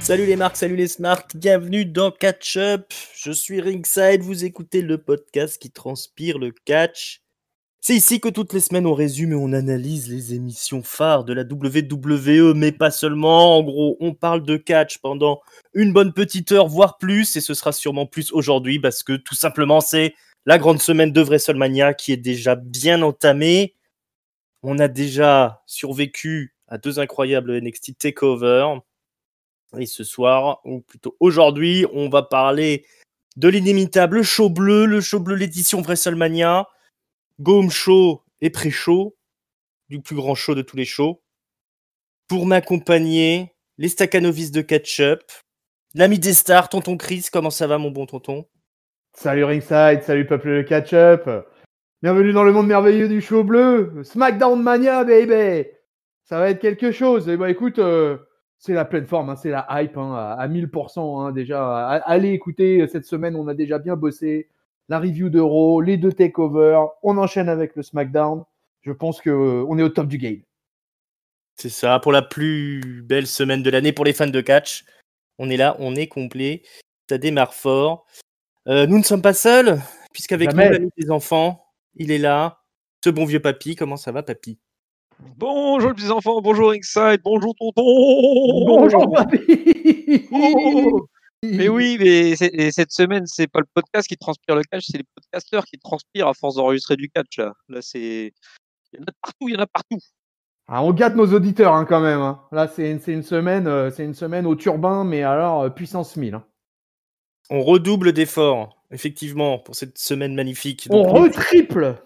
Salut les marques, salut les smarts, bienvenue dans Catch Up. Je suis Ringside, vous écoutez le podcast qui transpire le catch. C'est ici que toutes les semaines on résume et on analyse les émissions phares de la WWE, mais pas seulement. En gros, on parle de catch pendant une bonne petite heure, voire plus, et ce sera sûrement plus aujourd'hui parce que tout simplement c'est la grande semaine de WrestleMania qui est déjà bien entamée. On a déjà survécu à 2 incroyables NXT TakeOver. Et ce soir, ou plutôt aujourd'hui, on va parler de l'inimitable show bleu, le show bleu l'édition WrestleMania, Go Home Show et Pré-Show, du plus grand show de tous les shows. Pour m'accompagner, les Stakhanovis de Catch-Up, l'ami des stars, tonton Chris, comment ça va mon bon tonton? Salut Ringside, salut peuple de Catch-Up. Bienvenue dans le monde merveilleux du show bleu. SmackDown Mania, baby. Ça va être quelque chose. Et bah écoute, c'est la pleine forme, c'est la hype à 1000% déjà. Allez écouter, cette semaine on a déjà bien bossé. La review de Raw, les 2 takeovers. On enchaîne avec le SmackDown. Je pense qu'on est au top du game. C'est ça, pour la plus belle semaine de l'année pour les fans de catch. On est là, on est complet. Ça démarre fort. Nous ne sommes pas seuls, puisqu'avec nous, l'ami des enfants, il est là. Ce bon vieux papy, comment ça va papy? Bonjour les petits enfants, bonjour Ringside, bonjour tonton. Bonjour papy. Mais oui, mais cette semaine, c'est pas le podcast qui transpire le catch, c'est les podcasteurs qui transpirent à force d'enregistrer du catch. Là c'est, il y en a partout, il y en a partout. Ah, on gâte nos auditeurs quand même. Là, c'est une semaine au turbin, mais alors puissance 1000. On redouble d'efforts, effectivement, pour cette semaine magnifique. Donc, on retriple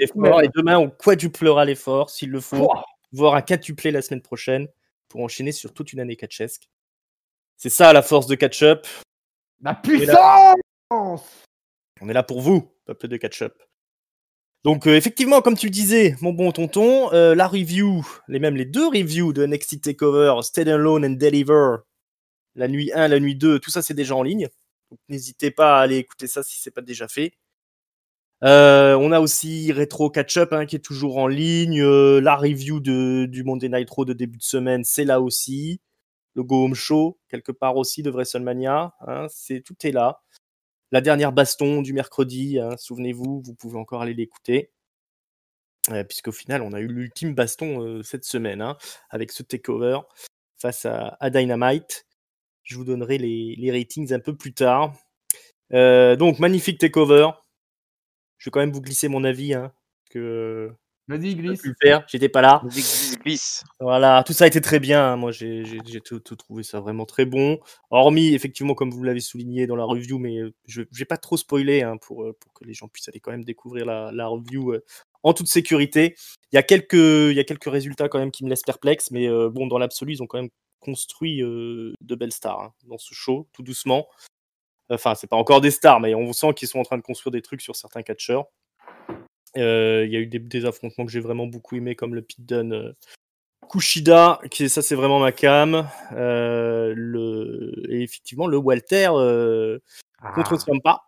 l'effort. Et demain, on quadruplera l'effort, s'il le faut, voire un quintuplé la semaine prochaine, pour enchaîner sur toute une année catchesque. C'est ça la force de Catch-Up. La puissance. On est là pour vous, peuple de Catch-Up. Donc effectivement, comme tu le disais, mon bon tonton, la review, les 2 reviews de NXT TakeOver, Stand Alone and Deliver, la nuit 1, la nuit 2, tout ça c'est déjà en ligne. Donc n'hésitez pas à aller écouter ça si c'est pas déjà fait. On a aussi Retro Catch-Up qui est toujours en ligne. La review du Monday Night Raw de début de semaine, c'est là aussi. Le Go Home Show, quelque part aussi de WrestleMania. Tout est là. La dernière baston du mercredi, souvenez-vous, vous pouvez encore aller l'écouter. Puisqu'au final, on a eu l'ultime baston cette semaine, avec ce takeover face à Dynamite. Je vous donnerai les ratings un peu plus tard. Donc, magnifique takeover. Je vais quand même vous glisser mon avis. Vas-y, glisse. Pu le faire. J'étais pas là. Glisse. Voilà, tout ça a été très bien. Moi, j'ai tout trouvé ça vraiment très bon. Hormis, effectivement, comme vous l'avez souligné dans la review, mais je vais pas trop spoiler pour que les gens puissent aller quand même découvrir la review en toute sécurité. Il y a quelques résultats quand même qui me laissent perplexe, mais bon, dans l'absolu, ils ont quand même construit de belles stars dans ce show, tout doucement. Enfin, c'est pas encore des stars, mais on sent qu'ils sont en train de construire des trucs sur certains catcheurs. Il y a eu des affrontements que j'ai vraiment beaucoup aimés, comme le Pete Dunne Kushida, ça c'est vraiment ma cam. Et effectivement, le Walter contre Ciampa.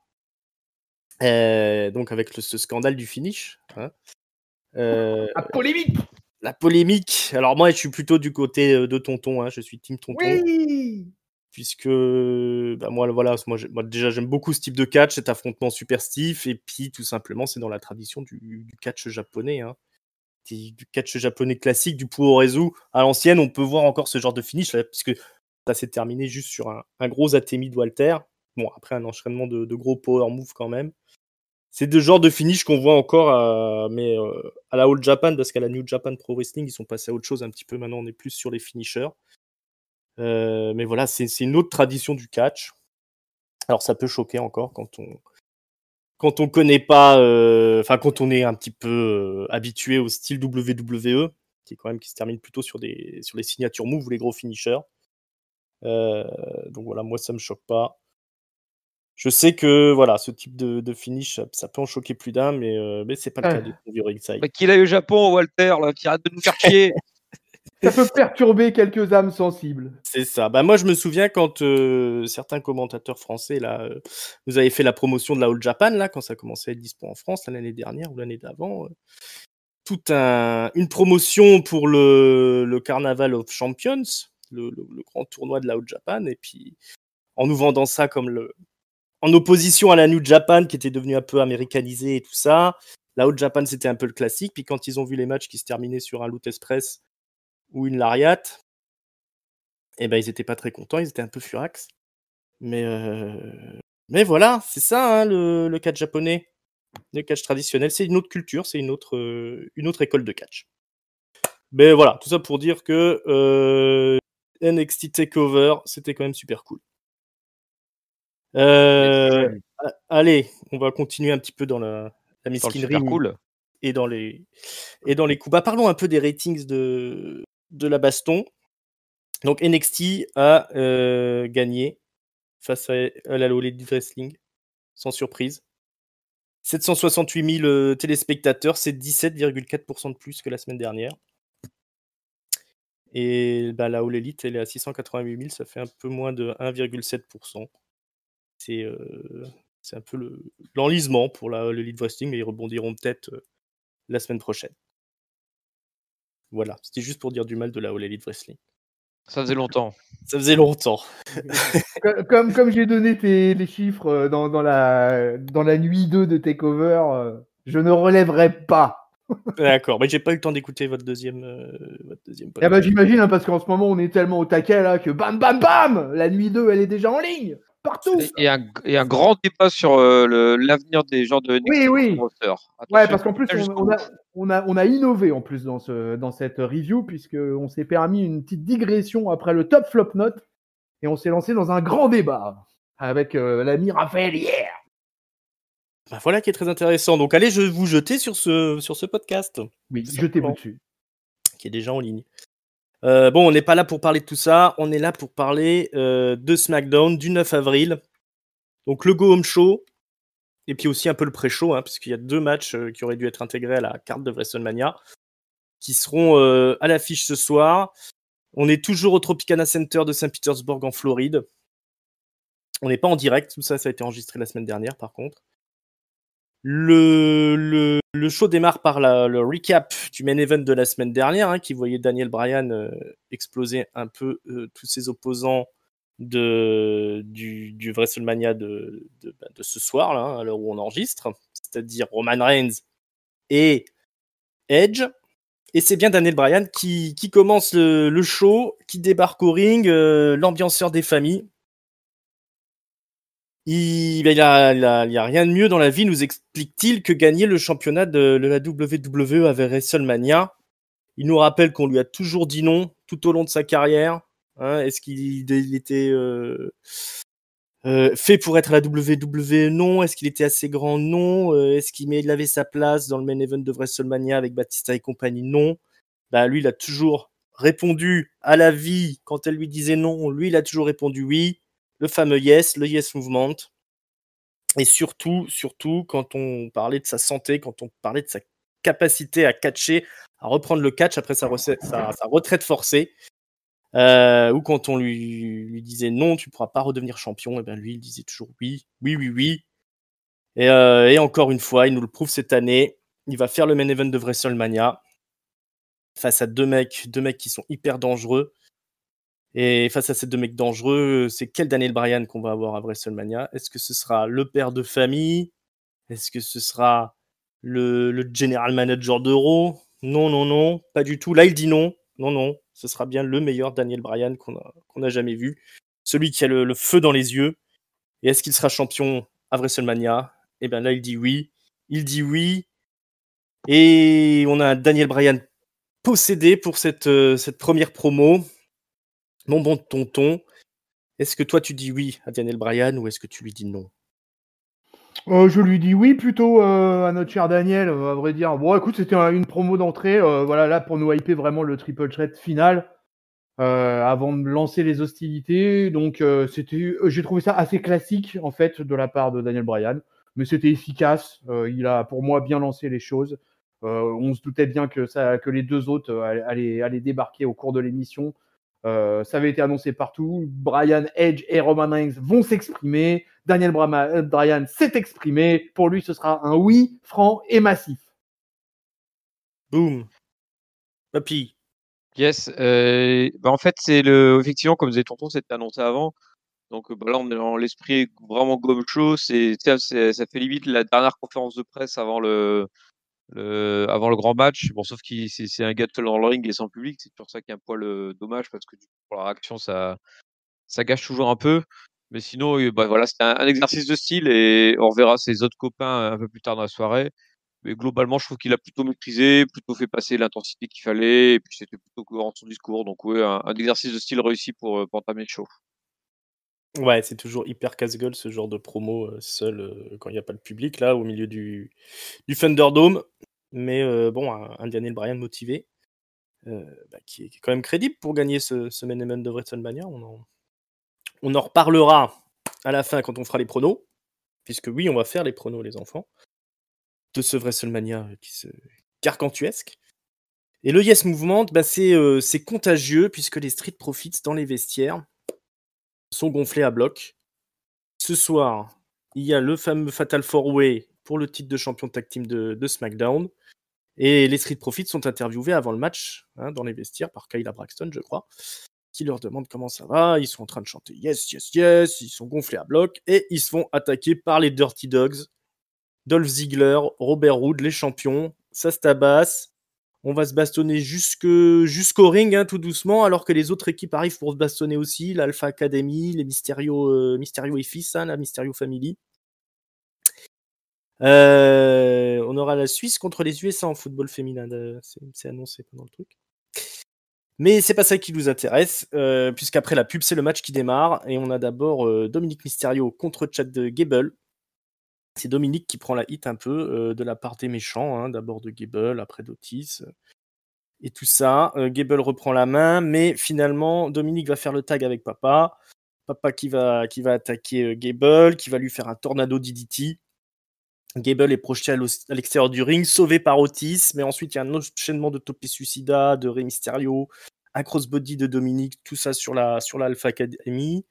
Donc avec ce scandale du finish. La polémique. La polémique. Alors moi, je suis plutôt du côté de tonton. Je suis team tonton. Oui. Puisque moi déjà j'aime beaucoup ce type de catch, cet affrontement super stiff, et puis tout simplement c'est dans la tradition du catch japonais, du catch japonais classique, du Puroresu à l'ancienne. On peut voir encore ce genre de finish là, puisque ça s'est terminé juste sur un gros atemi de Walter, bon après un enchaînement de gros power move quand même. C'est le genre de finish qu'on voit encore à la All Japan, parce qu'à la New Japan Pro Wrestling ils sont passés à autre chose un petit peu. Maintenant on est plus sur les finishers. Mais voilà, c'est une autre tradition du catch. Alors ça peut choquer encore quand on connaît pas, quand on est un petit peu habitué au style WWE, qui se termine plutôt sur les signatures moves ou les gros finishers. Donc voilà, moi ça me choque pas. Je sais que voilà, ce type de finish, ça peut en choquer plus d'un, mais c'est pas le cas de Ringside. Bah, qu'il aille au Japon, Walter, là, qui arrête de nous faire chier. Ça peut perturber quelques âmes sensibles. C'est ça. Moi, je me souviens quand certains commentateurs français là, nous avaient fait la promotion de la All Japan là, quand ça commençait à être dispo en France l'année dernière ou l'année d'avant. Toute une promotion pour le Carnaval of Champions, le grand tournoi de la All Japan, et puis en nous vendant ça comme en opposition à la New Japan qui était devenue un peu américanisée et tout ça. La All Japan, c'était un peu le classique, puis quand ils ont vu les matchs qui se terminaient sur un Loot Express ou une Lariat, eh ben ils étaient pas très contents, ils étaient un peu furax. Mais voilà, c'est ça, hein, le catch japonais. Le catch traditionnel, c'est une autre culture, c'est une autre école de catch. Mais voilà, tout ça pour dire que NXT TakeOver, c'était quand même super cool. Allez, on va continuer un petit peu dans la mesquinerie super cool. et dans les coups. Bah, parlons un peu des ratings de la baston. Donc NXT a gagné face à la All Elite Wrestling, sans surprise. 768 000 téléspectateurs, c'est 17,4% de plus que la semaine dernière. Et bah, la All Elite, elle est à 688 000, ça fait un peu moins de 1,7%. C'est un peu l'enlisement pour la All Elite Wrestling, mais ils rebondiront peut-être la semaine prochaine. Voilà, c'était juste pour dire du mal de la All Elite Wrestling. Ça faisait longtemps. Ça faisait longtemps. Comme j'ai donné les chiffres dans la nuit 2 de TakeOver, je ne relèverai pas. D'accord, mais j'ai pas eu le temps d'écouter votre deuxième podcast. Ah bah, j'imagine, hein, parce qu'en ce moment, on est tellement au taquet là que bam, bam, bam, la nuit 2, elle est déjà en ligne, partout. Et un grand débat sur l'avenir des gens de NXT. Oui. Roster. Ouais, parce qu'en plus, on a innové en plus dans cette review, puisqu'on s'est permis une petite digression après le top flop note, et on s'est lancé dans un grand débat avec l'ami Raphaël hier. Bah voilà qui est très intéressant. Donc allez, je vais vous jeter sur ce podcast. Oui, jetez-vous dessus. Qui est déjà en ligne. Bon, on n'est pas là pour parler de tout ça. On est là pour parler de SmackDown du 9 avril. Donc le Go Home Show. Et puis aussi un peu le pré-show, hein, puisqu'il y a 2 matchs qui auraient dû être intégrés à la carte de WrestleMania, qui seront à l'affiche ce soir. On est toujours au Tropicana Center de Saint-Pétersbourg en Floride. On n'est pas en direct, tout ça a été enregistré la semaine dernière par contre. Le show démarre par le recap du main event de la semaine dernière, hein, qui voyait Daniel Bryan exploser un peu tous ses opposants du WrestleMania de ce soir, là, hein, à l'heure où on enregistre, c'est-à-dire Roman Reigns et Edge. Et c'est bien Daniel Bryan qui commence le show, qui débarque au ring, l'ambianceur des familles. Il y a rien de mieux dans la vie, nous explique-t-il, que gagner le championnat de la WWE avec WrestleMania. Il nous rappelle qu'on lui a toujours dit non tout au long de sa carrière. Hein, est-ce qu'il était fait pour être à la WWE? Non. Est-ce qu'il était assez grand? Non. Est-ce qu'il avait sa place dans le main event de WrestleMania avec Batista et compagnie? Non. Bah, lui, il a toujours répondu à la vie quand elle lui disait non. Lui, il a toujours répondu oui. Le fameux yes, le yes movement. Et surtout, quand on parlait de sa santé, quand on parlait de sa capacité à catcher, à reprendre le catch après sa retraite forcée, ou quand on lui disait non, tu ne pourras pas redevenir champion, et bien lui, il disait toujours oui, oui, oui, oui. Et encore une fois, il nous le prouve cette année, il va faire le main event de WrestleMania face à deux mecs qui sont hyper dangereux. Et face à ces 2 mecs dangereux, c'est quel Daniel Bryan qu'on va avoir à WrestleMania? Est-ce que ce sera le père de famille? Est-ce que ce sera le general manager de Raw? Non, pas du tout. Là, il dit non. Non, ce sera bien le meilleur Daniel Bryan qu'on a jamais vu. Celui qui a le feu dans les yeux. Et est-ce qu'il sera champion à WrestleMania? Et bien là, il dit oui. Il dit oui. Et on a un Daniel Bryan possédé pour cette première promo. Mon bon tonton, est-ce que toi tu dis oui à Daniel Bryan ou est-ce que tu lui dis non? Je lui dis oui plutôt à notre cher Daniel, à vrai dire. Bon, écoute, c'était une promo d'entrée, voilà, là pour nous hyper vraiment le triple threat final avant de lancer les hostilités. Donc j'ai trouvé ça assez classique en fait de la part de Daniel Bryan, mais c'était efficace. Il a pour moi bien lancé les choses. On se doutait bien que les 2 autres allaient débarquer au cours de l'émission. Ça avait été annoncé partout. Bryan, Edge et Roman Reigns vont s'exprimer. Daniel Bryan s'est exprimé. Pour lui, ce sera un oui franc et massif. Boum. Papy. Yes, en fait, effectivement, comme disait Tonton, c'était annoncé avant. Donc là, on est dans l'esprit vraiment gomme chaud. Ça fait limite la dernière conférence de presse avant le grand match. Bon, sauf que c'est un gars seul dans le ring et sans public. C'est sur ça qu'il y a un poil dommage parce que du coup, pour la réaction, ça gâche toujours un peu. Mais sinon, voilà, c'était un exercice de style et on reverra ses autres copains un peu plus tard dans la soirée. Mais globalement, je trouve qu'il a plutôt maîtrisé, plutôt fait passer l'intensité qu'il fallait, et puis c'était plutôt cohérent de son discours. Donc ouais, un exercice de style réussi pour entamer le show. Ouais, c'est toujours hyper casse-gueule ce genre de promo, seul, quand il y a pas le public là, au milieu du Thunderdome. Mais bon, un Daniel Bryan motivé, qui est quand même crédible pour gagner ce main event de WrestleMania. On en reparlera à la fin quand on fera les pronos, puisque oui, on va faire les pronos les enfants, de ce WrestleMania, qui se gargantuesque. Et le Yes Movement, c'est contagieux puisque les Street Profits dans les vestiaires sont gonflés à bloc. Ce soir, il y a le fameux Fatal 4-Way pour le titre de champion tag team de SmackDown. Et les Street Profits sont interviewés avant le match, dans les vestiaires, par Kayla Braxton, je crois, qui leur demande comment ça va. Ils sont en train de chanter Yes, yes, yes. Ils sont gonflés à bloc et ils se font attaquer par les Dirty Dogs. Dolph Ziggler, Robert Roode, les champions. Ça se tabasse. On va se bastonner jusqu'au ring, tout doucement, alors que les autres équipes arrivent pour se bastonner aussi. L'Alpha Academy, les Mysterio et fils, la Mysterio Family. On aura la Suisse contre les USA en football féminin. C'est annoncé pendant le truc. Mais c'est pas ça qui nous intéresse, puisqu'après la pub, c'est le match qui démarre. Et on a d'abord Dominic Mysterio contre Chad Gable. C'est Dominic qui prend la hit un peu de la part des méchants. D'abord de Gable, après d'Otis. Et tout ça. Gable reprend la main, mais finalement, Dominic va faire le tag avec Papa. Papa qui va attaquer Gable, qui va lui faire un tornado DDT. Gable est projeté à l'extérieur du ring, sauvé par Otis, mais ensuite il y a un enchaînement de Tope Suicida, de Rey Mysterio, un crossbody de Dominic, tout ça sur la Alpha Academy.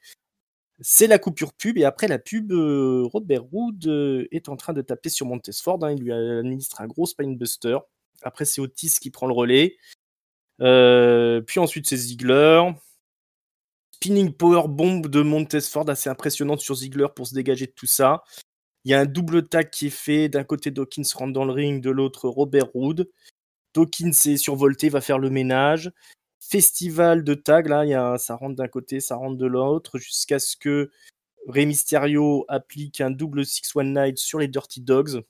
C'est la coupure pub, et après la pub, Robert Roode est en train de taper sur Montesford, il lui administre un gros spinebuster. Après c'est Otis qui prend le relais. Puis ensuite c'est Ziggler. Spinning power bomb de Montesford, assez impressionnante sur Ziggler pour se dégager de tout ça. Il y a un double tag qui est fait. D'un côté, Dawkins rentre dans le ring, de l'autre, Robert Roode. Dawkins est survolté, va faire le ménage. Festival de tag, là, ça rentre d'un côté, ça rentre de l'autre, jusqu'à ce que Rey Mysterio applique un double 619 sur les Dirty Dogs.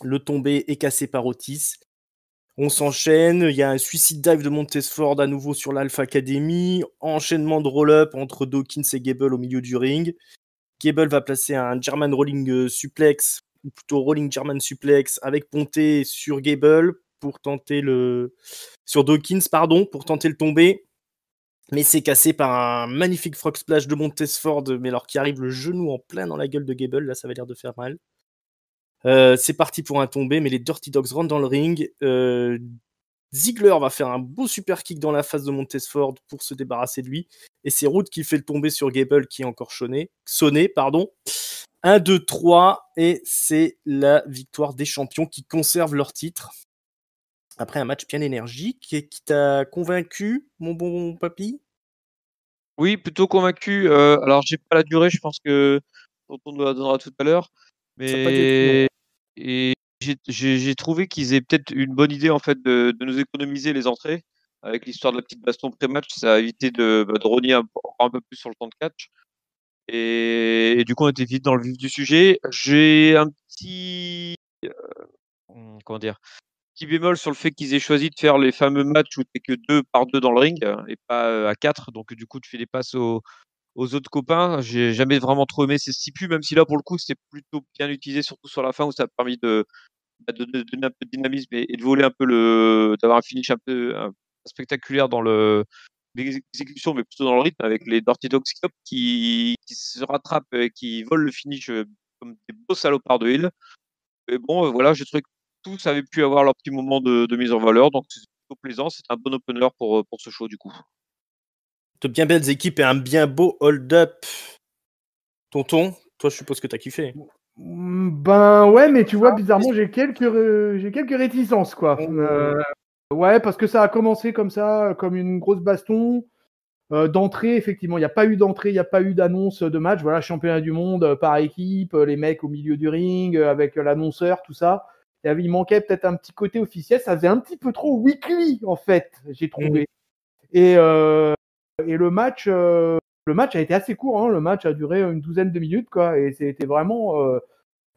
Le tombé est cassé par Otis. On s'enchaîne, il y a un suicide dive de Montesford à nouveau sur l'Alpha Academy. Enchaînement de roll-up entre Dawkins et Gable au milieu du ring. Gable va placer un German Rolling Suplex, ou plutôt Rolling German Suplex, avec Ponté sur Gable pour tenter sur Dawkins, pour tenter le tomber. Mais c'est cassé par un magnifique frog splash de Montesford, mais alors qui arrive le genou en plein dans la gueule de Gable, là ça va l'air de faire mal. C'est parti pour un tombé, mais les Dirty Dogs rentrent dans le ring. Ziggler va faire un beau super kick dans la face de Montesford pour se débarrasser de lui. Et c'est Roode qui fait le tomber sur Gable qui est encore sonné. 1, 2, 3. Et c'est la victoire des champions qui conservent leur titre. Après un match bien énergique. Qui t'a convaincu, mon bon papy ? Oui, plutôt convaincu. Alors, j'ai pas la durée, je pense que on nous la donnera tout à l'heure. Ça n'a pas dû être long. Et j'ai trouvé qu'ils aient peut-être une bonne idée en fait de nous économiser les entrées. Avec l'histoire de la petite baston pré-match, ça a évité de rogner un peu plus sur le temps de catch. Et du coup, on était vite dans le vif du sujet. J'ai un petit comment dire, petit bémol sur le fait qu'ils aient choisi de faire les fameux matchs où t'es que 2 par 2 dans le ring et pas à 4. Donc du coup, tu fais des passes aux autres copains. J'ai jamais vraiment trop aimé ces stipus, même si là, pour le coup, c'était plutôt bien utilisé, surtout sur la fin où ça a permis de donner un peu de dynamisme et de voler un peu d'avoir un finish un peu spectaculaire dans l'exécution, mais plutôt dans le rythme, avec les Dirty Dogs Club qui se rattrapent et qui volent le finish comme des beaux salopards de Hill. Mais bon, voilà, j'ai trouvé que tous avaient pu avoir leur petit moment de mise en valeur, donc c'est plutôt plaisant. C'est un bon opener pour ce show, du coup. De bien belles équipes et un bien beau hold-up. Tonton, toi, je suppose que t'as kiffé. Ben ouais, mais tu vois, bizarrement, j'ai quelques réticences, quoi. Ouais, parce que ça a commencé comme ça, comme une grosse baston. D'entrée, effectivement, il n'y a pas eu d'entrée, il n'y a pas eu d'annonce de match. Voilà, championnat du monde par équipe, les mecs au milieu du ring, avec l'annonceur, tout ça. Il manquait peut-être un petit côté officiel. Ça faisait un petit peu trop weekly, en fait, j'ai trouvé. Et le match a été assez court. Hein. Le match a duré une douzaine de minutes, quoi. Et c'était vraiment.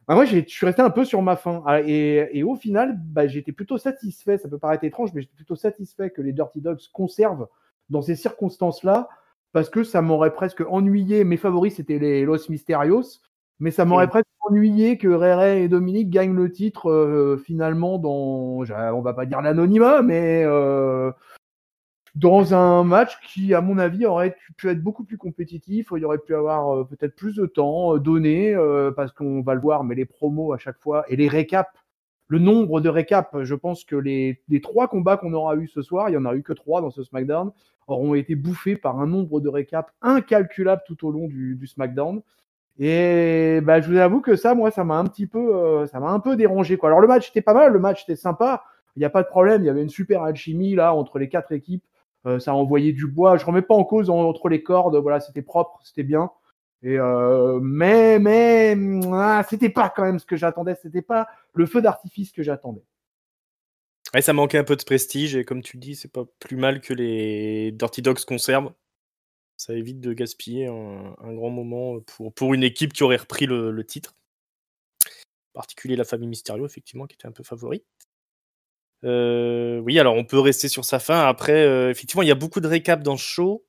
Moi, je suis resté un peu sur ma faim. Et au final, j'étais plutôt satisfait. Ça peut paraître étrange, mais j'étais plutôt satisfait que les Dirty Dogs conservent dans ces circonstances-là, parce que ça m'aurait presque ennuyé. Mes favoris, c'était les Los Misterios, mais ça m'aurait presque ennuyé que Rere et Dominique gagnent le titre finalement on va pas dire l'anonymat, mais dans un match qui, à mon avis, aurait pu être beaucoup plus compétitif. Il y aurait pu avoir peut-être plus de temps donné, parce qu'on va le voir, mais les promos à chaque fois et les récaps, le nombre de récaps, je pense que les 3 combats qu'on aura eu ce soir, il n'y en a eu que 3 dans ce SmackDown, auront été bouffés par un nombre de récaps incalculable tout au long du SmackDown. Et je vous avoue que ça, moi, ça m'a un peu dérangé, quoi. Alors le match était pas mal, le match était sympa, il n'y a pas de problème, il y avait une super alchimie là entre les 4 équipes. Ça a envoyé du bois. Je remets pas en cause entre les cordes. Voilà, c'était propre, c'était bien. Et mais c'était pas quand même ce que j'attendais. C'était pas le feu d'artifice que j'attendais. Ouais, ça manquait un peu de prestige et comme tu dis, c'est pas plus mal que les Dirty Dogs conservent. Ça évite de gaspiller un grand moment pour une équipe qui aurait repris le titre. En particulier la famille Mysterio, effectivement, qui était un peu favorite. Oui, alors on peut rester sur sa fin. Après, effectivement, il y a beaucoup de récaps dans ce show.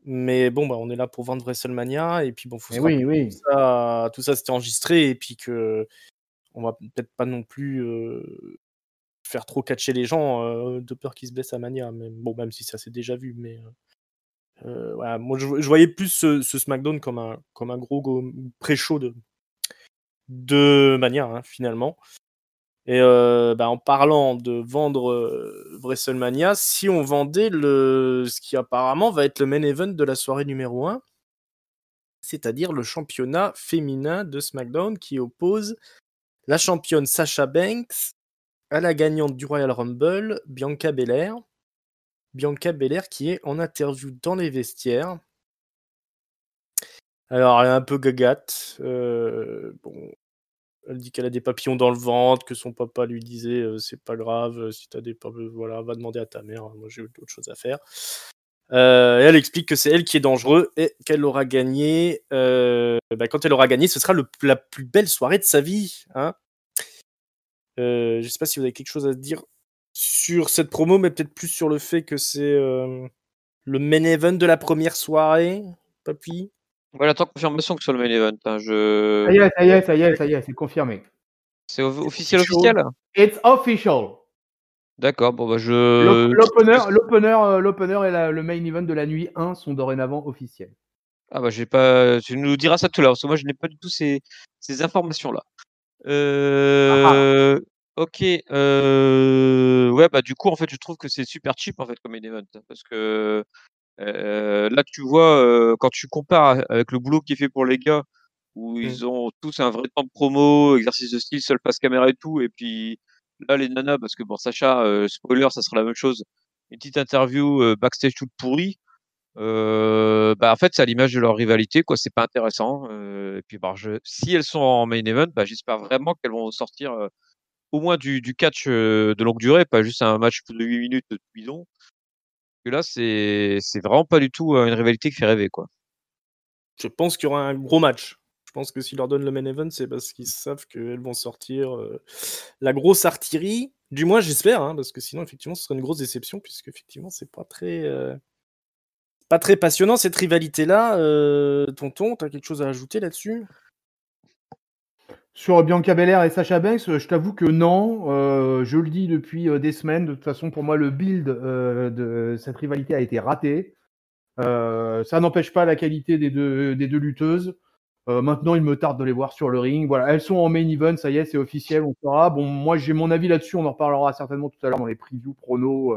Mais bon, on est là pour vendre WrestleMania. Et puis bon, faut se rappeler que tout ça c'était enregistré. Et puis que on va peut-être pas non plus faire trop catcher les gens de peur qu'ils se blessent à Mania. Mais, bon, même si ça s'est déjà vu. Mais voilà, moi je voyais plus ce SmackDown comme un gros pré-show de Mania, hein, finalement. Et en parlant de vendre WrestleMania, si on vendait ce qui apparemment va être le main event de la soirée numéro 1, c'est-à-dire le championnat féminin de SmackDown qui oppose la championne Sasha Banks à la gagnante du Royal Rumble, Bianca Belair. Bianca Belair qui est en interview dans les vestiaires. Alors, elle est un peu gagate. Bon, elle dit qu'elle a des papillons dans le ventre, que son papa lui disait c'est pas grave, si t'as des papillons, voilà, va demander à ta mère, moi j'ai autre chose à faire. Et elle explique que c'est elle qui est dangereux et qu'elle aura gagné. Quand elle aura gagné, ce sera la plus belle soirée de sa vie. Hein. Je sais pas si vous avez quelque chose à dire sur cette promo, mais peut-être plus sur le fait que c'est le main event de la première soirée, papy. Voilà, tant confirmation que ce soit le main event. Hein, Ça y est, c'est confirmé. C'est officiel. It's official. D'accord, bon L'opener et le main event de la nuit 1 sont dorénavant officiels. Ah j'ai pas. Tu nous diras ça tout à l'heure, parce que moi je n'ai pas du tout ces informations-là. Ok. Ouais, du coup, en fait, je trouve que c'est super cheap en fait comme main event, parce que là, tu vois, quand tu compares avec le boulot qui est fait pour les gars, où ils ont tous un vrai temps de promo, exercice de style, seul face caméra et tout, et puis là, les nanas, parce que bon, Sacha, spoiler, ça sera la même chose, une petite interview backstage toute pourrie. En fait, c'est à l'image de leur rivalité, quoi. C'est pas intéressant. Et puis, si elles sont en main event, j'espère vraiment qu'elles vont sortir au moins du catch de longue durée, pas juste un match de 8 minutes de bidon. Que là, c'est vraiment pas du tout une rivalité qui fait rêver, quoi. Je pense qu'il y aura un gros match. Je pense que s'ils leur donnent le main event, c'est parce qu'ils savent qu'elles vont sortir la grosse artillerie. Du moins, j'espère, hein, parce que sinon, effectivement, ce serait une grosse déception, puisque effectivement, c'est pas très passionnant cette rivalité-là. Tonton, t'as quelque chose à ajouter là-dessus? Sur Bianca Belair et Sasha Banks, je t'avoue que non. Je le dis depuis des semaines. De toute façon, pour moi, le build de cette rivalité a été raté. Ça n'empêche pas la qualité des deux lutteuses. Maintenant, il me tarde de les voir sur le ring. Voilà, elles sont en main event, ça y est, c'est officiel, on saura. Bon, moi, j'ai mon avis là-dessus. On en reparlera certainement tout à l'heure dans les previews pronos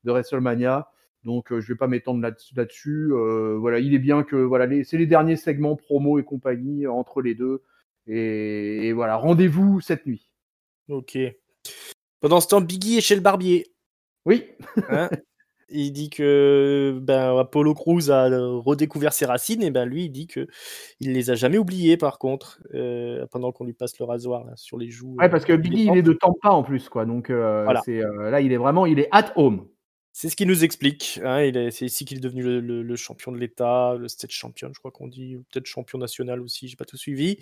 de WrestleMania. Donc, je vais pas m'étendre là-dessus. Voilà, il est bien que c'est les derniers segments promo et compagnie entre les deux. Et voilà, rendez-vous cette nuit. Ok. Pendant ce temps, Biggie est chez le barbier. Oui. Hein. Il dit que Apollo Crews a redécouvert ses racines, et lui il dit que il les a jamais oubliées par contre, pendant qu'on lui passe le rasoir là, sur les joues. Ouais, parce que quand il est Biggie, il est tendre. de Tampa en plus, quoi. Donc, Voilà. là, il est at home. C'est ce qu'il nous explique. Hein, c'est ici qu'il est devenu le champion de l'État, le state champion, je crois qu'on dit, ou peut-être champion national aussi, j'ai pas tout suivi.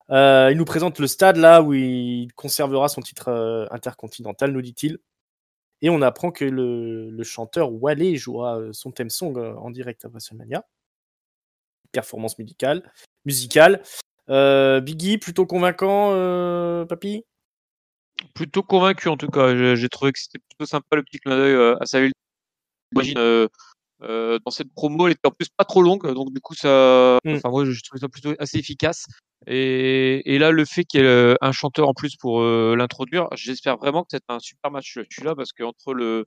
Il nous présente le stade là où il conservera son titre intercontinental, nous dit-il. Et on apprend que le chanteur Wale jouera son theme song en direct à WrestleMania. Performance musicale. Biggie, plutôt convaincant, papy? Plutôt convaincu en tout cas. J'ai trouvé que c'était plutôt sympa le petit clin d'œil à sa ville d'origine. Dans cette promo, elle était en plus pas trop longue, donc du coup enfin moi je trouvais ça plutôt assez efficace. Et là, le fait qu'il y ait un chanteur en plus pour l'introduire, j'espère vraiment que c'est un super match celui-là, parce qu'entre le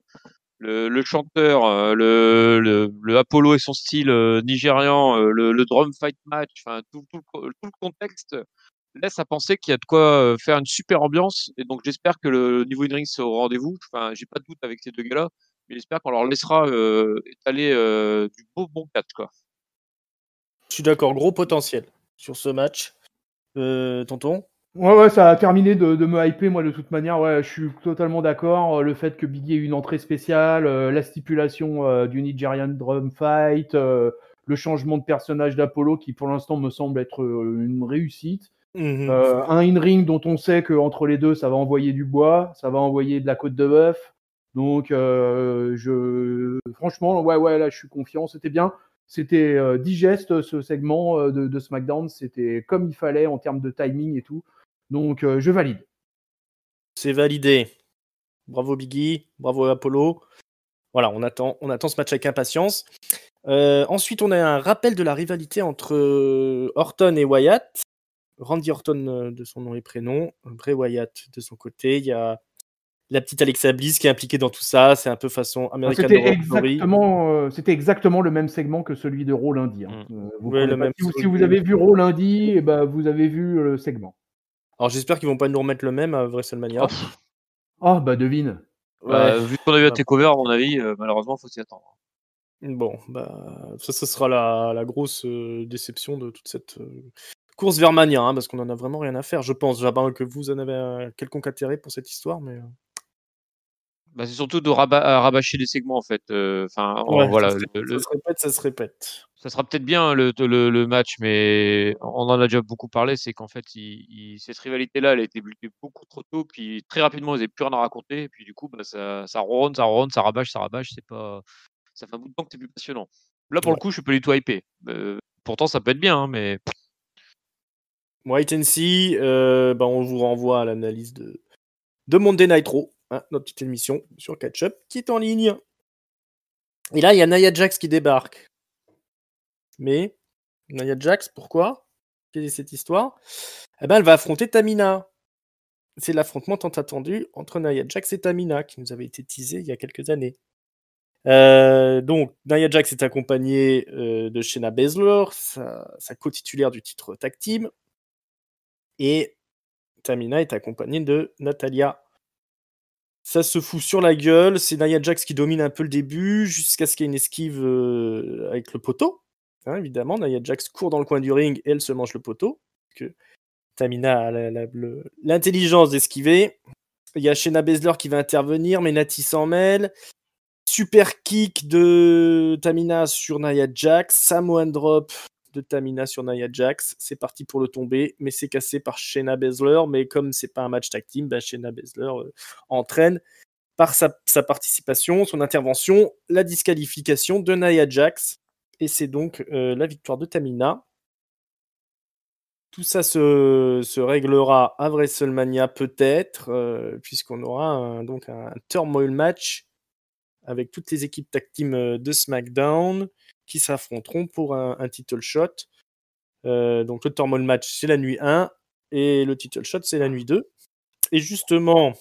chanteur, le Apollo et son style nigérian, le drum fight match, enfin tout le contexte laisse à penser qu'il y a de quoi faire une super ambiance. Et donc j'espère que le niveau in-ring sera au rendez-vous. Enfin, j'ai pas de doute avec ces deux gars-là, mais j'espère qu'on leur laissera étaler du bon catch, quoi. Je suis d'accord, gros potentiel sur ce match. Tonton? Ouais, ça a terminé de me hyper, moi, de toute manière. Ouais, je suis totalement d'accord. Le fait que Biggie ait une entrée spéciale, la stipulation du Nigerian Drum Fight, le changement de personnage d'Apollo qui, pour l'instant, me semble être une réussite. Un in-ring dont on sait qu'entre les deux, ça va envoyer du bois, ça va envoyer de la côte de bœuf. Donc, franchement, ouais, là, je suis confiant. C'était bien. C'était digeste, ce segment de SmackDown. C'était comme il fallait en termes de timing et tout. Donc, je valide. C'est validé. Bravo Biggie, bravo Apollo. Voilà, on attend ce match avec impatience. Ensuite, on a un rappel de la rivalité entre Orton et Wyatt. Randy Orton de son nom et prénom, Bray Wyatt de son côté. Il y a la petite Alexa Bliss qui est impliquée dans tout ça. C'est un peu façon American Horror Story. C'était exactement le même segment que celui de Raw lundi. Hein. Ouais, le même si vous avez vu Raw lundi, vous avez vu le segment. Alors j'espère qu'ils vont pas nous remettre le même à WrestleMania. Devine. Ouais. Vu qu'on a vu à TakeOver, à mon avis, malheureusement, faut s'y attendre. Bon, ça sera la grosse déception de toute cette course vers Mania, hein, parce qu'on en a vraiment rien à faire, je pense. J'abats que vous en avez un quelconque intérêt pour cette histoire, mais. C'est surtout de rabâcher des segments en fait. Ouais, voilà. Ça se répète. Ça sera peut-être bien le match, mais on en a déjà beaucoup parlé. C'est qu'en fait, cette rivalité-là, elle a été bulletée beaucoup trop tôt, puis très rapidement, ils n'avaient plus rien à raconter. Et puis du coup, ça ronronne, ça rabâche. Ça fait un bout de temps que c'est plus passionnant. Là, pour le coup, je suis pas du tout hypé. Pourtant, ça peut être bien, hein, mais. Wait and see. On vous renvoie à l'analyse de Monday Night Raw, hein, notre petite émission sur Catch-Up qui est en ligne. Et là, il y a Nia Jax qui débarque. Mais Nia Jax, pourquoi? Quelle est cette histoire? Elle va affronter Tamina. C'est l'affrontement tant attendu entre Nia Jax et Tamina qui nous avait été teasé il y a quelques années. Donc, Nia Jax est accompagnée de Shayna Baszler, sa co-titulaire du titre tag team. Et Tamina est accompagnée de Natalya. Ça se fout sur la gueule. C'est Nia Jax qui domine un peu le début jusqu'à ce qu'il y ait une esquive avec le poteau. Hein, évidemment, Nia Jax court dans le coin du ring et elle se mange le poteau. Parce que Tamina a l'intelligence d'esquiver. Il y a Shayna Baszler qui va intervenir, mais Nati s'en mêle. Super kick de Tamina sur Nia Jax. Samoan drop de Tamina sur Nia Jax. C'est parti pour le tomber, mais c'est cassé par Shayna Baszler. Mais comme c'est pas un match tag team, Shayna Baszler entraîne par sa participation, son intervention, la disqualification de Nia Jax. Et c'est donc la victoire de Tamina. Tout ça se réglera à WrestleMania peut-être, puisqu'on aura donc un turmoil match avec toutes les équipes tag team de SmackDown qui s'affronteront pour un title shot. Donc le turmoil match, c'est la nuit 1 et le title shot, c'est la nuit 2. Et justement,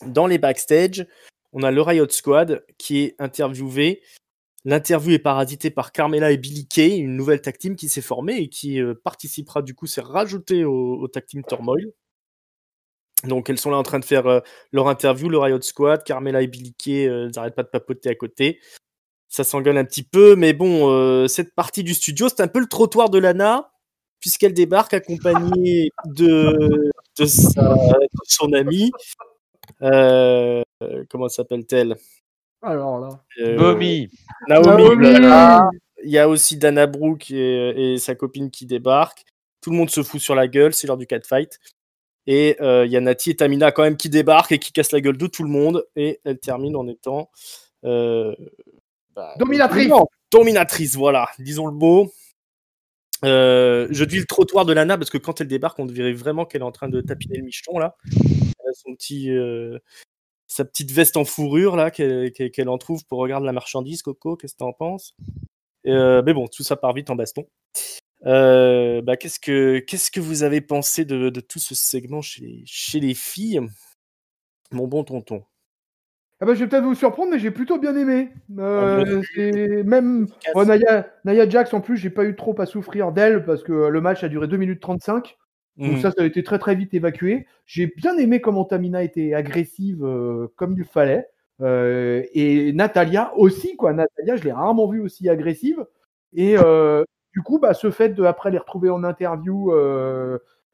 dans les backstage, on a le Riot Squad qui est interviewé. L'interview est parasitée par Carmella et Billie Kay, une nouvelle tag team qui s'est formée et qui participera, du coup, s'est rajoutée au tag team Turmoil. Donc elles sont là en train de faire leur interview, le Riot Squad. Carmella et Billie Kay, elles n'arrêtent pas de papoter à côté. Ça s'engueule un petit peu, mais bon, cette partie du studio, c'est un peu le trottoir de Lana, puisqu'elle débarque accompagnée de son amie. Comment s'appelle-t-elle? Alors là. Naomi. Naomi. Il y a aussi Dana Brooke et sa copine qui débarquent. Tout le monde se fout sur la gueule, c'est l'heure du catfight. Et il y a Natty et Tamina quand même qui débarquent et qui cassent la gueule de tout le monde. Et elle termine en étant dominatrice, voilà, disons le mot. Je dis le trottoir de Lana parce que quand elle débarque, on dirait vraiment qu'elle est en train de tapiner le micheton là. Elle a sa petite veste en fourrure là qu'elle en trouve pour regarder la marchandise. Coco, qu'est-ce que t'en penses? Mais bon, tout ça part vite en baston. Qu'est-ce que vous avez pensé de tout ce segment chez les filles, mon bon tonton? Ah bah, je vais peut-être vous surprendre, mais j'ai plutôt bien aimé. C'est même Efficace. Nia Jax, en plus, j'ai pas eu trop à souffrir d'elle parce que le match a duré 2 minutes 35. Donc ça a été très très vite évacué. J'ai bien aimé comment Tamina était agressive comme il fallait. Et Natalya aussi, quoi. Natalya, je l'ai rarement vue aussi agressive. Et du coup, ce fait de après les retrouver en interview,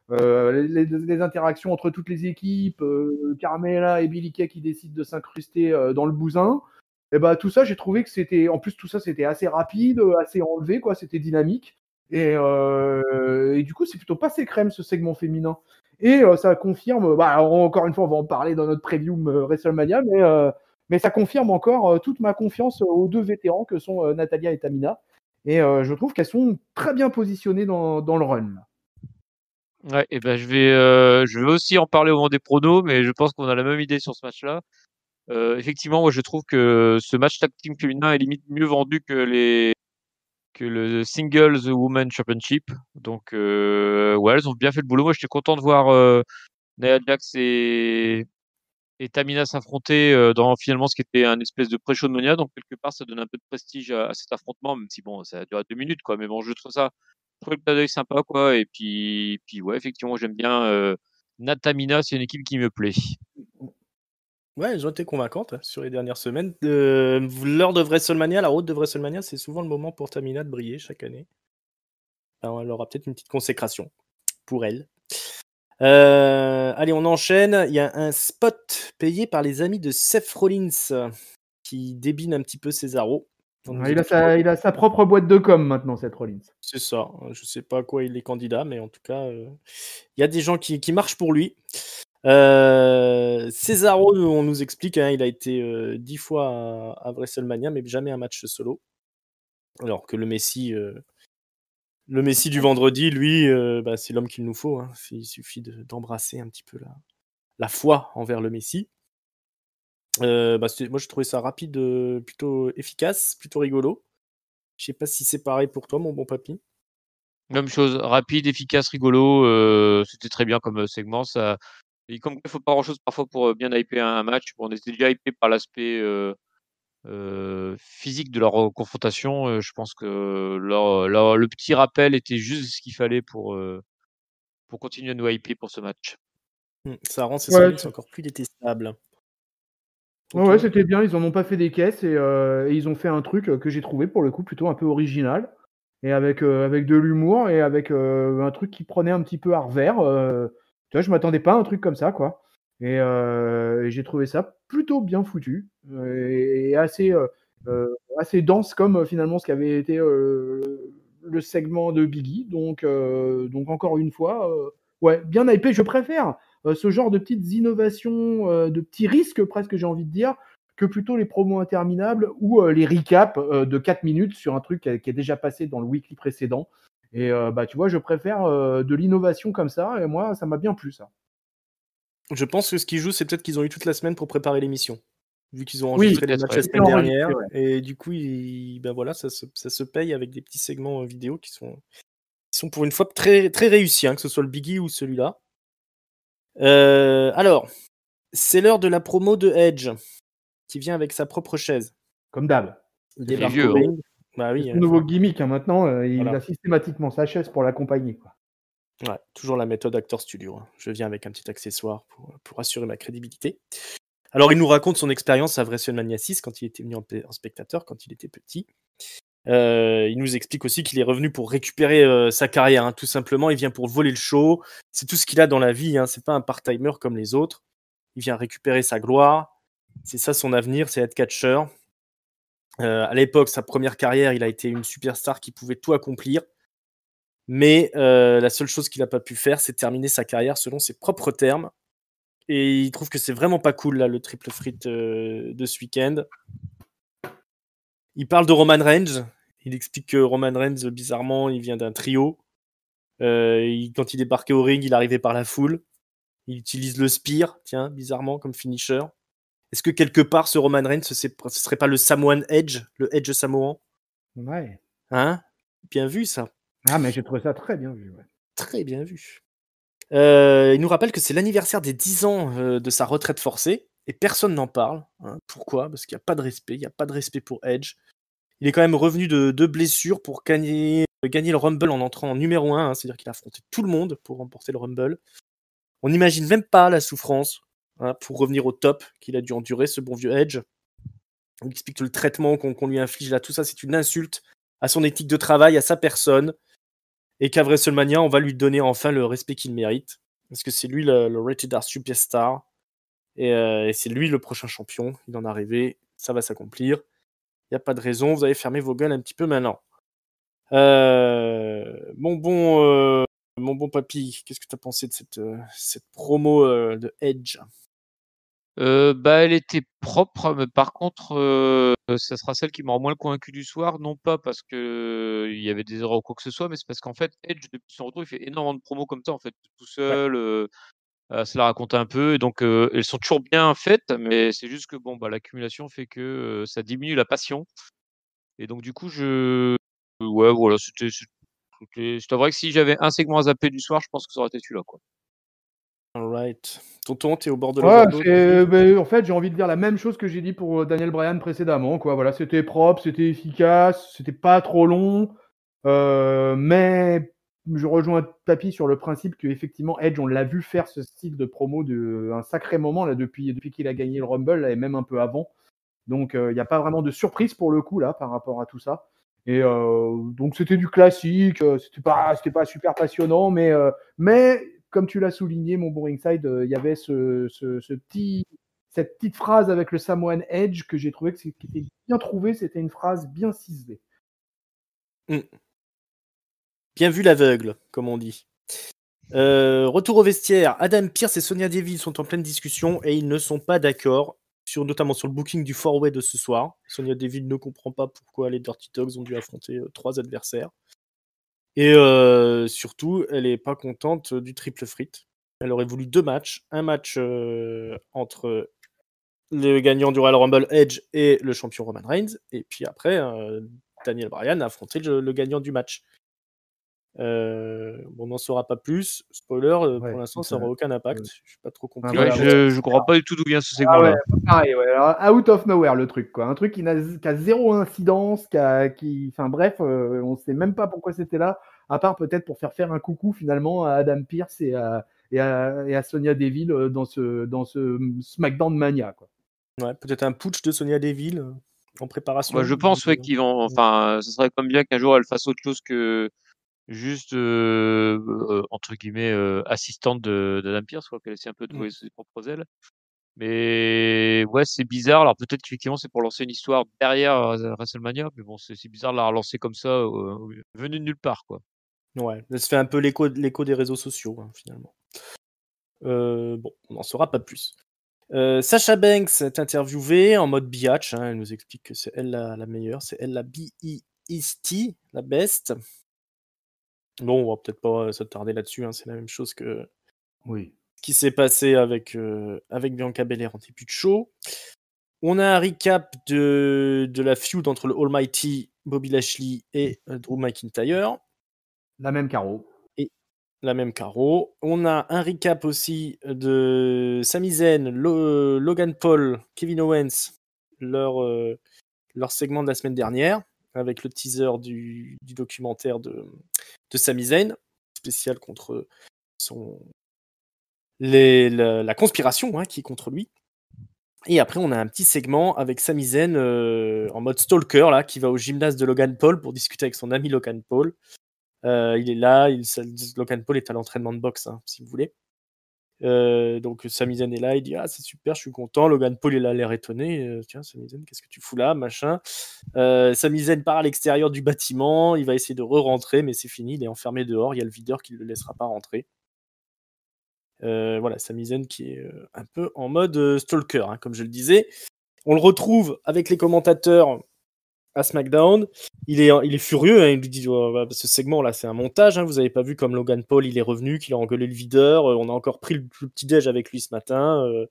les interactions entre toutes les équipes, Carmella et Billie Kay qui décident de s'incruster dans le bousin. Et tout ça, j'ai trouvé que c'était, en plus tout ça, c'était assez rapide, assez enlevé, quoi. C'était dynamique. Et du coup, c'est plutôt passé crème ce segment féminin. Et ça confirme, encore une fois, on va en parler dans notre preview WrestleMania, mais ça confirme encore toute ma confiance aux deux vétérans que sont Natalya et Tamina. Et je trouve qu'elles sont très bien positionnées dans le run. Ouais, et je vais aussi en parler au moment des pronos, mais je pense qu'on a la même idée sur ce match-là. Effectivement, moi je trouve que ce match tag team féminin est limite mieux vendu que le Singles Women Championship. Donc ouais, elles ont bien fait le boulot. Moi j'étais content de voir Nia Jax et Tamina s'affronter dans finalement ce qui était un espèce de pré-show de Mania. Donc quelque part ça donne un peu de prestige à cet affrontement, même si bon ça a duré 2 minutes quoi. Mais bon, je trouve ça, je trouve le clin d'œil sympa quoi. Et puis ouais, effectivement j'aime bien Natamina, c'est une équipe qui me plaît. Ouais, elles ont été convaincantes sur les dernières semaines. L'heure de WrestleMania, la route de WrestleMania, c'est souvent le moment pour Tamina de briller chaque année. Alors, elle aura peut-être une petite consécration pour elle. Allez, on enchaîne. Il y a un spot payé par les amis de Seth Rollins qui débine un petit peu Cesaro. Il a sa propre boîte de com maintenant, Seth Rollins. C'est ça. Je sais pas à quoi il est candidat, mais en tout cas, il y a des gens qui marchent pour lui. Cesaro, on nous explique, il a été 10 fois à WrestleMania, mais jamais un match solo. Alors que le Messi du vendredi, lui, c'est l'homme qu'il nous faut. Il suffit d'embrasser un petit peu la foi envers le Messi. Moi, je trouvais ça rapide, plutôt efficace, plutôt rigolo. Je sais pas si c'est pareil pour toi, mon bon papy. Même chose, rapide, efficace, rigolo. C'était très bien comme segment. Ça, et comme il faut pas grand-chose parfois pour bien hyper un match. Bon, on était déjà hypé par l'aspect physique de leur confrontation. Je pense que le petit rappel était juste ce qu'il fallait pour continuer à nous hyper pour ce match. Ça rend ces Rollins encore plus détestables. Ouais, c'était bien. Ils en ont pas fait des caisses et ils ont fait un truc que j'ai trouvé pour le coup plutôt un peu original et avec de l'humour et avec un truc qui prenait un petit peu à revers. Tu vois, je m'attendais pas à un truc comme ça, quoi. Et j'ai trouvé ça plutôt bien foutu et assez dense comme finalement ce qu'avait été le segment de Biggie. Donc encore une fois, ouais, bien hypé. Je préfère ce genre de petites innovations, de petits risques presque, j'ai envie de dire, que plutôt les promos interminables ou les recaps de 4 minutes sur un truc qui est déjà passé dans le weekly précédent. Et tu vois, je préfère de l'innovation comme ça, et moi, ça m'a bien plu, ça. Je pense que ce qui joue, c'est peut-être qu'ils ont eu toute la semaine pour préparer l'émission. Vu qu'ils ont enregistré les matchs la semaine dernière. Et du coup, ça se paye avec des petits segments vidéo qui sont pour une fois très, très réussis, que ce soit le Biggie ou celui-là. Alors, c'est l'heure de la promo de Edge, qui vient avec sa propre chaise. Comme d'hab. C'est vieux. Bah oui. C'est son nouveau gimmick. Maintenant, il a systématiquement sa chaise pour l'accompagner, quoi. Ouais, toujours la méthode Actor Studio, hein. Je viens avec un petit accessoire pour assurer ma crédibilité. Alors, il nous raconte son expérience à WrestleMania 6 quand il était venu en spectateur, quand il était petit. Il nous explique aussi qu'il est revenu pour récupérer sa carrière, hein, tout simplement. Il vient pour voler le show. C'est tout ce qu'il a dans la vie, hein. C'est pas un part-timer comme les autres. Il vient récupérer sa gloire. C'est ça son avenir, c'est être catcheur. À l'époque, sa première carrière, il a été une superstar qui pouvait tout accomplir. Mais la seule chose qu'il n'a pas pu faire, c'est terminer sa carrière selon ses propres termes. Et il trouve que c'est vraiment pas cool, là, le triple frite de ce week-end. Il parle de Roman Reigns. Il explique que Roman Reigns, bizarrement, il vient d'un trio. Quand il débarquait au ring, il arrivait par la foule. Il utilise le spear, tiens, bizarrement, comme finisher. Est-ce que quelque part, ce Roman Reigns, ce serait pas le Samoan Edge, le Edge samoan? Ouais. Hein? Bien vu, ça. Ah, mais j'ai trouvé ça très bien vu. Ouais. Très bien vu. Il nous rappelle que c'est l'anniversaire des 10 ans de sa retraite forcée, et personne n'en parle. Hein. Pourquoi? Parce qu'il n'y a pas de respect. Il n'y a pas de respect pour Edge. Il est quand même revenu de blessures pour gagner le Rumble en entrant en numéro 1, hein, c'est-à-dire qu'il a affronté tout le monde pour remporter le Rumble. On n'imagine même pas la souffrance, hein, pour revenir au top qu'il a dû endurer, ce bon vieux Edge. On explique que le traitement qu'on lui inflige là, tout ça, c'est une insulte à son éthique de travail, à sa personne, et qu'à WrestleMania, on va lui donner enfin le respect qu'il mérite, parce que c'est lui le Rated R Superstar, et c'est lui le prochain champion. Il en a rêvé, ça va s'accomplir. Il n'y a pas de raison, vous allez fermer vos gueules un petit peu maintenant. Mon bon papy, qu'est-ce que tu as pensé de cette promo de Edge? Elle était propre, mais par contre, ça sera celle qui m'aura moins convaincu du soir. Non pas parce que il y avait des erreurs ou quoi que ce soit, mais c'est parce qu'en fait, Edge, depuis son retour, il fait énormément de promos comme ça, en fait, tout Ouais. seul, se la raconte un peu et donc elles sont toujours bien faites, mais c'est juste que bon, l'accumulation fait que, ça diminue la passion et donc du coup, ouais, voilà, je t'avouerais que si j'avais un segment à zapper du soir, je pense que ça aurait été celui-là, quoi. Alright. Tonton, t'es au bord de Ouais, l'overdose aussi? en fait, j'ai envie de dire la même chose que j'ai dit pour Daniel Bryan précédemment, quoi. Voilà, c'était propre, c'était efficace, c'était pas trop long, mais je rejoins Papy sur le principe qu'effectivement, Edge, on l'a vu faire ce style de promo un sacré moment là, depuis qu'il a gagné le Rumble, là, et même un peu avant. Donc, il n'y a pas vraiment de surprise pour le coup là par rapport à tout ça. Et donc, c'était du classique, c'était pas super passionnant, mais comme tu l'as souligné, mon bon Ringside, il y avait cette petite phrase avec le Samoan Edge que j'ai trouvé qui était bien trouvée. C'était une phrase bien ciselée. Bien vu l'aveugle, comme on dit. Retour au vestiaire. Adam Pearce et Sonya Deville sont en pleine discussion et ils ne sont pas d'accord, notamment sur le booking du 4-way de ce soir. Sonya Deville ne comprend pas pourquoi les Dirty Dogs ont dû affronter 3 adversaires. Et surtout, elle n'est pas contente du triple frite. Elle aurait voulu 2 matchs. Un match entre le gagnant du Royal Rumble, Edge, et le champion Roman Reigns. Et puis après, Daniel Bryan a affronté le gagnant du match. On n'en saura pas plus. Spoiler, Ouais, pour l'instant, c'est ça ça. n'aura aucun impact. Je n'ai pas trop compris. voilà, Je comprends pas du tout d'où vient ce Ah ouais, segment-là. pareil, ouais. Alors, out of nowhere le truc, quoi. Un truc qui a zéro incidence, enfin bref, on sait même pas pourquoi c'était là, à part peut-être pour faire un coucou finalement à Adam Pearce et à Sonya Deville dans ce SmackDown Mania, quoi. Ouais, peut-être un putsch de Sonya Deville en préparation. Je pense, ouais, qu'ils vont enfin, ce serait comme bien qu'un jour elle fasse autre chose que juste, entre guillemets, assistante d'Adam Pearce, quoi, qu'elle essaie un peu de voler ses propres ailes. Mais ouais, c'est bizarre. Alors peut-être qu'effectivement, c'est pour lancer une histoire derrière, WrestleMania, mais bon, c'est bizarre de la relancer comme ça, venue de nulle part, quoi. Ouais, ça se fait un peu l'écho des réseaux sociaux, hein, finalement. Bon, on n'en saura pas plus. Sasha Banks est interviewée en mode biatch, hein, elle nous explique que c'est elle la meilleure, c'est elle la B-E-S-T, la best. Bon, on va peut-être pas s'attarder là-dessus, hein, c'est la même chose que Oui. ce qui s'est passé avec Bianca Belair en début de show. On a un recap de la feud entre le Almighty Bobby Lashley et Drew McIntyre. La même carreau. Et la même carreau. On a un recap aussi de Sami Zayn, Logan Paul, Kevin Owens, leur segment de la semaine dernière, avec le teaser du documentaire de Sami Zayn. spécial contre la conspiration qui est contre lui. Et après, on a un petit segment avec Sami Zayn en mode stalker là, qui va au gymnase de Logan Paul pour discuter avec son ami Logan Paul. Il est là, Logan Paul est à l'entraînement de boxe, si vous voulez. Donc Sami Zayn est là, il dit c'est super, je suis content. Logan Paul il a l'air étonné, tiens Sami Zayn, qu'est-ce que tu fous là, machin. Sami Zayn part à l'extérieur du bâtiment, il va essayer de re-rentrer, mais c'est fini, il est enfermé dehors, il y a le videur qui ne le laissera pas rentrer. Voilà, Sami Zayn qui est un peu en mode stalker, comme je le disais. On le retrouve avec les commentateurs à SmackDown. Il est furieux, il lui dit ce segment là c'est un montage, vous avez pas vu comme Logan Paul il est revenu, qu'il a engueulé le videur, on a encore pris le petit déj avec lui ce matin, je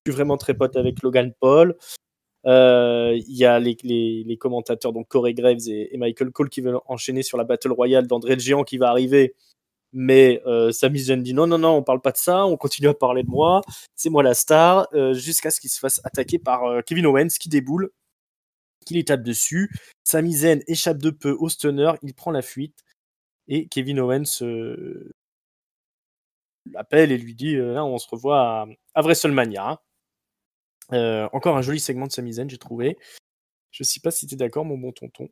suis vraiment très pote avec Logan Paul. Il y a les commentateurs donc Corey Graves et Michael Cole qui veulent enchaîner sur la Battle Royale d'André le Géant qui va arriver. Mais Sami Zayn dit non, on parle pas de ça, on continue à parler de moi, c'est moi la star, jusqu'à ce qu'il se fasse attaquer par Kevin Owens qui déboule, qui les tape dessus. Sami Zayn échappe de peu au stunner, il prend la fuite et Kevin Owens l'appelle et lui dit on se revoit à WrestleMania. Encore un joli segment de Sami Zayn, j'ai trouvé. Je sais pas si t'es d'accord, mon bon tonton.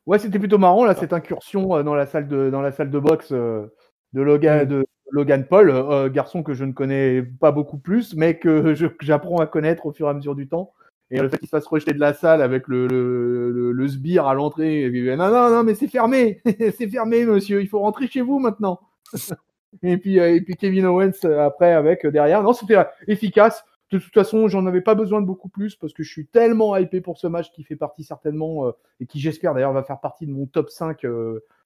Ouais, c'était plutôt marrant là, cette incursion dans la salle de boxe de Logan Paul, garçon que je ne connais pas beaucoup plus, mais que j'apprends à connaître au fur et à mesure du temps. Et le fait qu'il se fasse rejeter de la salle avec le sbire à l'entrée, et puis, non, mais c'est fermé, c'est fermé, monsieur, il faut rentrer chez vous maintenant. et puis Kevin Owens après avec derrière. Non, c'était efficace. De toute façon, j'en avais pas besoin de beaucoup plus parce que je suis tellement hypé pour ce match qui fait partie certainement et qui j'espère d'ailleurs va faire partie de mon top 5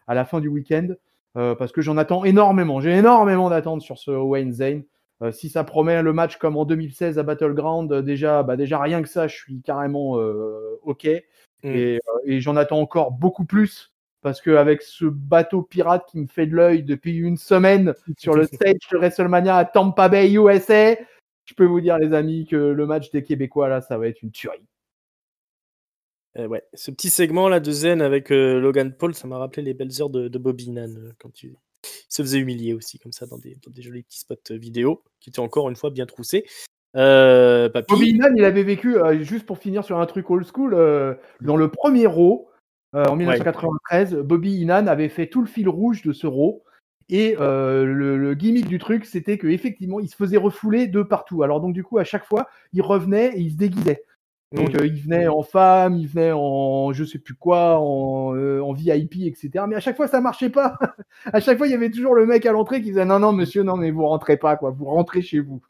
à la fin du week-end parce que j'en attends énormément. J'ai énormément d'attentes sur ce Owens Zayn. Si ça promet le match comme en 2016 à Battleground, déjà rien que ça, je suis carrément OK. Et j'en attends encore beaucoup plus parce qu'avec ce bateau pirate qui me fait de l'œil depuis une semaine sur le stage de WrestleMania à Tampa Bay, USA, je peux vous dire, les amis, que le match des Québécois, là, ça va être une tuerie. Ouais, ce petit segment là de Zayn avec Logan Paul, ça m'a rappelé les belles heures de Bobby Heenan quand il se faisait humilier aussi comme ça dans des jolis petits spots vidéo qui étaient encore une fois bien troussés. Papy. Bobby Heenan, il avait vécu, juste pour finir sur un truc old school, dans le premier Raw, en 1993, Bobby Heenan avait fait tout le fil rouge de ce Raw. Et le gimmick du truc, c'était qu'effectivement, il se faisait refouler de partout. Alors donc du coup, à chaque fois, il revenait et il se déguisait. Donc il venait en femme, il venait en je sais plus quoi, en VIP, etc. Mais à chaque fois, ça marchait pas. À chaque fois, il y avait toujours le mec à l'entrée qui disait non monsieur, non mais vous rentrez pas quoi, vous rentrez chez vous.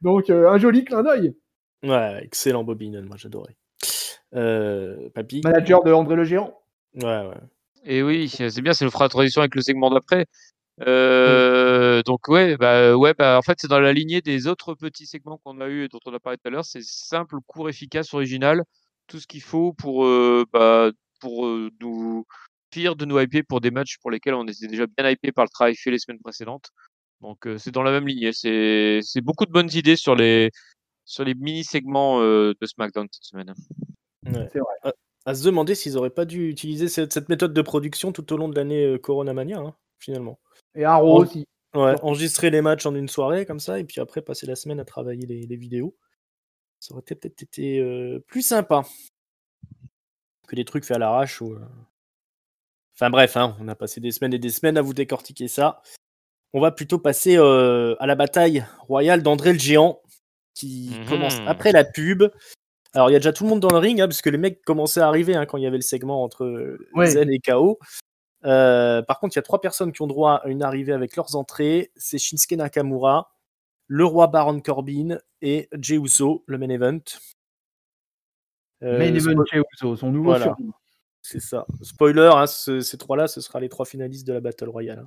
Donc un joli clin d'œil. Ouais, excellent Bobby Heenan, moi j'adorais. Papy. Manager de André le Géant. Ouais. Et oui, c'est bien, ça nous fera la transition avec le segment d'après. Donc en fait c'est dans la lignée des autres petits segments qu'on a eu et dont on a parlé tout à l'heure. C'est simple, court, efficace, original, tout ce qu'il faut pour nous pire de nous hyper pour des matchs pour lesquels on était déjà bien hypé par le travail fait les semaines précédentes. Donc c'est dans la même lignée. C'est beaucoup de bonnes idées sur les mini segments de SmackDown cette semaine. Ouais. C'est vrai. À se demander s'ils n'auraient pas dû utiliser cette méthode de production tout au long de l'année Corona Mania, finalement. Et à Raw aussi. Ouais, enregistrer les matchs en une soirée comme ça, et puis après passer la semaine à travailler les vidéos. Ça aurait peut-être été plus sympa que des trucs faits à l'arrache. Enfin bref, on a passé des semaines et des semaines à vous décortiquer ça. On va plutôt passer à la bataille royale d'André le Géant, qui commence après la pub. Alors, il y a déjà tout le monde dans le ring, parce que les mecs commençaient à arriver quand il y avait le segment entre Zen et KO. Par contre, il y a 3 personnes qui ont droit à une arrivée avec leurs entrées. C'est Shinsuke Nakamura, le roi Baron Corbin et Jey Uso, le main event. Main event Jey Uso, son nouveau surnom. C'est ça. Spoiler, ces 3-là, ce sera les 3 finalistes de la Battle Royale.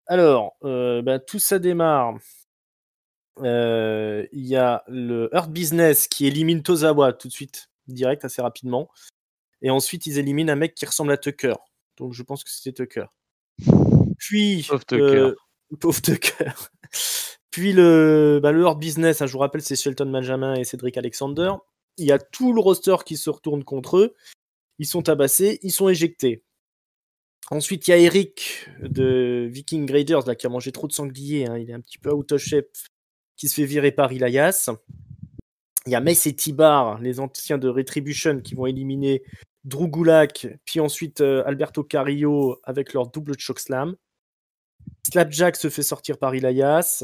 Alors, tout ça démarre. Il y a le Hurt Business qui élimine Tozawa tout de suite, direct, assez rapidement. Et ensuite, ils éliminent un mec qui ressemble à Tucker. Donc, je pense que c'était Tucker. Puis, pauvre Tucker. Puis, le Hurt Business, je vous rappelle, c'est Shelton Benjamin et Cedric Alexander. Il y a tout le roster qui se retourne contre eux. Ils sont tabassés, ils sont éjectés. Ensuite, il y a Eric de Viking Raiders là, qui a mangé trop de sangliers. Hein. Il est un petit peu out of shape, qui se fait virer par Elias. Il y a Mace et T-Bar, les anciens de Retribution, qui vont éliminer Drew Gulak, puis ensuite Alberto Carrillo avec leur double chokeslam. Slapjack se fait sortir par Elias.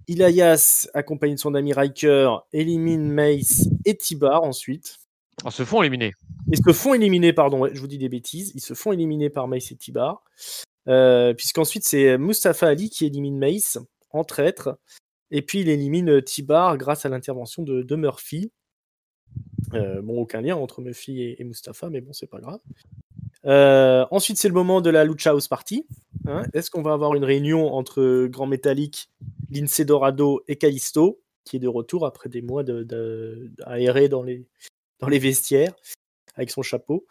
Elias, accompagné de son ami Riker, élimine Mace et T-Bar ensuite. Ils se font éliminer. Ils se font éliminer, pardon, je vous dis des bêtises. Ils se font éliminer par Mace et T-Bar. Puisqu'ensuite, c'est Mustafa Ali qui élimine Mace en traître. Et puis, il élimine T-Bar grâce à l'intervention de Murphy. Aucun lien entre Murphy et Mustafa, mais bon, c'est pas grave. Ensuite, c'est le moment de la Lucha House Party. Hein. Est-ce qu'on va avoir une réunion entre Grand Métallique, Lince Dorado et Kalisto, qui est de retour après des mois aéré dans les vestiaires, avec son chapeau.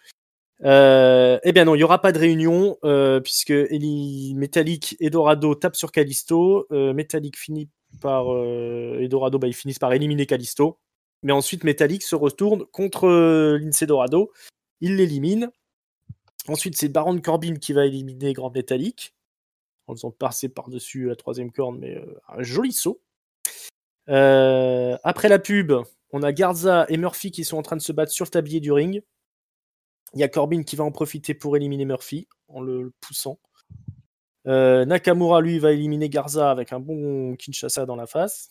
Eh bien non, il n'y aura pas de réunion, puisque Metallic et Dorado tapent sur Kalisto. Metallic finit par... et Dorado, ils finissent par éliminer Kalisto. Mais ensuite, Metallic se retourne contre Lince Dorado. Il l'élimine. Ensuite, c'est Baron Corbin qui va éliminer Grand Metallic, en faisant passer par-dessus la troisième corde, mais un joli saut. Après la pub, on a Garza et Murphy qui sont en train de se battre sur le tablier du ring. Il y a Corbin qui va en profiter pour éliminer Murphy en le poussant. Nakamura, lui, va éliminer Garza avec un bon Kinshasa dans la face.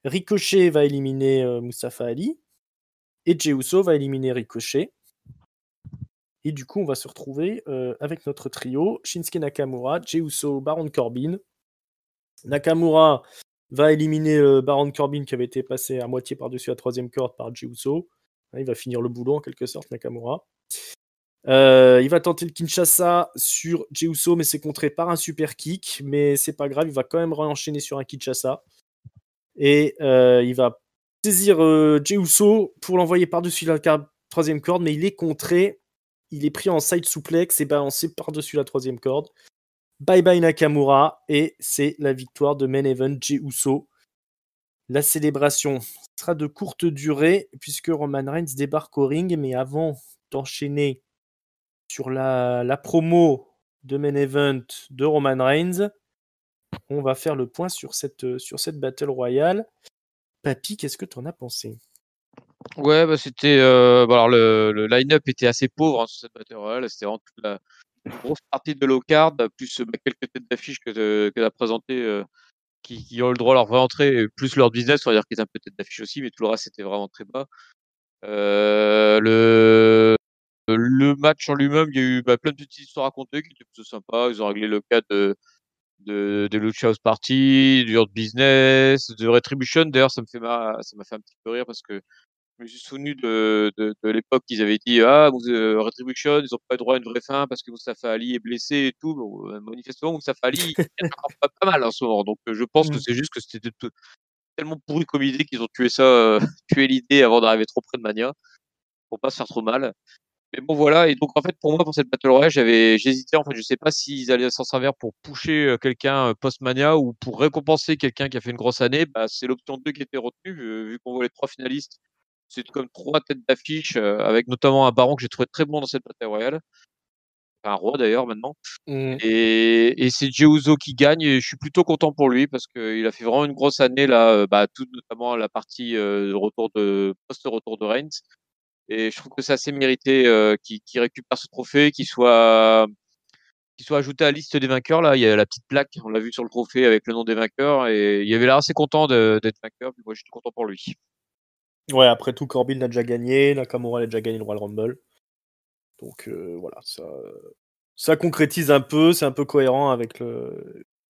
Ricochet va éliminer Mustafa Ali. Et Jey Uso va éliminer Ricochet. Et du coup, on va se retrouver avec notre trio Shinsuke Nakamura, Jey Uso, Baron Corbin. Nakamura va éliminer Baron Corbin qui avait été passé à moitié par-dessus la troisième corde par Jey Uso. Il va finir le boulot en quelque sorte, Nakamura. Il va tenter le Kinshasa sur Jey Uso, mais c'est contré par un super kick. Mais c'est pas grave, il va quand même enchaîner sur un Kinshasa. Et il va saisir Jey Uso pour l'envoyer par-dessus la troisième corde, mais il est contré. Il est pris en side suplex et balancé par-dessus la troisième corde. Bye bye Nakamura, et c'est la victoire de Main Event Jey Uso. La célébration sera de courte durée puisque Roman Reigns débarque au ring, mais avant d'enchaîner sur la promo de Main Event de Roman Reigns, on va faire le point sur cette Battle Royale. Papy, qu'est-ce que tu en as pensé ? Ouais, c'était. Alors le line-up était assez pauvre sur cette Battle Royale. C'était vraiment toute une grosse partie de low card, plus quelques têtes d'affiche que tu as présentées qui ont eu le droit à leur vraie entrée, plus leur business, on va dire qu'ils étaient un peu tête d'affiche aussi, mais tout le reste c'était vraiment très bas. Le match en lui-même, il y a eu plein de petites histoires à raconter qui étaient plutôt sympas. Ils ont réglé le cas de Lucha House Party, du Hurt Business, de Retribution. D'ailleurs, ça m'a fait un petit peu rire parce que je me suis souvenu de l'époque qu'ils avaient dit Retribution, ils n'ont pas eu droit à une vraie fin parce que Mustafa Ali est blessé et tout. Bon, manifestement, Mustafa Ali il est pas mal en ce moment. Donc, je pense que c'est juste que c'était tellement pourri comme idée qu'ils ont tué ça, tué l'idée avant d'arriver trop près de Mania pour pas se faire trop mal. Mais bon, voilà. Et donc, en fait, pour moi, pour cette Battle Royale, j'hésitais. En fait, je sais pas s'ils allaient s'en servir pour pusher quelqu'un post-Mania ou pour récompenser quelqu'un qui a fait une grosse année. C'est l'option 2 qui était retenue, vu qu'on voit les 3 finalistes. C'est comme 3 têtes d'affiche, avec notamment un Baron que j'ai trouvé très bon dans cette Battle Royale. Enfin, un roi d'ailleurs, maintenant. Et c'est Jey Uso qui gagne. Et je suis plutôt content pour lui parce qu'il a fait vraiment une grosse année, là, tout notamment la partie post-retour de Reigns. Et je trouve que c'est assez mérité qu'il récupère ce trophée, qu'il soit ajouté à la liste des vainqueurs. Là, il y a la petite plaque, on l'a vu sur le trophée avec le nom des vainqueurs, et il avait l'air assez content d'être vainqueur. Puis moi, j'étais content pour lui. Ouais, après tout, Corbin a déjà gagné, Nakamura a déjà gagné le Royal Rumble. Donc voilà, ça concrétise un peu, c'est un peu cohérent avec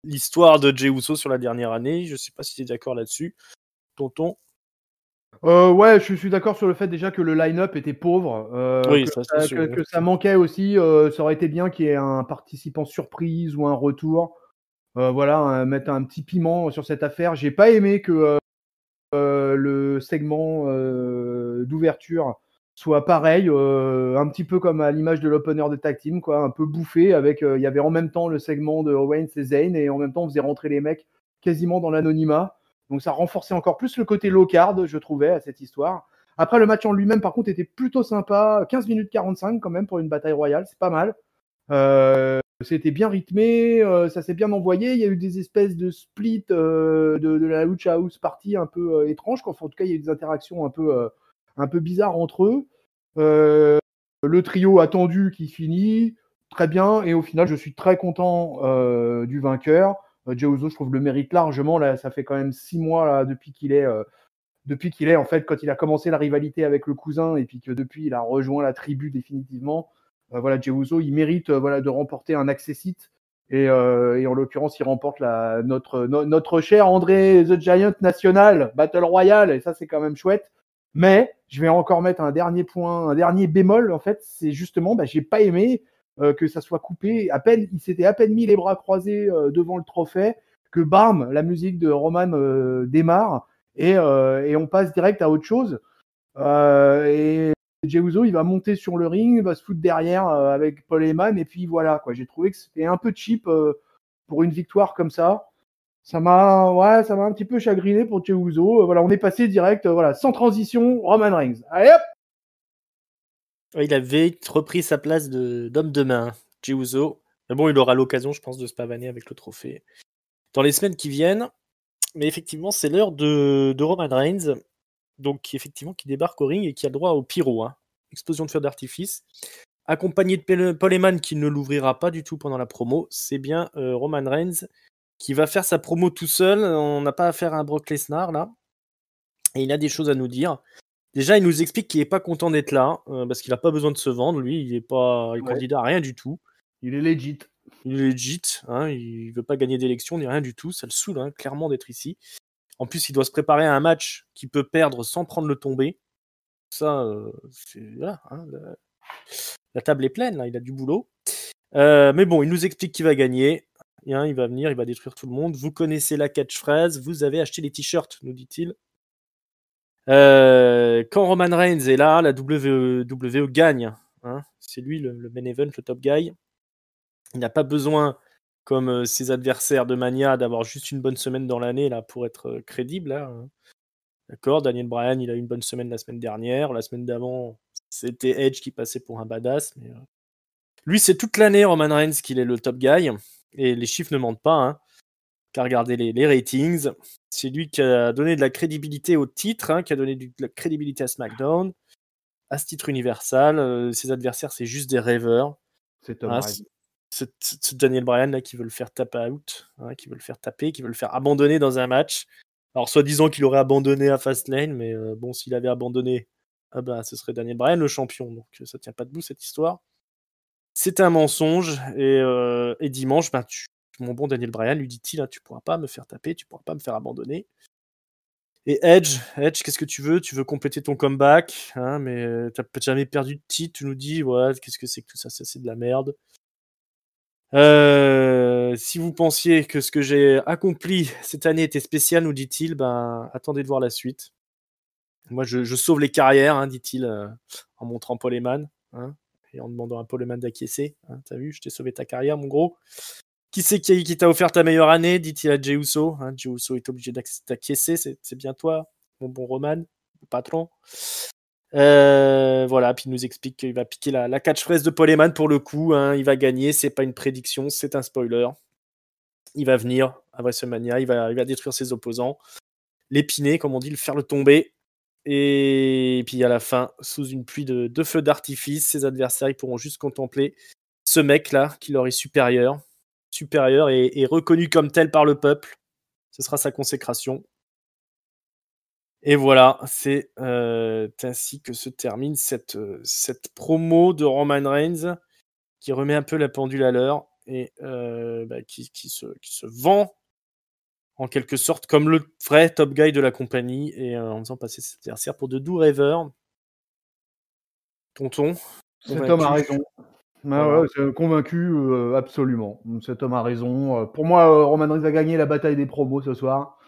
l'histoire de Jey Uso sur la dernière année. Je sais pas si tu es d'accord là-dessus, tonton. Ouais, je suis d'accord sur le fait déjà que le line-up était pauvre, oui, que ça manquait aussi. Ça aurait été bien qu'il y ait un participant surprise ou un retour. Voilà, mettre un petit piment sur cette affaire. J'ai pas aimé que le segment d'ouverture soit pareil, un petit peu comme à l'image de l'opener de Tag Team, quoi, un peu bouffé. Avec, il y avait en même temps le segment de Owens et Zayn, et en même temps on faisait rentrer les mecs quasiment dans l'anonymat. Donc ça renforçait encore plus le côté low card, je trouvais, à cette histoire. Après, le match en lui-même, par contre, était plutôt sympa. 15 minutes 45 quand même pour une bataille royale, c'est pas mal. C'était bien rythmé, ça s'est bien envoyé. Il y a eu des espèces de split de la Lucha House Party un peu étranges. Enfin, en tout cas, il y a eu des interactions un peu bizarres entre eux. Le trio attendu qui finit très bien. Et au final, je suis très content du vainqueur. Jey Uso, je trouve, le mérite largement. Là, ça fait quand même 6 mois là, depuis qu'il est, en fait, quand il a commencé la rivalité avec le cousin et puis que depuis, il a rejoint la tribu définitivement. Voilà, Jey Uso, il mérite de remporter un access hit. Et en l'occurrence, il remporte notre cher André the Giant National Battle Royale. Et ça, c'est quand même chouette. Mais je vais encore mettre un dernier point, un dernier bémol, en fait. C'est justement, j'ai pas aimé que ça soit coupé. Il s'était à peine mis les bras croisés devant le trophée que bam, la musique de Roman démarre. Et on passe direct à autre chose. Et Jey Uso, il va monter sur le ring, il va se foutre derrière avec Paul Heyman, et puis voilà, quoi. J'ai trouvé que c'était un peu cheap pour une victoire comme ça. Ça m'a un petit peu chagriné pour Jey Uso. Voilà, on est passé direct, sans transition, Roman Reigns. Allez hop! Il avait repris sa place d'homme de main, Jey Uso. Mais bon, il aura l'occasion, je pense, de se pavaner avec le trophée dans les semaines qui viennent. Mais effectivement, c'est l'heure de Roman Reigns, donc qui débarque au ring et qui a le droit au pyro, explosion de feu d'artifice, accompagné de Paul Heyman qui ne l'ouvrira pas du tout pendant la promo. C'est bien Roman Reigns qui va faire sa promo tout seul. On n'a pas affaire à un Brock Lesnar là, et il a des choses à nous dire. Déjà, il nous explique qu'il n'est pas content d'être là parce qu'il n'a pas besoin de se vendre. Lui, il est pas candidat à rien du tout. Il est legit. Il est legit, il veut pas gagner d'élection ni rien du tout. Ça le saoule clairement d'être ici. En plus, il doit se préparer à un match qu'il peut perdre sans prendre le tombé. Ça, voilà. La table est pleine, là, il a du boulot. Mais bon, il nous explique qu'il va gagner. Il va venir, il va détruire tout le monde. Vous connaissez la catchphrase, vous avez acheté les t-shirts, nous dit-il. Quand Roman Reigns est là, la WWE gagne. C'est lui le main event, le top guy. Il n'a pas besoin, comme ses adversaires de Mania, d'avoir juste une bonne semaine dans l'année là pour être crédible. Là. D'accord, Daniel Bryan, il a eu une bonne semaine la semaine dernière. La semaine d'avant, c'était Edge qui passait pour un badass. Mais lui, c'est toute l'année, Roman Reigns, qu'il est le top guy. Et les chiffres ne mentent pas. Qu'à regarder les ratings. C'est lui qui a donné de la crédibilité au titre, qui a donné de la crédibilité à SmackDown, à ce titre universal. Ses adversaires, c'est juste des rêveurs. C'est Tom Brady. C'est Daniel Bryan là, qui veut le faire taper out, qui veut le faire taper, qui veut le faire abandonner dans un match. Alors, soi-disant qu'il aurait abandonné à Fastlane, mais bon, s'il avait abandonné, ce serait Daniel Bryan le champion. Donc, ça tient pas debout, cette histoire. C'est un mensonge. Et dimanche, mon bon Daniel Bryan, lui dit-il, tu pourras pas me faire taper, tu pourras pas me faire abandonner. Et Edge, qu'est-ce que tu veux? Tu veux compléter ton comeback, mais t'as jamais perdu de titre. Tu nous dis, qu'est-ce que c'est que tout ça? Ça, c'est de la merde. Si vous pensiez que ce que j'ai accompli cette année était spécial, nous dit-il, attendez de voir la suite. Moi, je sauve les carrières, dit-il, en montrant Paul Heyman, et en demandant à Paul Heyman d'acquiescer. T'as vu, je t'ai sauvé ta carrière, mon gros. Qui c'est qui t'a offert ta meilleure année, dit-il à Jey Uso. Jey Uso est obligé d'acquiescer, c'est bien toi, mon bon Roman, mon patron. Voilà, puis il nous explique qu'il va piquer la catchphrase de Paul Heyman pour le coup. Il va gagner, c'est pas une prédiction, c'est un spoiler. Il va venir à WrestleMania, il va détruire ses opposants, l'épiner, comme on dit, le faire le tomber. Et puis à la fin, sous une pluie de feux d'artifice, ses adversaires ils pourront juste contempler ce mec-là qui leur est supérieur et reconnu comme tel par le peuple. Ce sera sa consécration. Et voilà, c'est ainsi que se termine cette promo de Roman Reigns qui remet un peu la pendule à l'heure et qui se vend en quelque sorte comme le vrai top guy de la compagnie et en faisant passer ses adversaires pour de doux rêveurs. Tonton, cet homme a raison. Voilà. C'est convaincu, absolument. Cet homme a raison. Pour moi, Roman Reigns a gagné la bataille des promos ce soir.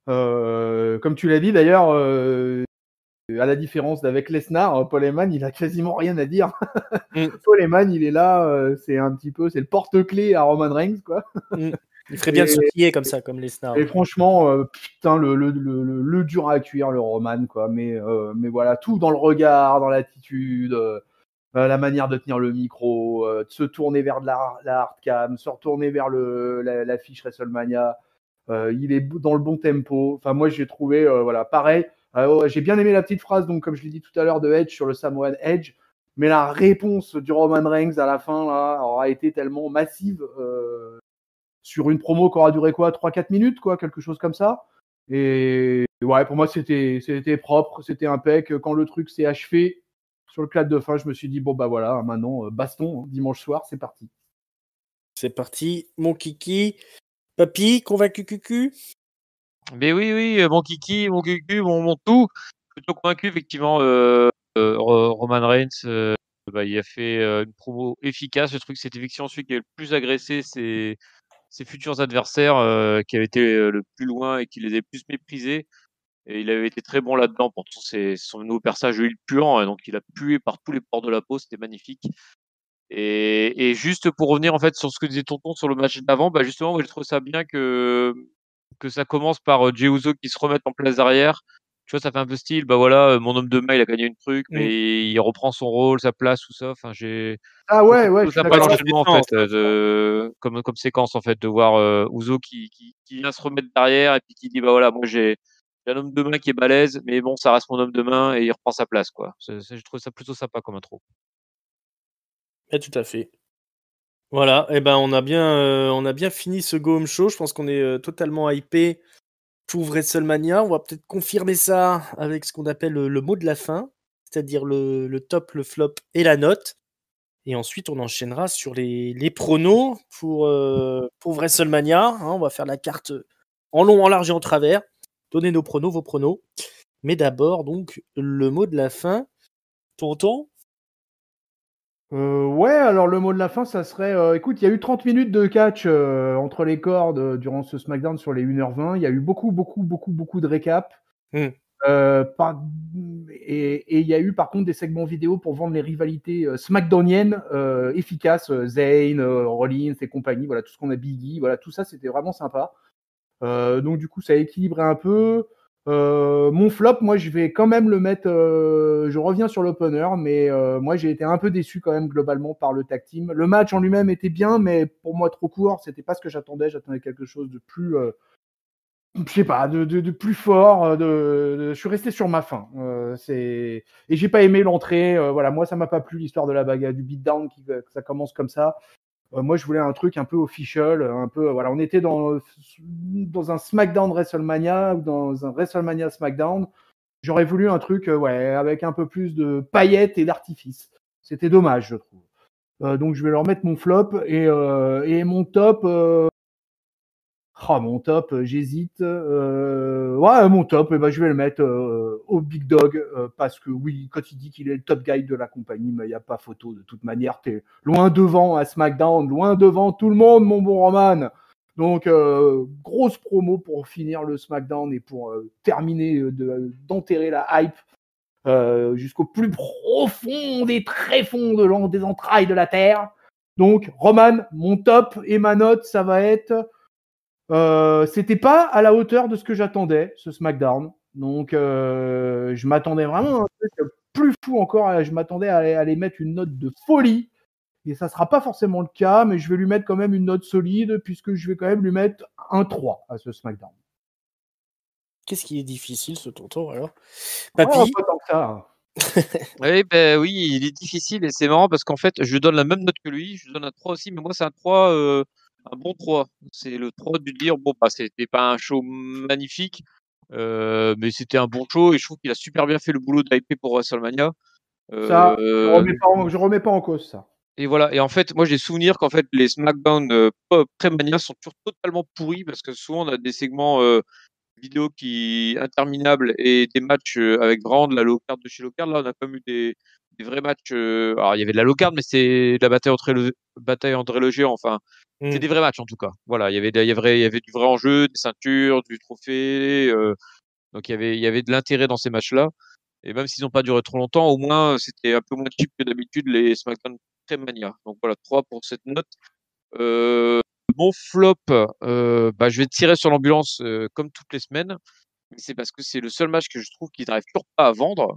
Comme tu l'as dit d'ailleurs, à la différence d'avec Lesnar, Paul Heyman, il a quasiment rien à dire. Paul Heyman, il est là, c'est le porte-clés à Roman Reigns, quoi. Il ferait bien de se plier comme ça, comme Lesnar. Et franchement, putain, le dur à cuire, le Roman, quoi. Mais voilà, tout dans le regard, dans l'attitude. la manière de tenir le micro, de se tourner vers la hardcam, se retourner vers la fiche WrestleMania. Il est dans le bon tempo. Enfin, moi, j'ai trouvé, voilà, pareil. J'ai bien aimé la petite phrase, donc, comme je l'ai dit tout à l'heure, de Edge sur le Samoan Edge. Mais la réponse du Roman Reigns à la fin là, aura été tellement massive sur une promo qui aura duré quoi, 3-4 minutes, quoi, quelque chose comme ça. Et ouais, pour moi, c'était propre, c'était impec. Quand le truc s'est achevé sur le clap de fin, je me suis dit, bon, bah voilà, maintenant, baston, dimanche soir, c'est parti. C'est parti, mon kiki. Papy, convaincu cucu? Mais oui, mon kiki, mon cucu, mon tout. Plutôt convaincu, effectivement, Roman Reigns, il a fait une promo efficace. Le truc, c'est effectivement celui qui avait le plus agressé ses futurs adversaires, qui avait été le plus loin et qui les avait plus méprisés. Et il avait été très bon là-dedans pour son nouveau personnage de Huile puant. Et donc, il a pué par tous les pores de la peau. C'était magnifique. Et juste pour revenir en fait sur ce que disait Tonton sur le match d'avant, bah justement, moi, j'ai trouvé ça bien que ça commence par Jey Uso qui se remette en place derrière. Tu vois, ça fait un peu style, bah voilà, mon homme de main, il a gagné une truc, mais il reprend son rôle, sa place, tout ça. Enfin, Ah je trouve ça ouais, plutôt je suis sympa d'accord. l'enchaînement en fait, comme séquence en fait, de voir Uso qui vient se remettre derrière et puis qui dit bah voilà, moi j'ai un homme de main qui est balèze, mais bon, ça reste mon homme de main et il reprend sa place quoi. Je trouve ça plutôt sympa comme intro. Ouais, tout à fait. Voilà, et ben on a bien fini ce Go Home Show. Je pense qu'on est totalement hypé pour WrestleMania. On va peut-être confirmer ça avec ce qu'on appelle le mot de la fin, c'est-à-dire le top, le flop et la note. Et ensuite, on enchaînera sur les pronos pour WrestleMania. Hein. On va faire la carte en long, en large et en travers. Donnez nos pronos, vos pronos. Mais d'abord, donc, le mot de la fin. Tonton? Ouais, alors le mot de la fin, ça serait, écoute, il y a eu 30 minutes de catch entre les cordes durant ce SmackDown sur les 1h20. Il y a eu beaucoup de récaps. Pas- et il y a eu par contre des segments vidéo pour vendre les rivalités SmackDowniennes efficaces, Zayn, Rollins et compagnie, voilà, tout ce qu'on a Biggie, voilà, tout ça c'était vraiment sympa. Donc du coup ça a équilibré un peu. Mon flop, moi je vais quand même le mettre, je reviens sur l'opener, mais moi j'ai été un peu déçu quand même globalement par le tag team. Le match en lui-même était bien, mais pour moi trop court, c'était pas ce que j'attendais quelque chose de plus je sais pas, de plus fort. Je suis resté sur ma faim. Et j'ai pas aimé l'entrée. Voilà, moi ça m'a pas plu l'histoire de la bagarre, du beatdown que ça commence comme ça. Moi je voulais un truc un peu official, un peu voilà, on était dans un SmackDown WrestleMania ou dans un WrestleMania SmackDown. J'aurais voulu un truc ouais, avec un peu plus de paillettes et d'artifice. C'était dommage, je trouve. Donc je vais leur mettre mon flop et mon top. Mon top, j'hésite. Ouais, mon top, ben, je vais le mettre au Big Dog parce que oui, quand il dit qu'il est le top guy de la compagnie, mais il n'y a pas photo de toute manière. T'es loin devant à SmackDown, loin devant tout le monde, mon bon Roman. Donc, grosse promo pour finir le SmackDown et pour terminer d'enterrer la hype jusqu'au plus profond des tréfonds des entrailles de la Terre. Donc, Roman, mon top et ma note, ça va être c'était pas à la hauteur de ce que j'attendais, ce SmackDown. Donc, je m'attendais vraiment à un truc plus fou encore. Je m'attendais à aller mettre une note de folie. Et ça sera pas forcément le cas, mais je vais lui mettre quand même une note solide, puisque je vais quand même lui mettre un 3 à ce SmackDown. Qu'est-ce qui est difficile, ce tonton, alors? Ouais, Papy? pas tant que ça. Oui, il est difficile et c'est marrant parce qu'en fait, je lui donne la même note que lui. Je lui donne un 3 aussi, mais moi, c'est un 3, un bon 3. C'est le 3 de lui dire, bon, bah, c'était pas un show magnifique, mais c'était un bon show et je trouve qu'il a super bien fait le boulot de hyper pour WrestleMania. Ça, Euh, je remets pas en cause ça. et voilà. Et en fait, moi, j'ai souvenir qu'en fait, les SmackDown pré-Mania sont toujours totalement pourris parce que souvent, on a des segments vidéo interminables et des matchs avec vraiment de la low card de chez low card. Là, on a quand même eu des vrais matchs. Alors, il y avait de la low card, mais c'est de la bataille entre le géant. Enfin, c'est des vrais matchs en tout cas. Voilà, il y avait du vrai enjeu, des ceintures, du trophée. Donc, il y avait de l'intérêt dans ces matchs-là. Et même s'ils n'ont pas duré trop longtemps, au moins, c'était un peu moins cheap que d'habitude les SmackDown très mania. Donc voilà, 3 pour cette note. Mon flop, je vais tirer sur l'ambulance comme toutes les semaines. Mais c'est parce que c'est le seul match que je trouve qu'ils n'arrivent toujours pas à vendre,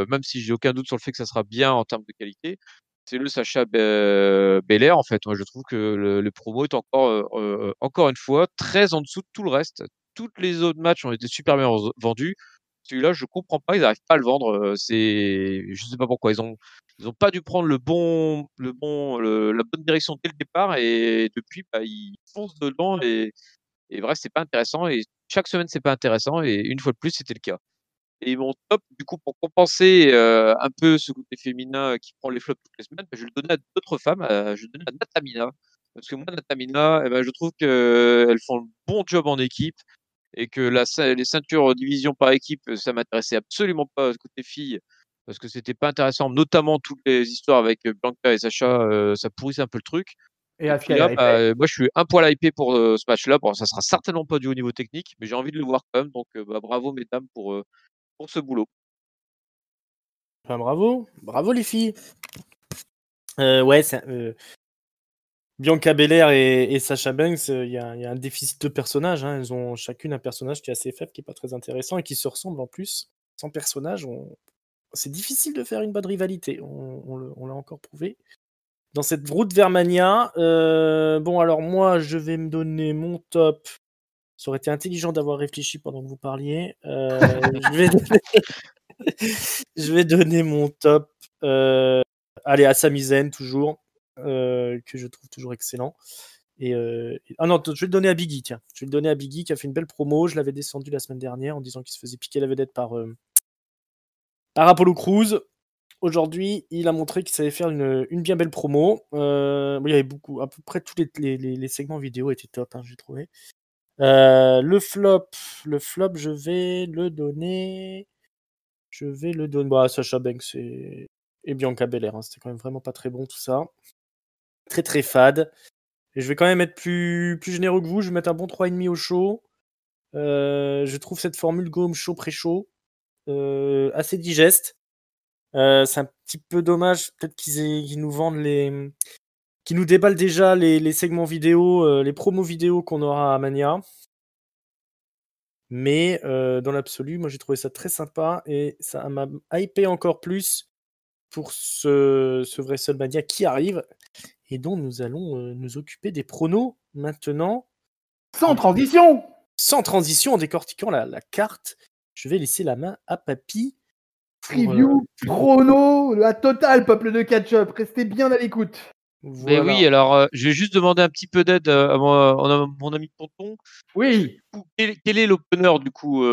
même si j'ai aucun doute sur le fait que ça sera bien en termes de qualité. C'est le Sacha Belair, en fait. Moi, je trouve que le promo est encore une fois très en dessous de tout le reste. Toutes les autres matchs ont été super bien vendus. Celui-là, je comprends pas, ils n'arrivent pas à le vendre. Je sais pas pourquoi. Ils ont pas dû prendre la bonne direction dès le départ et depuis, bah, ils foncent dedans et vrai, c'est pas intéressant et chaque semaine, c'est pas intéressant et une fois de plus, c'était le cas. Et mon top, du coup, pour compenser, un peu ce côté féminin, qui prend les flops toutes les semaines, bah, je vais le donner à d'autres femmes, je vais le donner à Natamina. Parce que moi, Natamina, eh ben, je trouve qu'elles font le bon job en équipe et que les ceintures division par équipe, ça m'intéressait absolument pas côté filles, parce que c'était pas intéressant, notamment toutes les histoires avec, Bianca et Sacha, ça pourrissait un peu le truc. Et Et puis là, Asuka moi, je suis un poil hypé pour, ce match-là. Bon, ça sera certainement pas du haut niveau technique, mais j'ai envie de le voir quand même, donc bah, bravo mesdames pour ce boulot. Enfin, bravo, bravo les filles. Ouais, Bianca Belair et Sasha Banks, il y a un déficit de personnages. Hein. Elles ont chacune un personnage qui est assez faible, qui est pas très intéressant et qui se ressemblent en plus. Sans personnage, c'est difficile de faire une bonne rivalité. On l'a encore prouvé. Dans cette route vers Mania, bon, alors moi, je vais me donner mon top. Ça aurait été intelligent d'avoir réfléchi pendant que vous parliez. Je vais donner mon top. Allez, à Sami Zayn, toujours. Que je trouve toujours excellent. Ah non, je vais le donner à Biggie, tiens. Je vais le donner à Biggie qui a fait une belle promo. Je l'avais descendu la semaine dernière en disant qu'il se faisait piquer la vedette par Apollo Crews. Aujourd'hui, il a montré qu'il savait faire une bien belle promo. Il y avait à peu près tous les segments vidéo étaient top, hein, j'ai trouvé. Le flop, je vais le donner. Bah, à Sasha Banks et Bianca Belair. Hein. C'était quand même vraiment pas très bon tout ça. Très très fade. Et je vais quand même être plus généreux que vous. Je vais mettre un bon 3,5 au show. Je trouve cette formule go home show pré-show assez digeste. C'est un petit peu dommage peut-être qu'ils nous vendent qu'ils nous déballent déjà les segments vidéo, les promos vidéo qu'on aura à Mania. Mais dans l'absolu, moi j'ai trouvé ça très sympa et ça m'a hypé encore plus pour ce WrestleMania qui arrive et dont nous allons nous occuper des pronos maintenant. Sans transition. Sans transition, en décortiquant la carte, je vais laisser la main à Papy. Preview, prono, la totale, peuple de catch-up. Restez bien à l'écoute. Mais Voilà. oui, alors je vais juste demander un petit peu d'aide à mon ami Tonton. Oui. Quel est l'opener du coup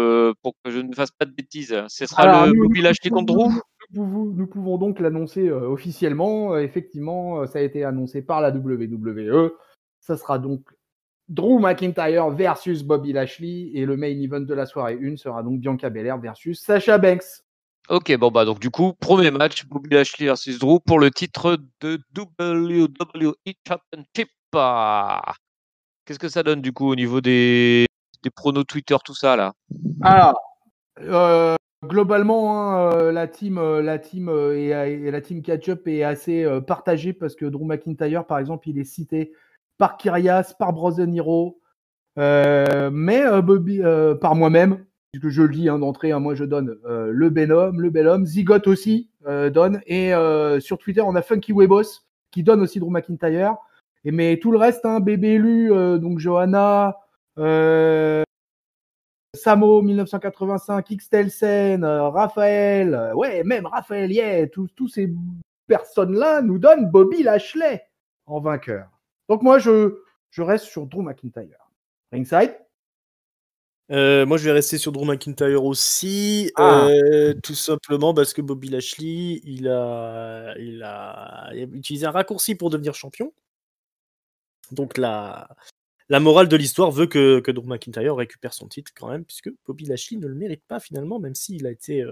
pour que je ne fasse pas de bêtises? Ce sera Alors, le Bobby Lashley contre Drew? Nous pouvons donc l'annoncer officiellement. Effectivement, ça a été annoncé par la WWE. Ça sera donc Drew McIntyre versus Bobby Lashley. Et le main event de la soirée 1 sera donc Bianca Belair versus Sasha Banks. Ok, bon bah donc du coup, premier match, Bobby Lashley versus Drew pour le titre de WWE Championship. Qu'est-ce que ça donne du coup au niveau des pronos Twitter, tout ça là? Alors, globalement, hein, la team et la team catch-up est assez partagée parce que Drew McIntyre, par exemple, il est cité par Kyrias, par Brozen Hero, mais Bobby, par moi-même, puisque je le dis hein, d'entrée, hein, moi je donne le bel homme, Zigot aussi donne, et sur Twitter on a Funky Webos qui donne aussi Drew McIntyre, mais tout le reste, hein, Bébé Élu, donc Johanna, Samo 1985, Xtelsen, Raphaël, ouais, même Raphaël, yeah, tous ces personnes-là nous donnent Bobby Lashley en vainqueur. Donc moi, je reste sur Drew McIntyre. Ringside. Moi, je vais rester sur Drew McIntyre aussi, tout simplement parce que Bobby Lashley, il a utilisé un raccourci pour devenir champion. Donc la morale de l'histoire veut que Drew McIntyre récupère son titre quand même, puisque Bobby Lashley ne le mérite pas finalement, même s'il a été,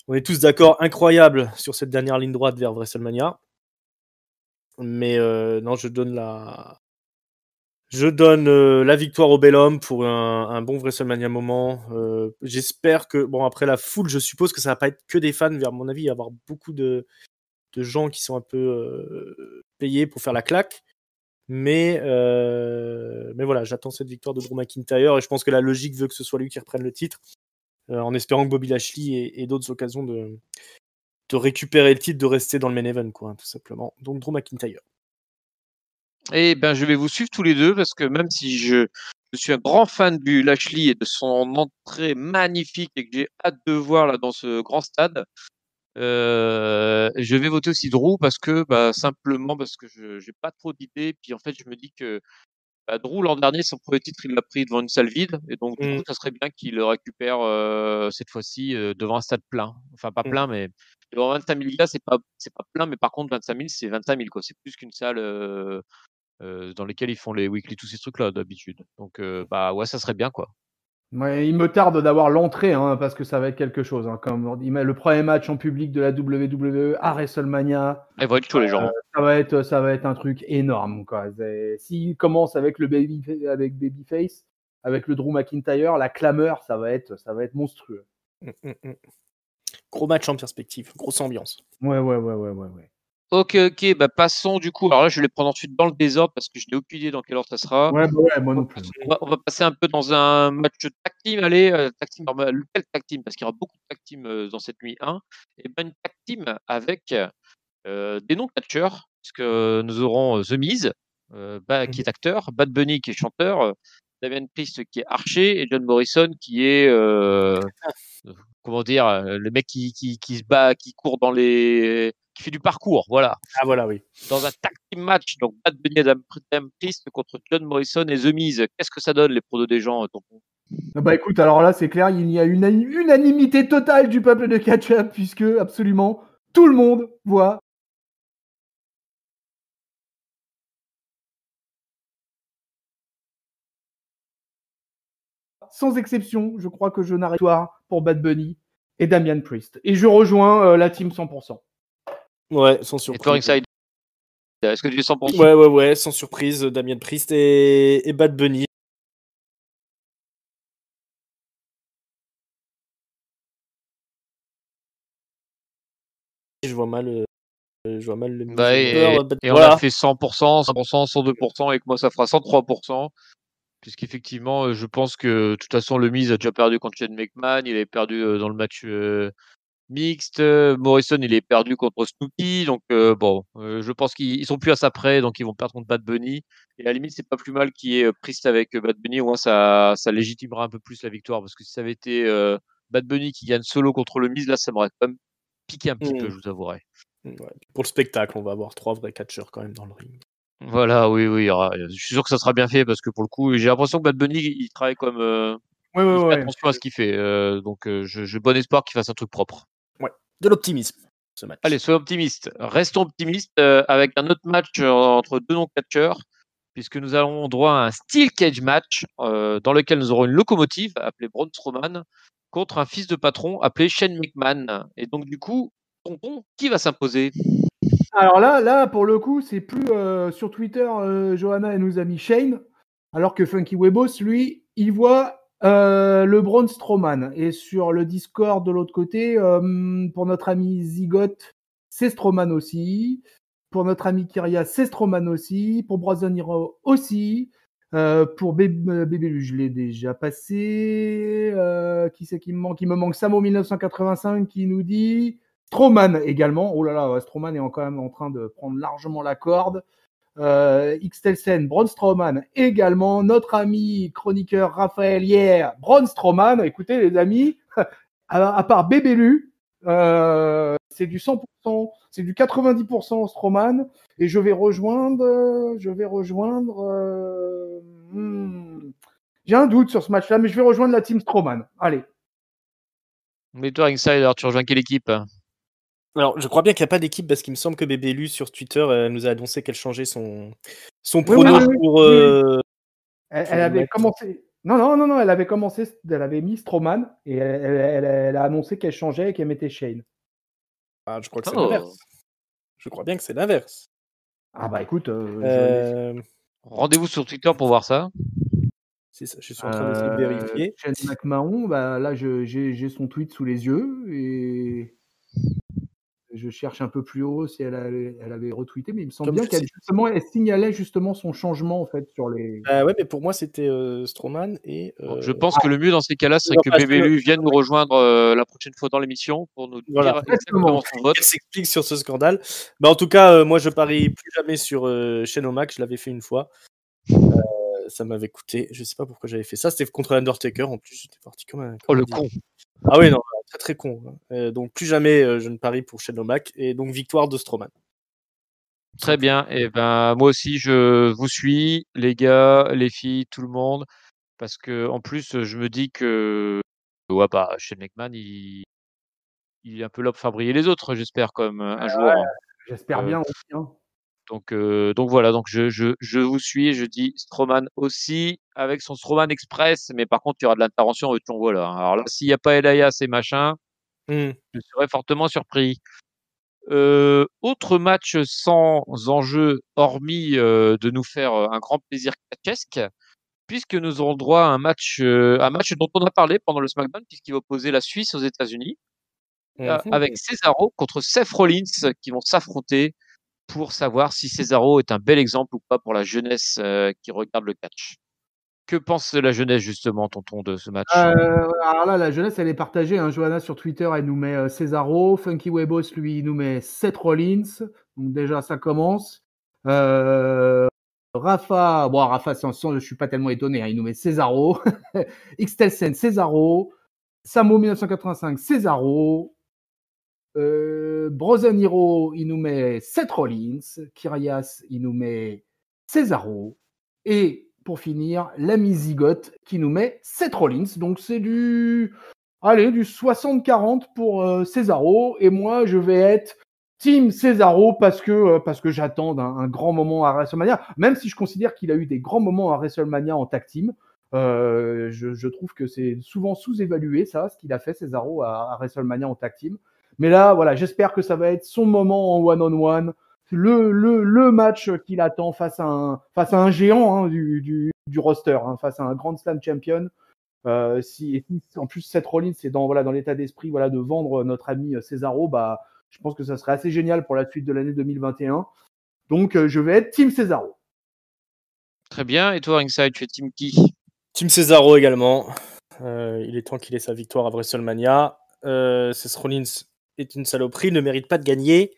on est tous d'accord, incroyable sur cette dernière ligne droite vers WrestleMania. Mais non, je donne la victoire au bel homme pour un bon WrestleMania moment. J'espère que, bon, après la foule, je suppose que ça va pas être que des fans, vers mon avis, il va y avoir beaucoup de gens qui sont un peu payés pour faire la claque. Mais voilà, j'attends cette victoire de Drew McIntyre et je pense que la logique veut que ce soit lui qui reprenne le titre, en espérant que Bobby Lashley ait d'autres occasions de récupérer le titre, de rester dans le main event, quoi, tout simplement. Donc Drew McIntyre. Eh ben, je vais vous suivre tous les deux parce que même si je suis un grand fan du Lashley et de son entrée magnifique et que j'ai hâte de voir là dans ce grand stade, je vais voter aussi Drew parce que simplement parce que je j'ai pas trop d'idées. Puis en fait, je me dis que Drew l'an dernier, son premier titre, il l'a pris devant une salle vide et donc du coup, ça serait bien qu'il le récupère cette fois-ci devant un stade plein. Enfin pas plein, mais devant 25 000 gars, c'est pas plein, mais par contre 25 000, c'est 25 000 quoi. C'est plus qu'une salle dans lesquelles ils font les weekly, tous ces trucs-là d'habitude. Donc ouais, ça serait bien quoi. Ouais, il me tarde d'avoir l'entrée, hein, parce que ça va être quelque chose. Hein, comme on dit, mais le premier match en public de la WWE à WrestleMania, Ils vont être chauds les gens. ça va être un truc énorme, quoi. S'il commence avec Babyface, avec le Drew McIntyre, la clameur, ça va être monstrueux. Gros match en perspective, grosse ambiance. Ouais. Ok, passons du coup. Alors là, je vais les prendre ensuite dans le désordre parce que je n'ai aucune idée dans quel ordre ça sera. Ouais, moi non plus. On va passer un peu dans un match tag team. Allez, tag team, lequel tag team? Parce qu'il y aura beaucoup de tag team dans cette nuit 1. Et ben une tag team avec des noms catcheurs, puisque nous aurons The Miz, qui est acteur, Bad Bunny qui est chanteur, Damian Priest qui est archer et John Morrison qui est comment dire, le mec qui se bat, qui court qui fait du parcours, voilà. Ah voilà, oui. Dans un tag team match, donc Bad Bunny et Damian Priest contre John Morrison et The Miz. Qu'est-ce que ça donne les pronos des gens, tonton? Bah écoute, alors là c'est clair, il y a une unanimité totale du peuple de catch-up puisque absolument tout le monde voit sans exception, je crois que je n'arrête pas pour Bad Bunny et Damian Priest. Et je rejoins la team 100%. Ouais, sans surprise. Et toi, Ringside, est-ce que tu es 100%? Ouais, sans surprise, Damian Priest et Bad Bunny. Je vois mal le et on a fait 100%, 102%, et que moi ça fera 103%. Puisqu'effectivement, je pense que de toute façon, le Miz a déjà perdu contre Shane McMahon, il avait perdu dans le match mixte. Morrison, il est perdu contre Snooki. Donc, je pense qu'ils sont plus à ça près, donc ils vont perdre contre Bad Bunny. Et à la limite, c'est pas plus mal qu'il y ait Priest avec Bad Bunny, au moins ça légitimera un peu plus la victoire. Parce que si ça avait été Bad Bunny qui gagne solo contre le Miz, là, ça m'aurait quand même piqué un petit peu, je vous avouerai. Ouais. Pour le spectacle, on va avoir 3 vrais catcheurs quand même dans le ring. Voilà, oui, je suis sûr que ça sera bien fait parce que pour le coup, j'ai l'impression que Bad Bunny, il travaille comme. Il fait attention à ce qu'il fait. Donc, j'ai bon espoir qu'il fasse un truc propre. Ouais, de l'optimisme, ce match. Allez, soyons optimistes. Restons optimistes avec un autre match entre deux non-catcheurs, puisque nous allons droit à un Steel Cage match dans lequel nous aurons une locomotive appelée Braun Strowman contre un fils de patron appelé Shane McMahon. Et donc, du coup, tonton, qui va s'imposer? Alors là, pour le coup, c'est plus sur Twitter, Johanna, elle nous a mis Shane, alors que Funky Webos, lui, il voit le Braun Strowman. Et sur le Discord de l'autre côté, pour notre ami Zigote, c'est Strowman aussi. Pour notre ami Kyria, c'est Strowman aussi. Pour Brazen Hero aussi. Pour Bébé, je l'ai déjà passé. Qui c'est qui me manque? Il me manque Samo 1985 qui nous dit Strowman également. Oh là là, Strowman est quand même en train de prendre largement la corde. Xtelsen, Braun Strowman également. Notre ami chroniqueur Raphaël Hier, Braun Strowman. Écoutez les amis, à part Bébélu, c'est du 100%, c'est du 90% Strowman. Et je vais rejoindre. J'ai un doute sur ce match-là, mais je vais rejoindre la team Strowman. Allez. Mais toi, Insider, tu rejoins quelle équipe? Alors, je crois bien qu'il n'y a pas d'équipe parce qu'il me semble que Bébélu sur Twitter nous a annoncé qu'elle changeait son prono pour. Elle avait commencé. Non, elle avait commencé. Elle avait mis Strowman et elle a annoncé qu'elle changeait et qu'elle mettait Shane. Ah, je crois que c'est l'inverse. Je crois bien que c'est l'inverse. Ah bah écoute. Rendez-vous sur Twitter pour voir ça. C'est ça, je suis en train d'essayer de vérifier. Shane McMahon, bah là j'ai son tweet sous les yeux et Je cherche un peu plus haut si elle avait retweeté, mais il me semble Comme bien je qu'elle sais. justement, elle signalait justement son changement en fait sur les. Ouais, mais pour moi, c'était Strowman et. Bon, je pense que le mieux dans ces cas-là, c'est Non, que pas Bébélu vienne nous rejoindre la prochaine fois dans l'émission pour nous Voilà. dire Exactement. exactement son vote. Elle s'explique sur ce scandale. Mais en tout cas, moi, je parie plus jamais sur Shane O'Mac. Je l'avais fait une fois. Ça m'avait coûté. Je sais pas pourquoi j'avais fait ça. C'était contre Undertaker en plus. J'étais parti comme un. Oh, le idiot. con. Ah oui, non, très très con. Donc plus jamais je ne parie pour Shane O'Mac. Et donc victoire de Strowman. Très bien. Et ben, moi aussi, je vous suis, les gars, les filles, tout le monde. Parce que, en plus, je me dis que, ouais, bah, Shane McMahon, il est un peu là pour faire briller les autres, j'espère, comme un jour. Hein. J'espère Euh, bien aussi. Hein. donc voilà, donc je vous suis et je dis Strowman aussi, avec son Strowman Express, mais par contre, il y aura de l'intervention au Tongo là. Hein. Alors là, s'il n'y a pas Elias et machin, Hmm. je serais fortement surpris. Autre match sans enjeu, hormis de nous faire un grand plaisir catchesque, puisque nous aurons droit à un match dont on a parlé pendant le SmackDown, puisqu'il va opposer la Suisse aux États-Unis, avec Cesaro contre Seth Rollins qui vont s'affronter pour savoir si Cesaro est un bel exemple ou pas pour la jeunesse qui regarde le catch. Que pense la jeunesse justement, tonton, de ce match? Alors là, la jeunesse, elle est partagée. Hein. Johanna sur Twitter, elle nous met Cesaro. Funky Webos, lui, il nous met Seth Rollins. Donc déjà, ça commence. Rafa, je suis pas tellement étonné. Hein. Il nous met Cesaro. Xtelsen, Cesaro. Samo 1985, Cesaro. Brozen Hero, il nous met Seth Rollins. Kyrias, il nous met Cesaro. Et pour finir, l'ami Zigote qui nous met Seth Rollins. Donc c'est du 60-40 pour Cesaro. Et moi, je vais être Team Cesaro parce que j'attends un grand moment à WrestleMania. Même si je considère qu'il a eu des grands moments à WrestleMania en tag team. Je trouve que c'est souvent sous-évalué, ça, ce qu'il a fait, Cesaro, à WrestleMania en tag team. Mais là, voilà, j'espère que ça va être son moment en one-on-one. Le match qu'il attend face à un géant hein, du roster, hein, face à un Grand Slam champion. Si en plus Seth Rollins est dans l'état d'esprit de vendre notre ami Cesaro, bah, je pense que ça serait assez génial pour la suite de l'année 2021. Donc je vais être Team Cesaro. Très bien. Et toi, Ringside, tu es Team qui? Team Cesaro également. Il est temps qu'il ait sa victoire à WrestleMania. Seth Rollins est une saloperie, ne mérite pas de gagner,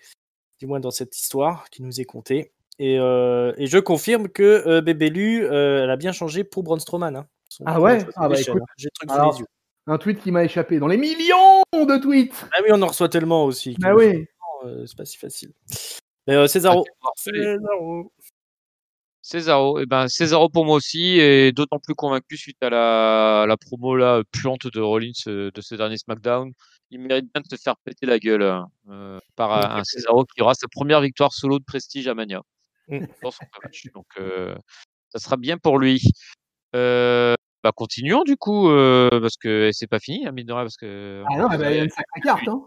du moins dans cette histoire qui nous est contée. Et je confirme que Bébélu, elle a bien changé pour Braun Strowman. Hein. Ah ouais? Ah bah écoute, j'ai le truc sous les yeux. Un tweet qui m'a échappé dans les millions de tweets. Ah oui, on en reçoit tellement aussi. Ah oui. C'est pas si facile. Mais Cesaro. Cesaro, et ben Cesaro pour moi aussi, et d'autant plus convaincu suite à la promo là puante de Rollins de ce dernier SmackDown. Il mérite bien de se faire péter la gueule par un Cesaro qui aura sa première victoire solo de prestige à Mania dans son match. Donc ça sera bien pour lui. Bah continuons du coup parce que c'est pas fini, hein, mine de rien, parce que Ah non, il y a une sacrée carte. Hein.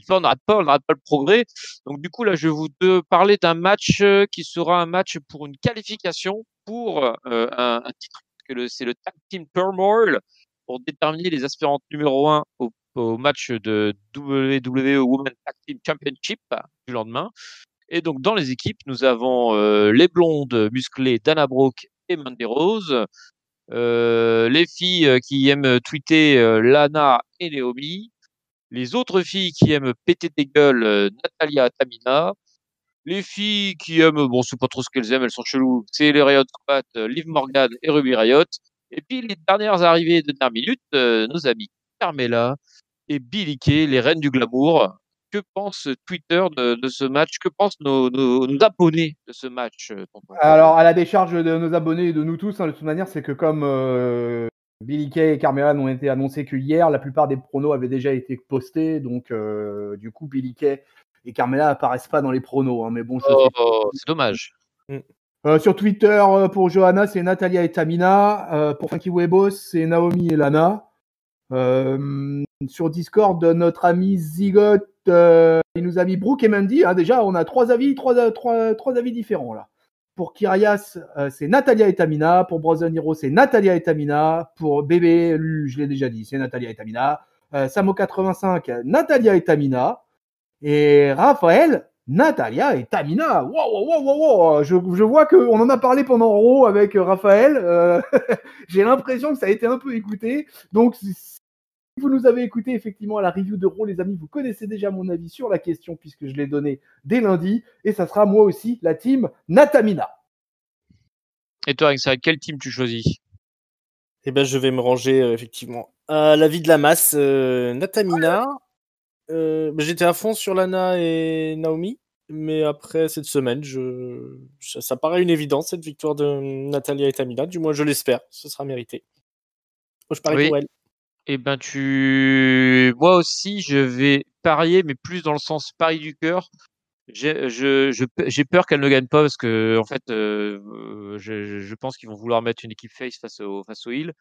on n'arrête pas le progrès. Donc du coup là, je vais vous parler d'un match qui sera un match pour une qualification pour un titre, parce que c'est le Tag Team Turmoil pour déterminer les aspirantes numéro 1 au match de WWE Women's Tag Team Championship du lendemain. Et donc dans les équipes, nous avons les blondes musclées Dana Brooke et Mandy Rose, les filles qui aiment tweeter Lana et Naomi, les autres filles qui aiment péter des gueules, Natalia, Tamina. Les filles qui aiment, bon, c'est pas trop ce qu'elles aiment, elles sont cheloues, c'est les Riot Squad, Liv Morgan et Ruby Riot. Et puis les dernières arrivées de dernière minute, nos amis Carmella et Billie Kay, les reines du glamour. Que pense Twitter de ce match? Que pensent nos abonnés de ce match, tonton? Alors, à la décharge de nos abonnés et de nous tous, hein, de toute manière, c'est que comme Billie Kay et Carmella n'ont été annoncés que hier, la plupart des pronos avaient déjà été postés. Donc, du coup, Billie Kay et Carmella apparaissent pas dans les pronos. Hein, mais bon, c'est dommage. Sur Twitter, pour Johanna, c'est Natalia et Tamina. Pour Funky Webos, c'est Naomi et Lana. Sur Discord, notre ami Zigot, il nous a mis Brooke et Mandy. Hein, déjà, on a trois avis différents là. Pour Kyrias, c'est Natalia et Tamina. Pour Brozen Hero, c'est Natalia et Tamina. Pour Bébé, je l'ai déjà dit, c'est Natalia et Tamina. Samo85, Natalia et Tamina. Et Raphaël, Natalia et Tamina. Wow. Je vois qu'on en a parlé pendant Raw avec Raphaël. J'ai l'impression que ça a été un peu écouté. Donc, si vous nous avez écouté effectivement à la review de Raw, les amis, vous connaissez déjà mon avis sur la question puisque je l'ai donné dès lundi. Et ça sera moi aussi la team Natamina. Et toi, Ringside, quel team tu choisis? Eh ben, je vais me ranger effectivement à l'avis de la masse. Natamina. J'étais à fond sur Lana et Naomi, mais après cette semaine, ça paraît une évidence, cette victoire de Natalia et Tamina. Du moins, je l'espère. Ce sera mérité. Moi, je parie Oui. pour elle. Eh ben, moi aussi, je vais parier, mais plus dans le sens pari du cœur. J'ai peur qu'elle ne gagne pas parce que, en fait, je pense qu'ils vont vouloir mettre une équipe face face au heel.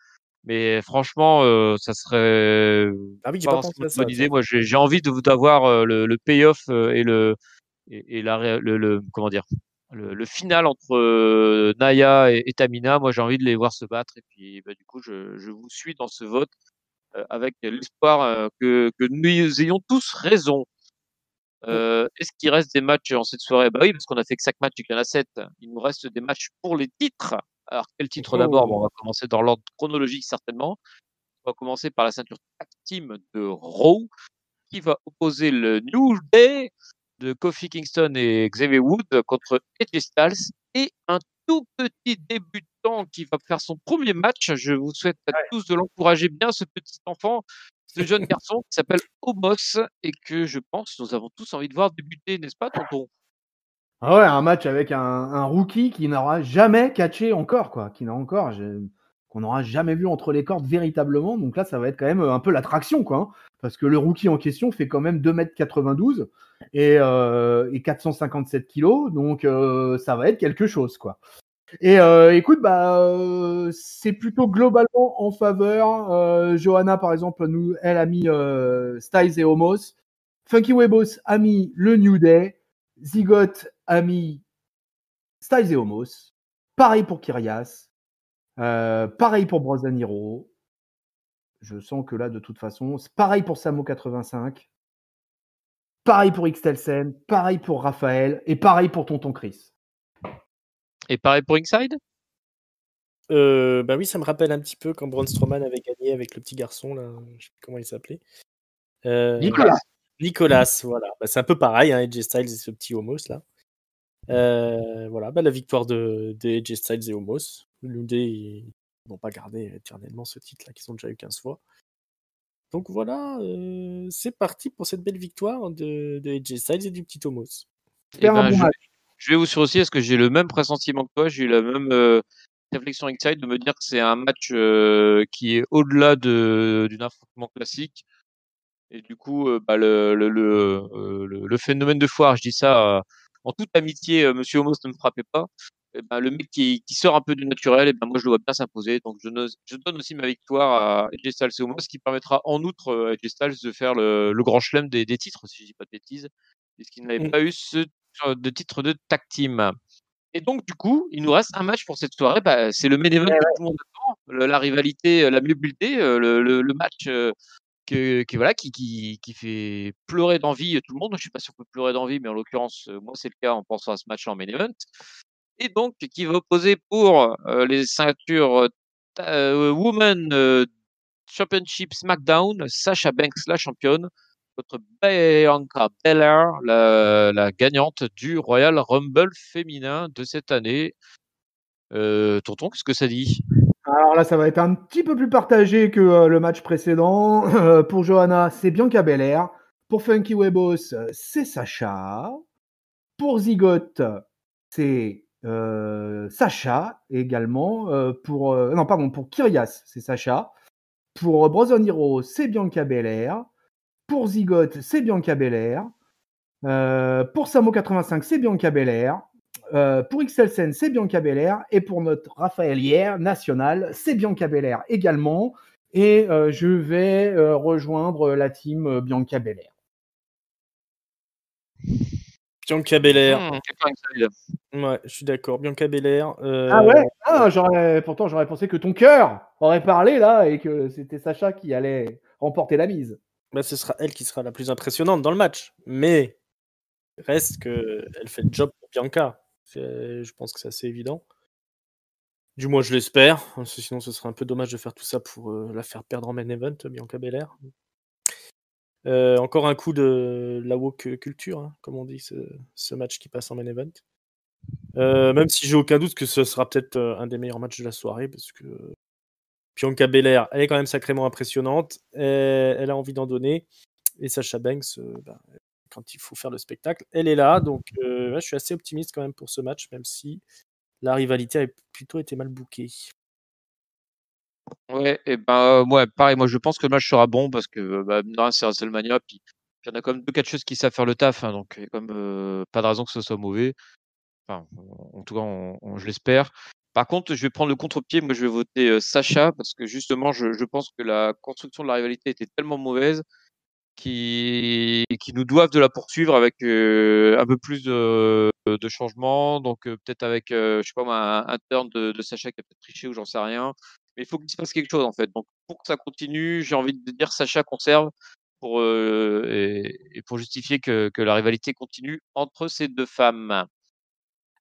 Mais franchement, ça serait Ah oui, j'ai pas pas forcément pensé à une bonne ça, idée. tiens. Moi, j'ai envie d'avoir le payoff et comment dire, le final entre Naya et Tamina. Moi, j'ai envie de les voir se battre. Et puis, bah, du coup, je vous suis dans ce vote avec l'espoir que nous ayons tous raison. Est-ce qu'il reste des matchs en cette soirée? Bah oui, parce qu'on a fait que 5 matchs et qu'il y en a 7. Il nous reste des matchs pour les titres. Alors, quel titre d'abord? Bon, on va commencer dans l'ordre chronologique certainement. On va commencer par la ceinture tag team de Raw qui va opposer le New Day de Kofi Kingston et Xavier Woods contre AJ Styles et un tout petit débutant qui va faire son premier match. Je vous souhaite à tous de l'encourager bien, ce petit enfant, ce jeune garçon qui s'appelle Omos et que je pense nous avons tous envie de voir débuter, n'est-ce pas, tonton? Ah ouais, un match avec un rookie qui n'aura jamais catché encore, quoi. Qu'on n'aura jamais vu entre les cordes véritablement. Donc là, ça va être quand même un peu l'attraction, quoi. Hein, parce que le rookie en question fait quand même 2,92 m et 457 kilos. Donc ça va être quelque chose, quoi. Et écoute, c'est plutôt globalement en faveur. Johanna, par exemple, elle a mis Styles et Omos. Funky Webos a mis le New Day. Zigot a mis Styles et Omos. Pareil pour Kyrias. Pareil pour Brosaniro. Je sens que là, de toute façon, c'est pareil pour Samo85. Pareil pour Xtelsen. Pareil pour Raphaël. Et pareil pour Tonton Chris. Et pareil pour Inside? Bah oui, ça me rappelle un petit peu quand Braun Strowman avait gagné avec le petit garçon, là, je sais plus comment il s'appelait. Nicolas, voilà. Bah, c'est un peu pareil, hein, AJ Styles et ce petit Omos, là. Voilà, la victoire de AJ Styles et Omos. Le Day, ils n'ont pas gardé éternellement ce titre-là qu'ils ont déjà eu 15 fois. Donc voilà, c'est parti pour cette belle victoire de AJ Styles et du petit Omos. Eh ben, je vais vous sur aussi, parce que j'ai le même pressentiment que toi, j'ai eu la même réflexion Inside de me dire que c'est un match qui est au-delà d'une affrontement classique. Et du coup, le phénomène de foire, je dis ça en toute amitié, Monsieur Homos, ne me frappez pas. Et ben, le mec qui sort un peu du naturel, et ben moi je le vois bien s'imposer. Donc je donne aussi ma victoire à AJ Styles et Homos, ce qui permettra en outre à AJ Styles de faire le grand chelem des titres, si je dis pas de bêtises, puisqu'il n'avait pas eu ce de titre de tag team. Et donc du coup, il nous reste un match pour cette soirée. Bah, c'est le main event que tout le monde attend, la rivalité la mieux buildée, le match voilà, qui fait pleurer d'envie tout le monde. Je ne sais pas si on peut pleurer d'envie, mais en l'occurrence, moi, c'est le cas en pensant à ce match en main event. Et donc, qui va opposer pour les ceintures Women Championship SmackDown, Sasha Banks, la championne, contre Bianca Belair, la gagnante du Royal Rumble féminin de cette année. Tonton, qu'est-ce que ça dit? Alors là, ça va être un petit peu plus partagé que le match précédent. Pour Johanna, c'est Bianca Belair. Pour Funky Webos, c'est Sacha. Pour Zigot, c'est Sacha également. Pour Kyrias, c'est Sacha. Pour Brothers Hero, c'est Bianca Belair. Pour Zigot, c'est Bianca Belair. Pour Samo85, c'est Bianca Belair. Pour Xtelsen, c'est Bianca Belair. Et pour notre Raphaël hier national, c'est Bianca Belair également. Et je vais rejoindre la team Bianca Belair. Bianca Belair. Ouais, je suis d'accord. Bianca Belair. Ah ouais. Pourtant, j'aurais pensé que ton cœur aurait parlé là et que c'était Sacha qui allait remporter la mise. Bah, ce sera elle qui sera la plus impressionnante dans le match. Mais reste qu'elle fait le job pour Bianca. Je pense que c'est assez évident. Du moins, je l'espère. Sinon, ce serait un peu dommage de faire tout ça pour la faire perdre en main event, Bianca Belair. Encore un coup de la woke culture, hein, comme on dit, ce match qui passe en main event. Même si j'ai aucun doute que ce sera peut-être un des meilleurs matchs de la soirée, parce que Bianca Belair, elle est quand même sacrément impressionnante. Elle a envie d'en donner. Et Sasha Banks, quand il faut faire le spectacle, elle est là. Donc, je suis assez optimiste quand même pour ce match, même si la rivalité a plutôt été mal bookée. Ouais, et ben ouais, pareil, moi je pense que le match sera bon parce que mine de rien, c'est WrestleMania, puis il y en a quand même deux catcheuses qui savent faire le taf, hein, donc il y a quand même pas de raison que ce soit mauvais. Enfin, en tout cas, je l'espère. Par contre, je vais prendre le contre-pied. Moi, je vais voter Sacha parce que justement, je pense que la construction de la rivalité était tellement mauvaise qui nous doivent de la poursuivre avec un peu plus de changements. Donc, peut-être avec, je sais pas moi, un turn de Sacha qui a peut-être triché ou j'en sais rien. Mais il faut qu'il se passe quelque chose en fait. Donc, pour que ça continue, j'ai envie de dire Sacha conserve et pour justifier que la rivalité continue entre ces deux femmes.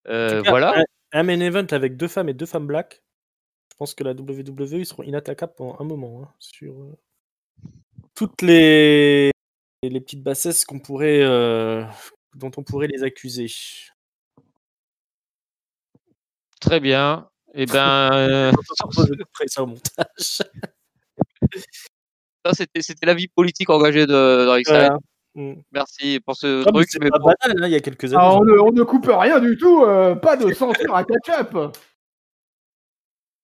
En tout cas, Voilà. un main event avec 2 femmes et 2 femmes black, je pense que la WWE, ils seront inattaquables pendant un moment, hein, sur toutes les petites bassesses dont on pourrait les accuser. Très bien. Et ben, Je ferai ça au montage. ça c'était l'avis politique engagé de Ringside. Voilà. Mmh. Merci pour ce Ah, mais truc. c'est Mais pas bon, banal, hein, il y a quelques Ah, années. on ne coupe rien du tout, pas de censure à catch-up.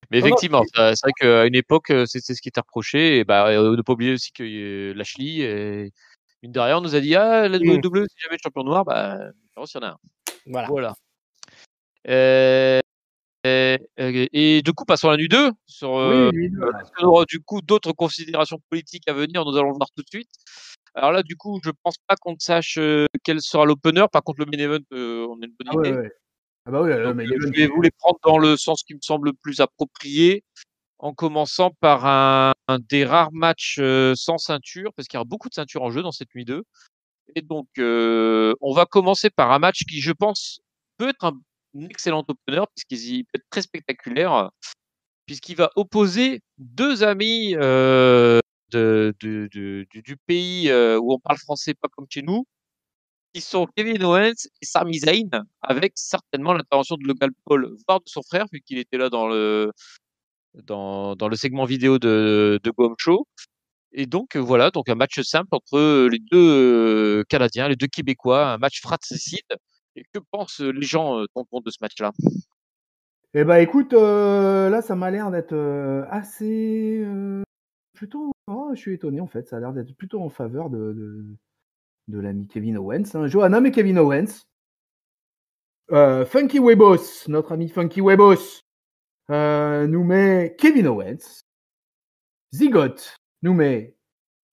mais Non, non, effectivement, c'est vrai qu'à une époque, c'est ce qui était reproché. Et bah, ne pas oublier aussi que Lashley, mine de rien, on nous a dit ah la WWE c'est jamais le champion noir. Bah, non, s'il y en a un. voilà. Voilà. Et du coup, passons à la nuit 2 sur Oui, lui, deux, là. est-ce qu'on aura du coup d'autres considérations politiques à venir? Nous allons le voir tout de suite. Alors là, du coup, je pense pas qu'on sache quel sera l'opener. Par contre, le main event, on a une bonne Ah ouais, idée. ouais. Ah bah oui, Donc, mais je vais vous les prendre dans le sens qui me semble le plus approprié, en commençant par un des rares matchs sans ceinture, parce qu'il y aura beaucoup de ceintures en jeu dans cette nuit 2. Et donc, on va commencer par un match qui, je pense, peut être un excellent opener, puisqu'il peut être très spectaculaire, puisqu'il va opposer deux amis du pays où on parle français pas comme chez nous, qui sont Kevin Owens et Sami Zayn, avec certainement l'intervention de Logan Paul, voire de son frère, vu qu'il était là dans le segment vidéo de Go Home Show. Et donc voilà, donc un match simple entre les deux Canadiens, les deux Québécois, un match fratricide. Et que pensent les gens tonton, de ce match-là? Eh bah écoute, là, ça m'a l'air d'être assez plutôt. Oh, je suis étonné en fait. Ça a l'air d'être plutôt en faveur de l'ami Kevin Owens. Hein. Johanna et Kevin Owens. Funky Webos, notre ami Funky Webos, nous met Kevin Owens. Zigot nous met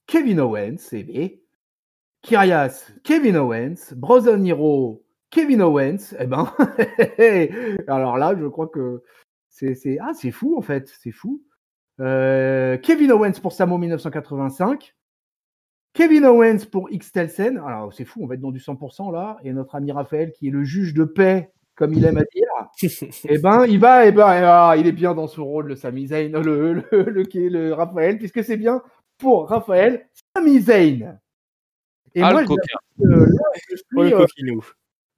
Kevin Owens, et Kyrias, Kevin Owens, Brozen Hero, Kevin Owens, eh ben, alors là, je crois que c'est fou en fait, c'est fou. Kevin Owens pour Samo 1985, Kevin Owens pour X Telsen, alors c'est fou, on va être dans du 100% là, et notre ami Raphaël qui est le juge de paix, comme il aime à dire, eh ben, il est bien dans son rôle, le Sami Zayn, le Raphaël, puisque c'est bien pour Raphaël, Sami Zayn. Et moi, le coquin. Le coquinou.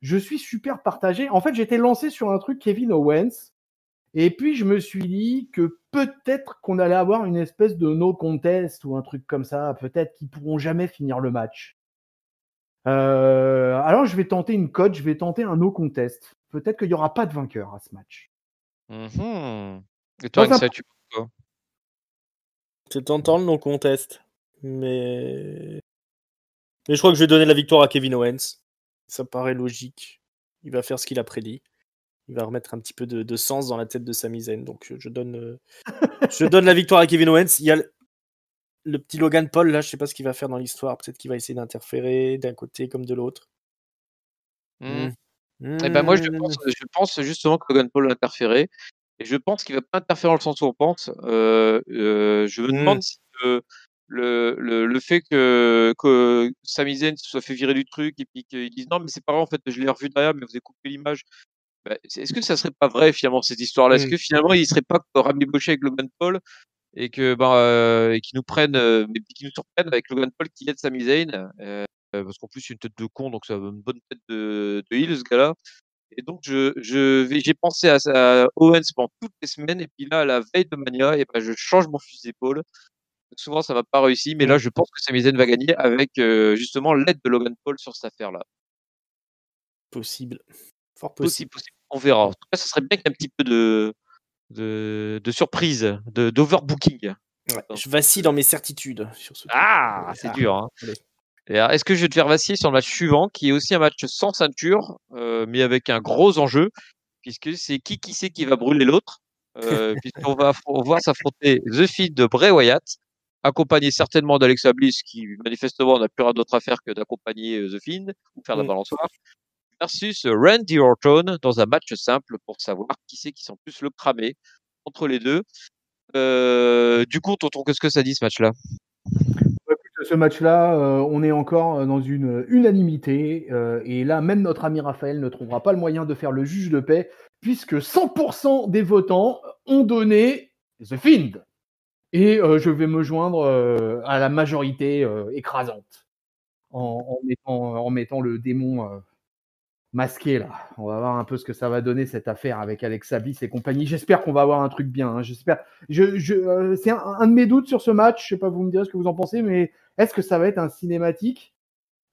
Je suis super partagé. En fait, j'étais lancé sur un truc Kevin Owens. Et puis, je me suis dit que peut-être qu'on allait avoir une espèce de no contest ou un truc comme ça. Peut-être qu'ils pourront jamais finir le match. Alors, je vais tenter une cote. Je vais tenter un no contest. Peut-être qu'il n'y aura pas de vainqueur à ce match. Et toi, Dans un- Rinsa, tu penses quoi? C'est tentant le non-contest. Mais je crois que je vais donner la victoire à Kevin Owens. Ça paraît logique. Il va faire ce qu'il a prédit. Il va remettre un petit peu de sens dans la tête de Sami Zayn. Donc je donne la victoire à Kevin Owens. Il y a le petit Logan Paul, là, je sais pas ce qu'il va faire dans l'histoire. Peut-être qu'il va essayer d'interférer d'un côté comme de l'autre. Eh ben moi, je pense justement que Logan Paul a interféré. Et je pense qu'il va pas interférer dans le sens où on pense. Je me demande si le fait que Sami Zayn se soit fait virer du truc et puis qu'ils disent non mais c'est pas vrai en fait, je l'ai revu derrière mais vous avez coupé l'image. Bah, est-ce que ça serait pas vrai finalement cette histoire-là? Est-ce que finalement il serait pas ramiboché avec Logan Paul et que et qu'ils nous prennent, mais puis qu'ils nous surprennent avec Logan Paul qui aide Sami Zayn, parce qu'en plus c'est une tête de con donc ça a une bonne tête de heel ce gars-là. Et donc j'ai pensé à Owens pendant toutes les semaines et puis là à la veille de Mania et ben je change mon fusil d'épaule. Souvent ça m'a pas réussi mais là je pense que Sami Zayn va gagner avec justement l'aide de Logan Paul sur cette affaire-là. Possible. Fort possible. Possible. On verra. En tout cas, ça serait bien qu'il y ait un petit peu de surprise, d'overbooking. Ouais, je vacille dans mes certitudes sur ce truc. C'est dur. Hein. Allez. Et alors, est-ce que je vais te faire vaciller sur le match suivant, qui est aussi un match sans ceinture, mais avec un gros enjeu, puisque c'est qui sait qui va brûler l'autre, puisqu'on va voir s'affronter The Fiend de Bray Wyatt, accompagné certainement d'Alexa Bliss, qui manifestement n'a plus rien d'autre à faire que d'accompagner The Fiend, ou faire la balançoire, versus Randy Orton dans un match simple pour savoir qui c'est qui sent plus le cramer entre les deux. Du coup, tonton, qu'est-ce que ça dit ce match-là? Ce match-là, on est encore dans une unanimité. Et là, même notre ami Raphaël ne trouvera pas le moyen de faire le juge de paix, puisque 100% des votants ont donné The Fiend. Et je vais me joindre à la majorité écrasante en mettant le démon masqué là. On va voir un peu ce que ça va donner cette affaire avec Alexa Bliss et compagnie. J'espère qu'on va avoir un truc bien. Hein. J'espère. C'est un de mes doutes sur ce match. Je sais pas, vous me direz ce que vous en pensez, mais est-ce que ça va être un cinématique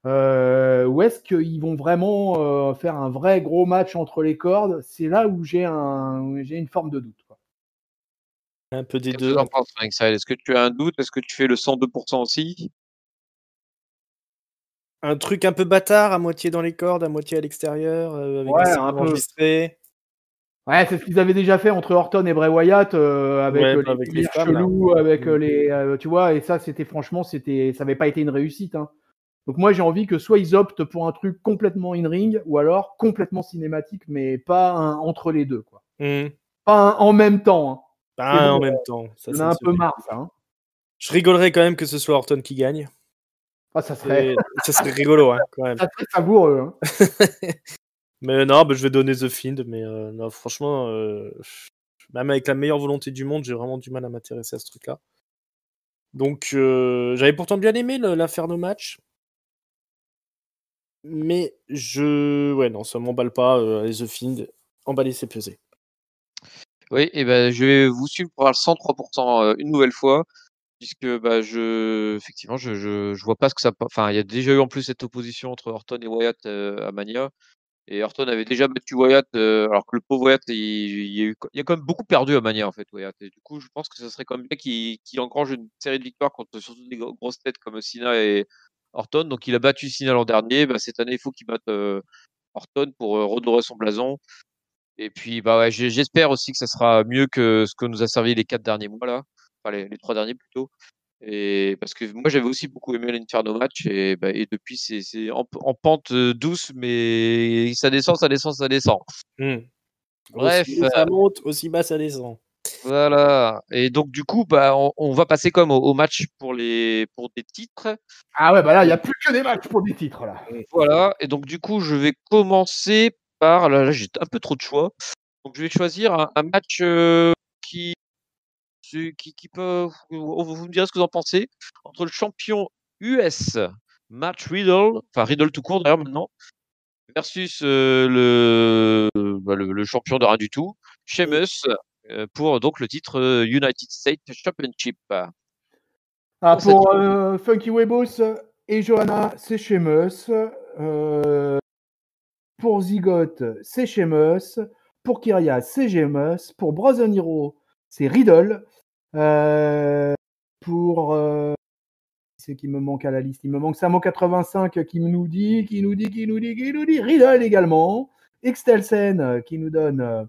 ou est-ce qu'ils vont vraiment faire un vrai gros match entre les cordes? C'est là où j'ai une forme de doute. Quoi. Un peu des Qu'est-ce deux. que tu en penses, Rinkside? Est-ce que tu as un doute? Est-ce que tu fais le 102% aussi? Un truc un peu bâtard, à moitié dans les cordes, à moitié à l'extérieur, avec des un peu enregistrés. Ouais, c'est ce qu'ils avaient déjà fait entre Orton et Bray Wyatt avec les lumières chelous, avec les, tu vois, et ça, franchement, ça n'avait pas été une réussite. Hein. Donc moi, j'ai envie que soit ils optent pour un truc complètement in-ring, ou alors complètement cinématique, mais pas un entre les deux, quoi. Pas un en même temps. Hein. Pas en même temps. Ça, on a un peu marre, ça. Hein. Je rigolerais quand même que ce soit Orton qui gagne. Ah, ça serait rigolo, hein, quand même. Ça serait savoureux. Hein. Mais non, je vais donner The Fiend. Mais non, franchement, même avec la meilleure volonté du monde, j'ai vraiment du mal à m'intéresser à ce truc-là. Donc, j'avais pourtant bien aimé l'Inferno match. Mais ouais, non, ça m'emballe pas. The Fiend, emballer, c'est peser. Oui, et ben je vais vous suivre pour le 103% une nouvelle fois, puisque effectivement, je vois pas ce que ça. Enfin, il y a déjà eu en plus cette opposition entre Orton et Wyatt à Mania. Et Orton avait déjà battu Wyatt, alors que le pauvre Wyatt, il a quand même beaucoup perdu à Mania, en fait, Wyatt. Et du coup, je pense que ça serait quand même bien qu'il engrange une série de victoires contre surtout des grosses têtes comme Cena et Orton. Donc, il a battu Cena l'an dernier. Cette année, il faut qu'il batte Orton pour redorer son blason. Et puis, ouais, j'espère aussi que ça sera mieux que ce que nous a servi les 4 derniers mois, là. Enfin, les 3 derniers plutôt. Et parce que moi j'avais aussi beaucoup aimé l'Inferno match et depuis c'est en pente douce mais ça descend. Bref, aussi haut ça monte, aussi bas ça descend. Voilà. Et donc du coup on va passer comme au match pour des titres. Ah ouais, là il y a plus que des matchs pour des titres là. Voilà. Et donc du coup je vais commencer par là j'ai un peu trop de choix. Donc je vais choisir un match qui peut, vous me direz ce que vous en pensez, entre le champion US, Matt Riddle, enfin Riddle tout court d'ailleurs maintenant, versus le champion de rien du tout, Sheamus, pour donc le titre United States Championship. Pour Funky Webos et Johanna, c'est Sheamus. Pour Zigote, c'est Sheamus. Pour Kyria, c'est Sheamus. Pour Brazen Hero, c'est Riddle. Pour c'est qui me manque à la liste. Il me manque Samo85 qui nous dit Riddle également. Extelsen qui nous donne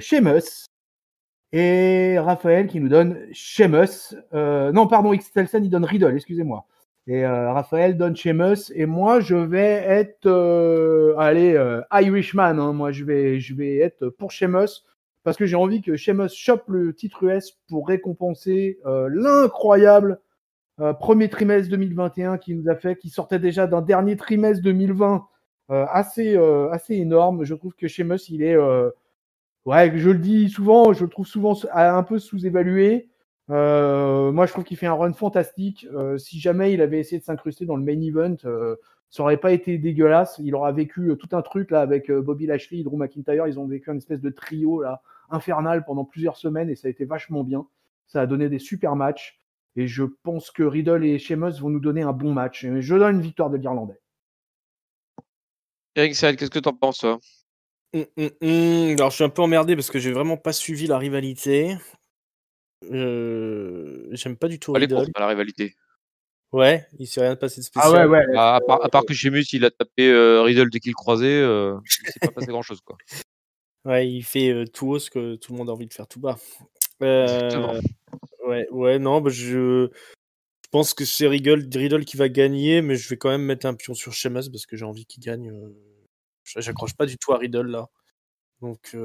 Sheamus. Et Raphaël qui nous donne Sheamus. Non, pardon, Extelsen il donne Riddle, excusez-moi. Et Raphaël donne Sheamus. Et moi, je vais être Irishman. Hein. Moi, je vais être pour Sheamus. Parce que j'ai envie que Sheamus chope le titre US pour récompenser l'incroyable premier trimestre 2021 qui sortait déjà d'un dernier trimestre 2020 assez énorme. Je trouve que Sheamus, il est, je le dis souvent, je le trouve souvent un peu sous-évalué. Moi, je trouve qu'il fait un run fantastique. Si jamais il avait essayé de s'incruster dans le main event, ça aurait pas été dégueulasse. Il aura vécu tout un truc là avec Bobby Lashley et Drew McIntyre. Ils ont vécu une espèce de trio là infernal pendant plusieurs semaines et ça a été vachement bien. Ça a donné des super matchs. Et je pense que Riddle et Sheamus vont nous donner un bon match. Et je donne une victoire de l'Irlandais. Eric Saad, qu'est-ce que t'en penses, toi? Alors, je suis un peu emmerdé parce que j'ai vraiment pas suivi la rivalité. J'aime pas du tout Elle est courte, Riddle. la rivalité. Ouais, il s'est rien passé de Ah spécial. ouais. À part que Sheamus, il a tapé Riddle dès qu'il le croisait, il s'est pas passé grand-chose, quoi. Ouais, il fait tout haut ce que tout le monde a envie de faire tout bas. Exactement. Ouais, non, je pense que c'est Riddle qui va gagner, mais je vais quand même mettre un pion sur Sheamus parce que j'ai envie qu'il gagne. J'accroche pas du tout à Riddle là. Donc,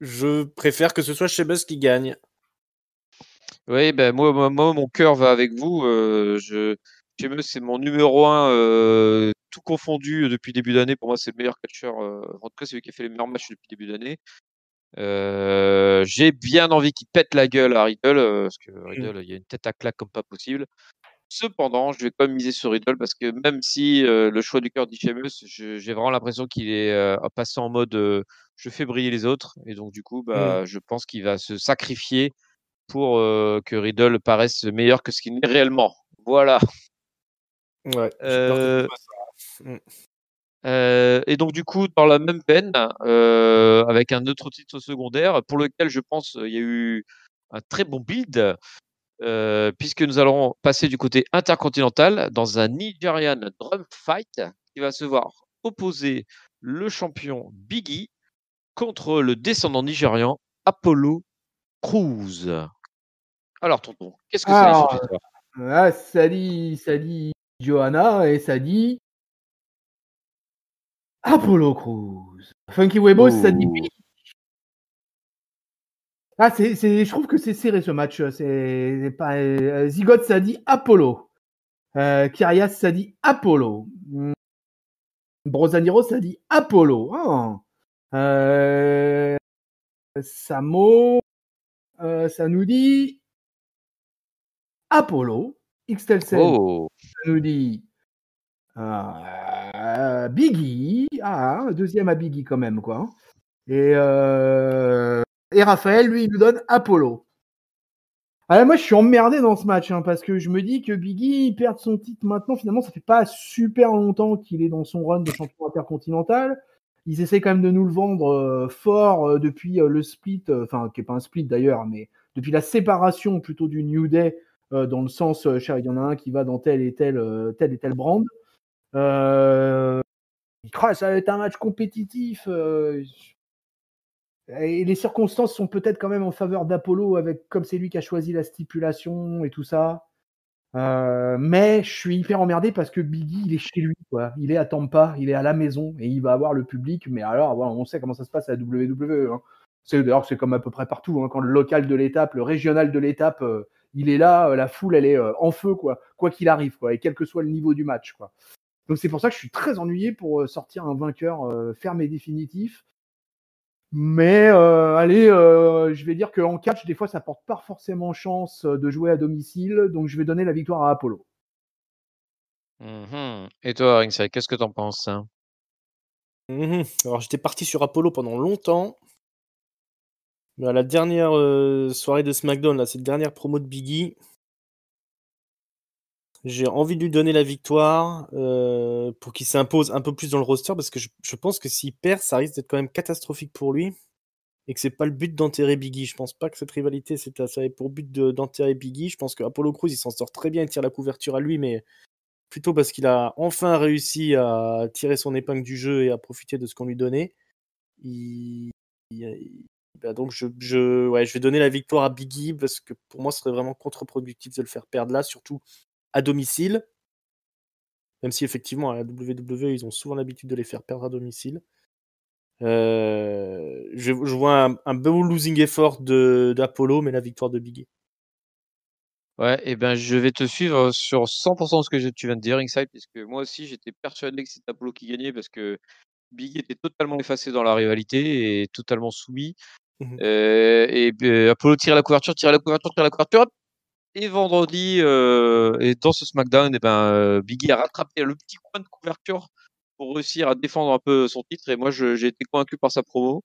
je préfère que ce soit Sheamus qui gagne. Oui, ben moi, mon cœur va avec vous. Sheamus, c'est mon numéro 1, tout confondu depuis le début d'année. Pour moi, c'est le meilleur catcheur. En tout cas, c'est celui qui a fait les meilleurs matchs depuis le début d'année. J'ai bien envie qu'il pète la gueule à Riddle, parce que Riddle, il y a une tête à claque comme pas possible. Cependant, je vais quand même miser sur Riddle parce que même si le choix du cœur dit Sheamus, j'ai vraiment l'impression qu'il est passé en mode je fais briller les autres. Et donc, du coup, je pense qu'il va se sacrifier pour que Riddle paraisse meilleur que ce qu'il n'est réellement. Voilà. Ouais, j'ai peur que ce soit ça. Et donc, du coup, dans la même veine, avec un autre titre secondaire, pour lequel je pense il y a eu un très bon build, puisque nous allons passer du côté intercontinental dans un Nigerian Drum Fight qui va se voir opposer le champion Biggie contre le descendant nigérian Apollo Crews. Alors, tonton, qu'est-ce que ça dit cette histoire? Ça dit Johanna et ça dit Apollo Crews. Funky Webos, ça dit Oh. je trouve que c'est serré ce match. C'est pas Zigot, ça dit Apollo. Kyrias, ça dit Apollo. Brosaniro, ça dit Apollo. Samo, ça nous dit Apollo. Xtelsen, Oh. ça nous dit Biggie. Deuxième à Biggie quand même, quoi. Et Raphaël, lui, il nous donne Apollo. Alors moi, je suis emmerdé dans ce match, parce que je me dis que Biggie perd son titre maintenant. Finalement, ça fait pas super longtemps qu'il est dans son run de champion intercontinental. Ils essaient quand même de nous le vendre fort depuis le split, qui n'est pas un split d'ailleurs, mais depuis la séparation plutôt du New Day, dans le sens, il y en a un qui va dans tel et tel brand. Ça va être un match compétitif. Et les circonstances sont peut-être quand même en faveur d'Apollo, comme c'est lui qui a choisi la stipulation et tout ça. Mais je suis hyper emmerdé parce que Biggie, il est chez lui, quoi. Il est à Tampa, il est à la maison et il va avoir le public. Mais alors, on sait comment ça se passe à la WWE. D'ailleurs, c'est comme à peu près partout. Quand le local de l'étape, le régional de l'étape, il est là, la foule, elle est en feu, quoi qu'il arrive, quoi, et quel que soit le niveau du match, quoi. Donc c'est pour ça que je suis très ennuyé pour sortir un vainqueur ferme et définitif. Mais je vais dire qu'en catch, des fois, ça porte pas forcément chance de jouer à domicile. Donc, je vais donner la victoire à Apollo. Et toi, Ringside, qu'est-ce que t'en penses? Alors, j'étais parti sur Apollo pendant longtemps. Mais à la dernière soirée de SmackDown, là, cette dernière promo de Biggie, j'ai envie de lui donner la victoire pour qu'il s'impose un peu plus dans le roster parce que je pense que s'il perd, ça risque d'être quand même catastrophique pour lui et que c'est pas le but d'enterrer Biggie. Je pense pas que cette rivalité, ça avait pour but d'enterrer Biggie. Je pense que Apollo Crews, il s'en sort très bien, il tire la couverture à lui, mais plutôt parce qu'il a enfin réussi à tirer son épingle du jeu et à profiter de ce qu'on lui donnait. Donc je vais donner la victoire à Biggie parce que pour moi, ce serait vraiment contre-productif de le faire perdre là, surtout à domicile. Même si effectivement, à la WWE, ils ont souvent l'habitude de les faire perdre à domicile. Je vois un beau losing effort d'Apollo, mais la victoire de Biggie. Ouais, et ben je vais te suivre sur 100% de ce que tu viens de dire, Ringside, puisque moi aussi j'étais persuadé que c'était Apollo qui gagnait parce que Biggie était totalement effacé dans la rivalité et totalement soumis. Mmh. Apollo tirait la couverture, tirait la couverture, tirait la couverture. Hop. Et vendredi, et dans ce SmackDown, et ben, Biggie a rattrapé le petit coin de couverture pour réussir à défendre un peu son titre. Et moi, j'ai été convaincu par sa promo.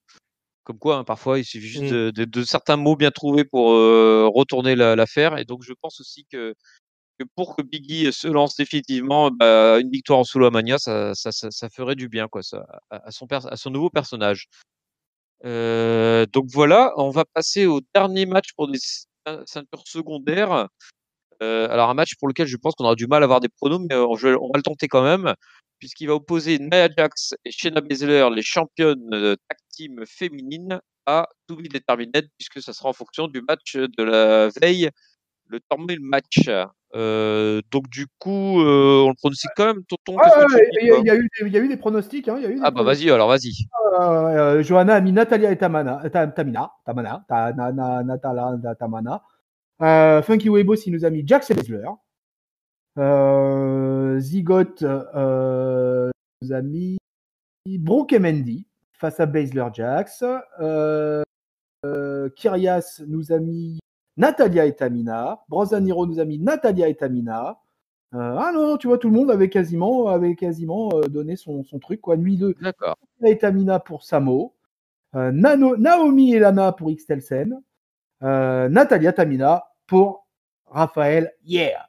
Comme quoi, hein, parfois, il suffit juste Mmh. de certains mots bien trouvés pour retourner l'affaire. Et donc, je pense aussi que pour que Biggie se lance définitivement, bah, une victoire en solo à Mania, ça ferait du bien, quoi, ça, à son nouveau personnage. Donc voilà, on va passer au dernier match pour des ceintures secondaires. Alors un match pour lequel je pense qu'on aura du mal à avoir des pronos, mais on va le tenter quand même, puisqu'il va opposer Nia Jax et Shayna Baszler, les championnes tag team féminines, à To Be Determined, puisque ça sera en fonction du match de la veille, le Tornado match. Donc du coup, on le pronostique quand même, Tonton, Ouais, qu'est-ce que tu ouais, dis, toi? il y a eu des pronostics. Hein, il y a eu des Ah bah pronostics. vas-y, alors vas-y. Johanna a mis Natalia et Tamina. Funky Webos, il nous a mis Jax et Baszler. Zigot nous a mis Brooke et Mendy face à Baszler Jax. Kyrias nous a mis Natalia et Tamina. Brosaniro nous a mis Natalia et Tamina. Ah non, tu vois, tout le monde avait quasiment donné son truc. Quoi. Nuit 2, D'accord. Natalia et Tamina pour Samo. Naomi et Lana pour Xtelsen. Natalia Tamina pour Raphaël Yeah.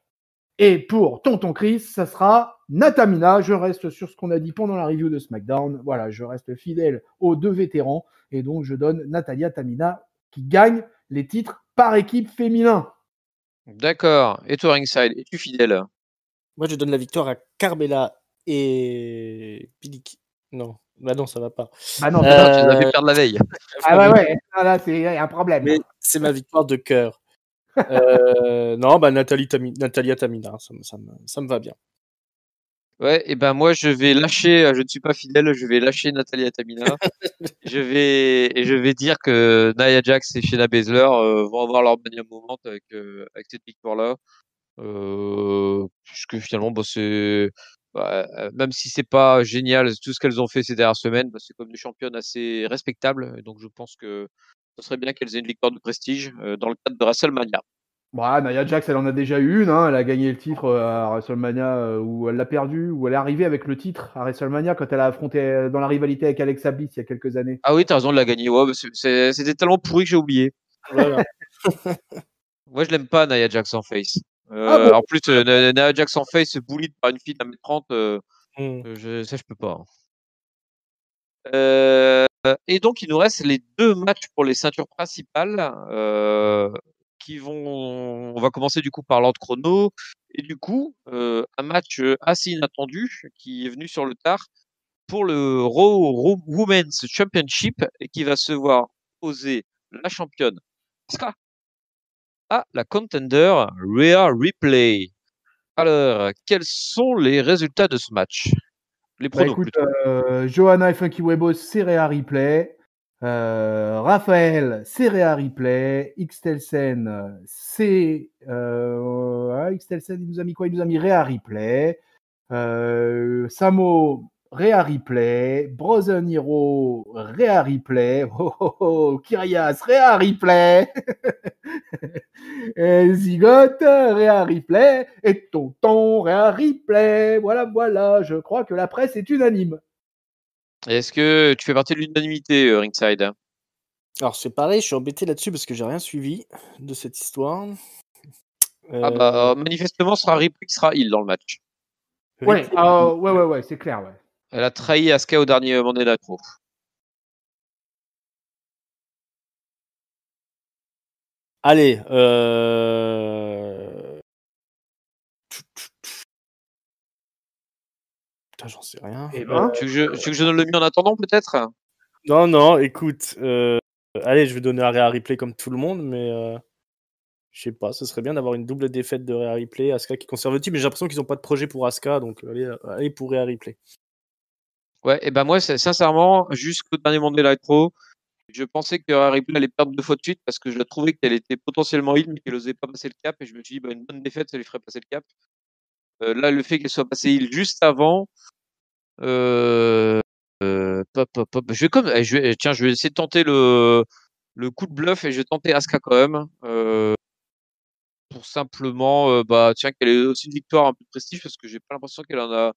Et pour Tonton Chris, ça sera Natamina. Je reste sur ce qu'on a dit pendant la review de SmackDown. Voilà, je reste fidèle aux deux vétérans. Et donc, je donne Natalia Tamina qui gagne les titres par équipe féminin. D'accord. Et toi, Ringside, es-tu fidèle? Moi, je donne la victoire à Carmella et Billie. Non, bah non, ça va pas. Bah non, Non, tu les as fait perdre la veille. ah ouais, ouais. Là, c'est un problème. Mais c'est ma victoire de cœur. Non, bah Natalia Tamina, ça me va bien. Ouais, et ben moi je vais lâcher, je ne suis pas fidèle, je vais lâcher Natalia Tamina. Je vais dire que Nia Jax et Shayna Baszler vont avoir leur Mania moment avec cette victoire-là. Puisque finalement, bah, même si c'est pas génial tout ce qu'elles ont fait ces dernières semaines, bah, c'est comme des championnes assez respectables. Et donc je pense que ce serait bien qu'elles aient une victoire de prestige dans le cadre de WrestleMania. Bon, Nia Jax, elle en a déjà eu une. Hein. Elle a gagné le titre à WrestleMania où elle l'a perdu, où elle est arrivée avec le titre à WrestleMania quand elle a affronté dans la rivalité avec Alexa Bliss il y a quelques années. Ah oui, t'as raison de la gagner. Ouais, bah, c'était tellement pourri que j'ai oublié. Voilà. Moi, je l'aime pas, Nia Jax en face. Ah bon? En plus, Nia Jax en face bullied par une fille d'1m30, Mmh. je peux pas. Et donc, il nous reste les 2 matchs pour les ceintures principales, on va commencer du coup par l'ordre chrono. Et du coup, un match assez inattendu qui est venu sur le tard pour le Raw Women's Championship et qui va se voir opposer la championne Asuka à la contender Rhea Ripley. Alors, quels sont les résultats de ce match? Les Bah pronos écoute, plutôt. Johanna et Funky Webos, c'est Rhea Ripley. Raphaël, c'est Rhea Ripley. Xtelsen, Xtelsen, il nous a mis quoi? Il nous a mis Rhea Ripley. Samo, Rhea Ripley. Brozen Hero, Rhea Ripley. Oh, oh, oh. Kyrias, Rhea Ripley. Et Zigote, Rhea Ripley. Et Tonton, Rhea Ripley. Voilà, voilà. Je crois que la presse est unanime. Est-ce que tu fais partie de l'unanimité, Ringside? Alors c'est pareil, je suis embêté là-dessus parce que j'ai rien suivi de cette histoire. Ah bah, manifestement, ce sera Ripley qui sera heal dans le match. Ouais, Ripley. ouais, c'est clair, ouais. Elle a trahi Asuka au dernier Monday Night Raw. Allez, putain, j'en sais rien. Eh ben. Tu veux que je donne le mien en attendant, peut-être? Non, non, écoute, allez, je vais donner à Rhea Ripley comme tout le monde, mais je sais pas, ce serait bien d'avoir une double défaite de Rhea Ripley, Asuka qui conserve le titre, mais j'ai l'impression qu'ils ont pas de projet pour Asuka, donc allez pour Rhea Ripley. Ouais, et ben moi, sincèrement, jusqu'au dernier Monday Night Raw, Je pensais que Ripley allait perdre 2 fois de suite parce que je la trouvais qu'elle était potentiellement heal, mais qu'elle osait pas passer le cap. Et je me suis dit, bah, une bonne défaite, ça lui ferait passer le cap. Là, le fait qu'elle soit passée heal juste avant, je vais tiens, je vais essayer de tenter le coup de bluff et je vais tenter Asuka quand même. Pour simplement, tiens, qu'elle ait aussi une victoire un peu de prestige parce que j'ai pas l'impression qu'elle en a.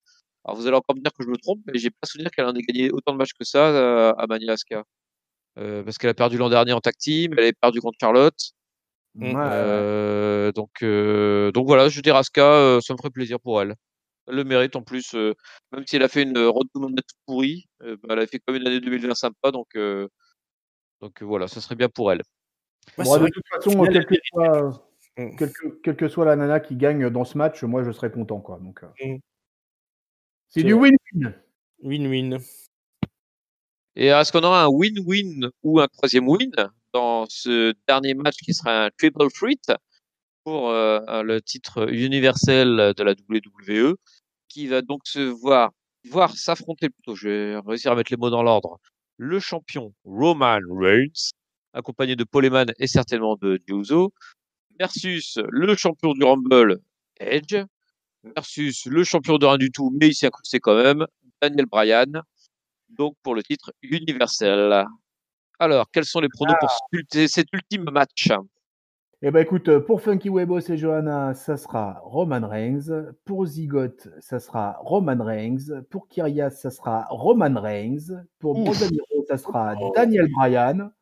Alors vous allez encore me dire que je me trompe, mais j'ai pas souvenir qu'elle en ait gagné autant de matchs que ça à Mania Asuka. Parce qu'elle a perdu l'an dernier en tag team, elle avait perdu contre Charlotte. Ouais. Donc voilà, je dirais Asuka, ça me ferait plaisir pour elle. Elle le mérite en plus, même si elle a fait une road to Monday toute pourrie, elle a fait quand même une année 2020 sympa, donc voilà, ça serait bien pour elle. Ouais, Bon, c'est de vrai toute qu'au façon, final, quelle que elle soit, mérite. quelle que soit la nana qui gagne dans ce match, moi je serais content, quoi. Donc, c'est C'est du vrai. win-win. Win-win. Et est-ce qu'on aura un win-win ou un 3e win dans ce dernier match qui sera un triple threat pour le titre universel de la WWE, qui va donc se voir s'affronter, plutôt, je vais réussir à mettre les mots dans l'ordre, le champion Roman Reigns, accompagné de Paul Heyman et certainement de Uso, versus le champion du Rumble, Edge, versus le champion de rien du tout, mais il s'est incrusté quand même, Daniel Bryan, donc pour le titre universel. Alors, quels sont les pronos pour cet ultime match? Eh ben écoute, pour Funky Webos et Johanna, ça sera Roman Reigns. Pour Zigote, ça sera Roman Reigns. Pour Kyrias, ça sera Roman Reigns. Pour Ouf. Brosadiro, ça sera Daniel Bryan.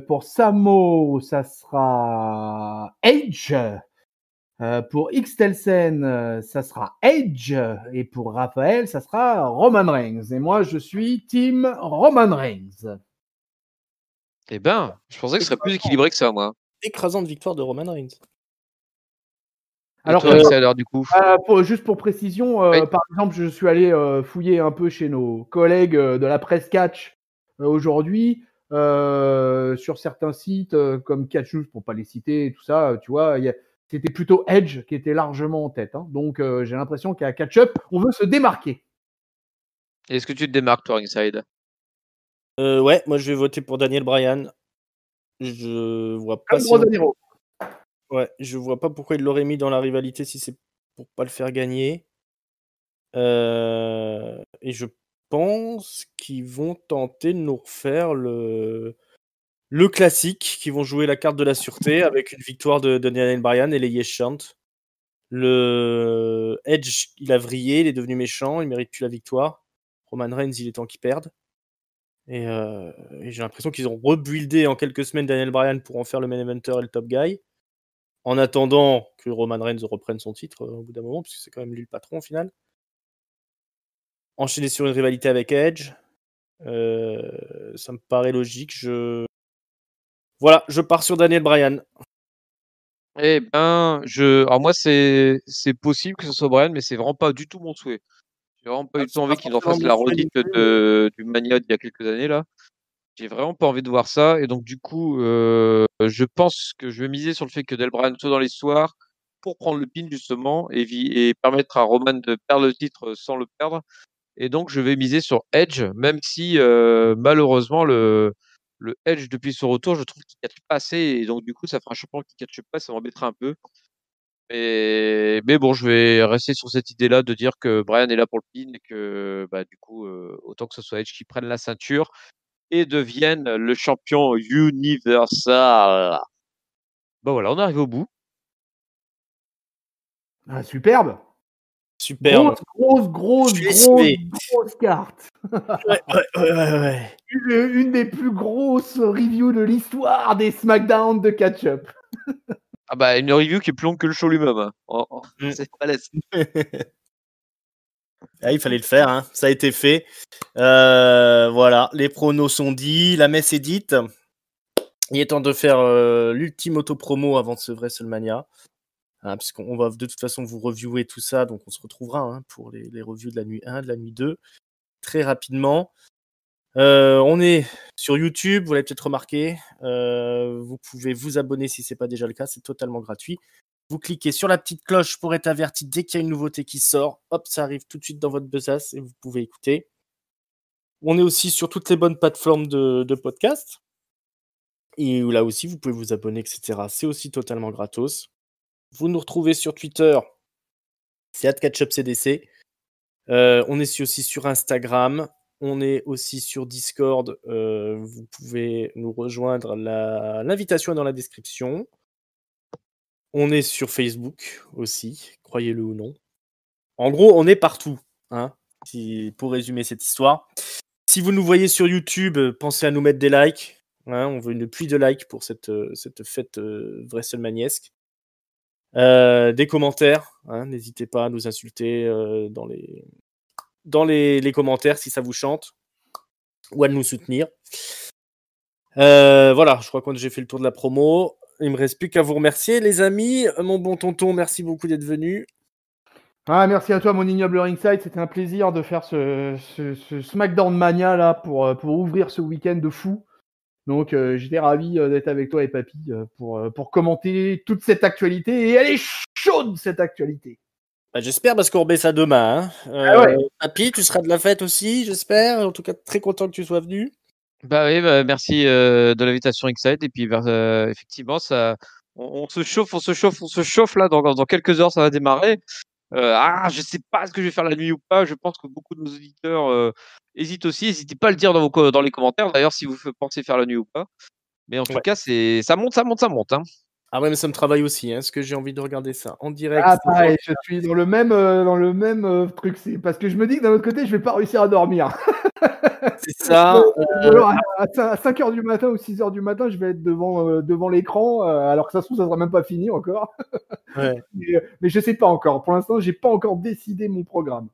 Pour Samo, ça sera Edge. Pour Xtelsen, ça sera Edge. Et pour Raphaël, ça sera Roman Reigns. Et moi, je suis team Roman Reigns. Eh ben, je pensais que ce serait plus équilibré que ça, moi. Écrasante victoire de Roman Reigns. Et Alors, toi, Axel, du coup? juste pour précision, Oui. par exemple, je suis allé fouiller un peu chez nos collègues de la presse catch aujourd'hui sur certains sites comme Catch News, pour pas les citer, et tout ça, tu vois, c'était plutôt Edge qui était largement en tête. Hein. Donc, j'ai l'impression qu'à Catch Up, on veut se démarquer. Est-ce que tu te démarques, toi, Ringside? Ouais, moi je vais voter pour Daniel Bryan. Je vois pas Comme sinon. Brosadiro. Ouais, je vois pas pourquoi il l'aurait mis dans la rivalité si c'est pour pas le faire gagner. Et je pense qu'ils vont tenter de nous refaire le classique, qu'ils vont jouer la carte de la sûreté avec une victoire de Daniel Bryan et les Yes Chant. Le Edge, il a vrillé, il est devenu méchant, il mérite plus la victoire. Roman Reigns, il est temps qu'il perde. Et j'ai l'impression qu'ils ont rebuildé en quelques semaines Daniel Bryan pour en faire le main eventer et le top guy. En attendant que Roman Reigns reprenne son titre au bout d'un moment, parce que c'est quand même lui le patron au final. Enchaîner sur une rivalité avec Edge, ça me paraît logique. Voilà, je pars sur Daniel Bryan. Eh ben, alors moi, c'est possible que ce soit Bryan, mais c'est vraiment pas du tout mon souhait. J'ai vraiment pas eu C'est envie pas qu'ils en forcément fassent mon la souhait non redite plus. du Mania d'il y a quelques années, là. J'ai vraiment pas envie de voir ça. Et donc, du coup, je pense que je vais miser sur le fait que Del Bryan soit dans l'histoire pour prendre le pin, justement, et permettre à Roman de perdre le titre sans le perdre. Et donc, je vais miser sur Edge, même si, malheureusement, le Edge, depuis son retour, je trouve qu'il ne catche pas assez. Et donc, du coup, ça fera un champion qui ne catche pas, ça m'embêtera un peu. Mais bon, je vais rester sur cette idée-là de dire que Bryan est là pour le pin et que, du coup, autant que ce soit Edge qui prenne la ceinture et devienne le champion universal. Voilà, on arrive au bout. Ah, superbe. Superbe. Grosse carte. Ouais. Une des plus grosses reviews de l'histoire des SmackDown de Catch-Up. Ah bah, une review qui est plus longue que le show lui-même. Hein. C'est balèze. Ah, il fallait le faire, hein. Ça a été fait. Voilà, les pronos sont dits, la messe est dite. Il est temps de faire l'ultime auto-promo avant ce vrai WrestleMania. Hein, puisqu'on va de toute façon vous reviewer tout ça, donc on se retrouvera hein, pour les reviews de la nuit 1, de la nuit 2, très rapidement. On est sur YouTube, vous l'avez peut-être remarqué. Vous pouvez vous abonner si ce n'est pas déjà le cas, c'est totalement gratuit. Vous cliquez sur la petite cloche pour être averti dès qu'il y a une nouveauté qui sort. Hop, ça arrive tout de suite dans votre besace et vous pouvez écouter. On est aussi sur toutes les bonnes plateformes de podcast. Et là aussi, vous pouvez vous abonner, etc. C'est aussi totalement gratos. Vous nous retrouvez sur Twitter, c'est @catchupcdc. On est aussi sur Instagram. On est aussi sur Discord. Vous pouvez nous rejoindre. L'invitation est dans la description. On est sur Facebook aussi, croyez-le ou non. En gros, on est partout, hein, pour résumer cette histoire. Si vous nous voyez sur YouTube, pensez à nous mettre des likes. Hein, on veut une pluie de likes pour cette fête WrestleManiesque. Des commentaires, hein, n'hésitez pas à nous insulter dans les commentaires si ça vous chante, ou à nous soutenir. Voilà, je crois que j'ai fait le tour de la promo. Il me reste plus qu'à vous remercier, les amis. Mon bon tonton, merci beaucoup d'être venu. Ah, merci à toi, mon ignoble Ringside. C'était un plaisir de faire ce SmackDown Mania là pour ouvrir ce week-end de fou. Donc, j'étais ravi d'être avec toi et Papy pour commenter toute cette actualité. Et elle est chaude, cette actualité. Bah, j'espère, parce qu'on remet ça demain. Hein. Ouais. Papy, tu seras de la fête aussi, j'espère. En tout cas, très content que tu sois venu. Bah oui, merci de l'invitation Excite. Et puis effectivement, on se chauffe là. Dans quelques heures, ça va démarrer. Je sais pas ce que je vais faire la nuit ou pas. Je pense que beaucoup de nos auditeurs hésitent aussi. N'hésitez pas à le dire dans les commentaires, d'ailleurs, si vous pensez faire la nuit ou pas. Mais en tout cas, ça monte. Hein. Ah ouais, mais ça me travaille aussi, hein, parce que j'ai envie de regarder ça en direct. Ah, pareil, je suis dans le même truc. C'est parce que je me dis que d'un autre côté, je vais pas réussir à dormir. C'est ça. Alors, à 5h du matin ou 6h du matin, je vais être devant l'écran, alors que ça se trouve, ça sera même pas fini encore. Ouais. Mais je sais pas encore. Pour l'instant, j'ai pas encore décidé mon programme.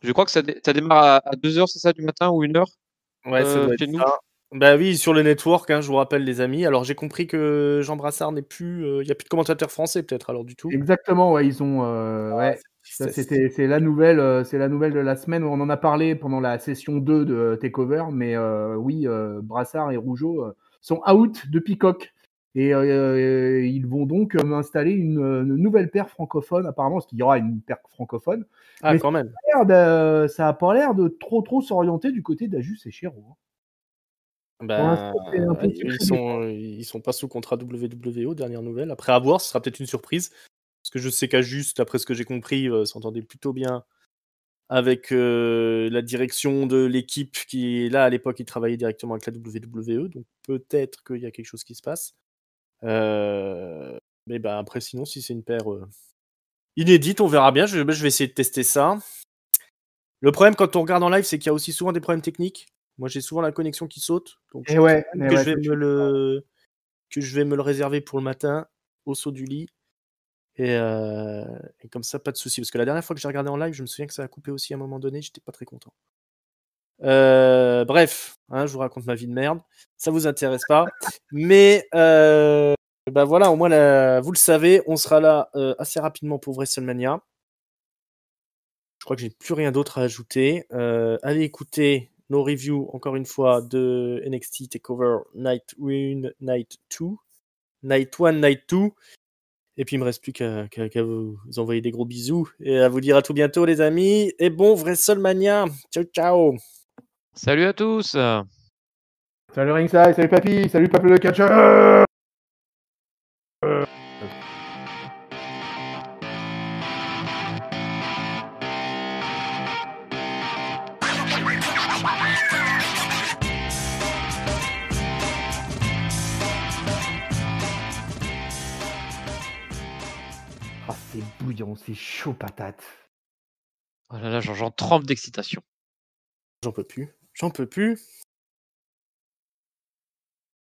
Je crois que ça démarre à 2h, c'est ça, du matin, ou 1h Ouais, ça doit chez être nous. ça. Bah oui, sur le network, hein, je vous rappelle, les amis. Alors, j'ai compris que Jean Brassard n'est plus. Il n'y a plus de commentateurs français, peut-être, alors, du tout. Exactement, ouais, ils ont. Ouais. Ça, c'est la nouvelle de la semaine. On en a parlé pendant la session 2 de Takeover, mais oui, Brassard et Rougeau sont out de Peacock. Et ils vont donc installer une nouvelle paire francophone, apparemment, parce qu'il y aura une paire francophone. Ah, Mais quand même. ça n'a pas l'air de trop s'orienter du côté d'Ajus et Chéreau. Ben, ils sont pas sous contrat WWE, dernière nouvelle. Après, à voir, ce sera peut-être une surprise. Parce que je sais qu'Ajus, après ce que j'ai compris, s'entendait plutôt bien avec la direction de l'équipe qui, là, à l'époque, il travaillait directement avec la WWE. Donc, peut-être qu'il y a quelque chose qui se passe. Mais ben, après, sinon, si c'est une paire inédite, on verra bien. Je vais essayer de tester ça. Le problème, quand on regarde en live, c'est qu'il y a aussi souvent des problèmes techniques. Moi, j'ai souvent la connexion qui saute. Donc, je vais me le réserver pour le matin, au saut du lit. Et comme ça, pas de souci. Parce que la dernière fois que j'ai regardé en live, je me souviens que ça a coupé aussi à un moment donné. J'étais pas très content. Bref, hein, je vous raconte ma vie de merde. Ça vous intéresse pas. Mais bah voilà, au moins, vous le savez, on sera là assez rapidement pour WrestleMania. Je crois que j'ai plus rien d'autre à ajouter. Allez écouter nos reviews, encore une fois, de NXT TakeOver Night 1, Night 2. Night 1, Night 2. Et puis, il me reste plus qu'à vous envoyer des gros bisous et à vous dire à tout bientôt, les amis. Et bon WrestleMania. Ciao, ciao. Salut à tous. Salut Ringside, salut Papy, salut Peuple de Catcher. Ah, c'est bouillant, c'est chaud patate. Oh là là, j'en trempe d'excitation. J'en peux plus.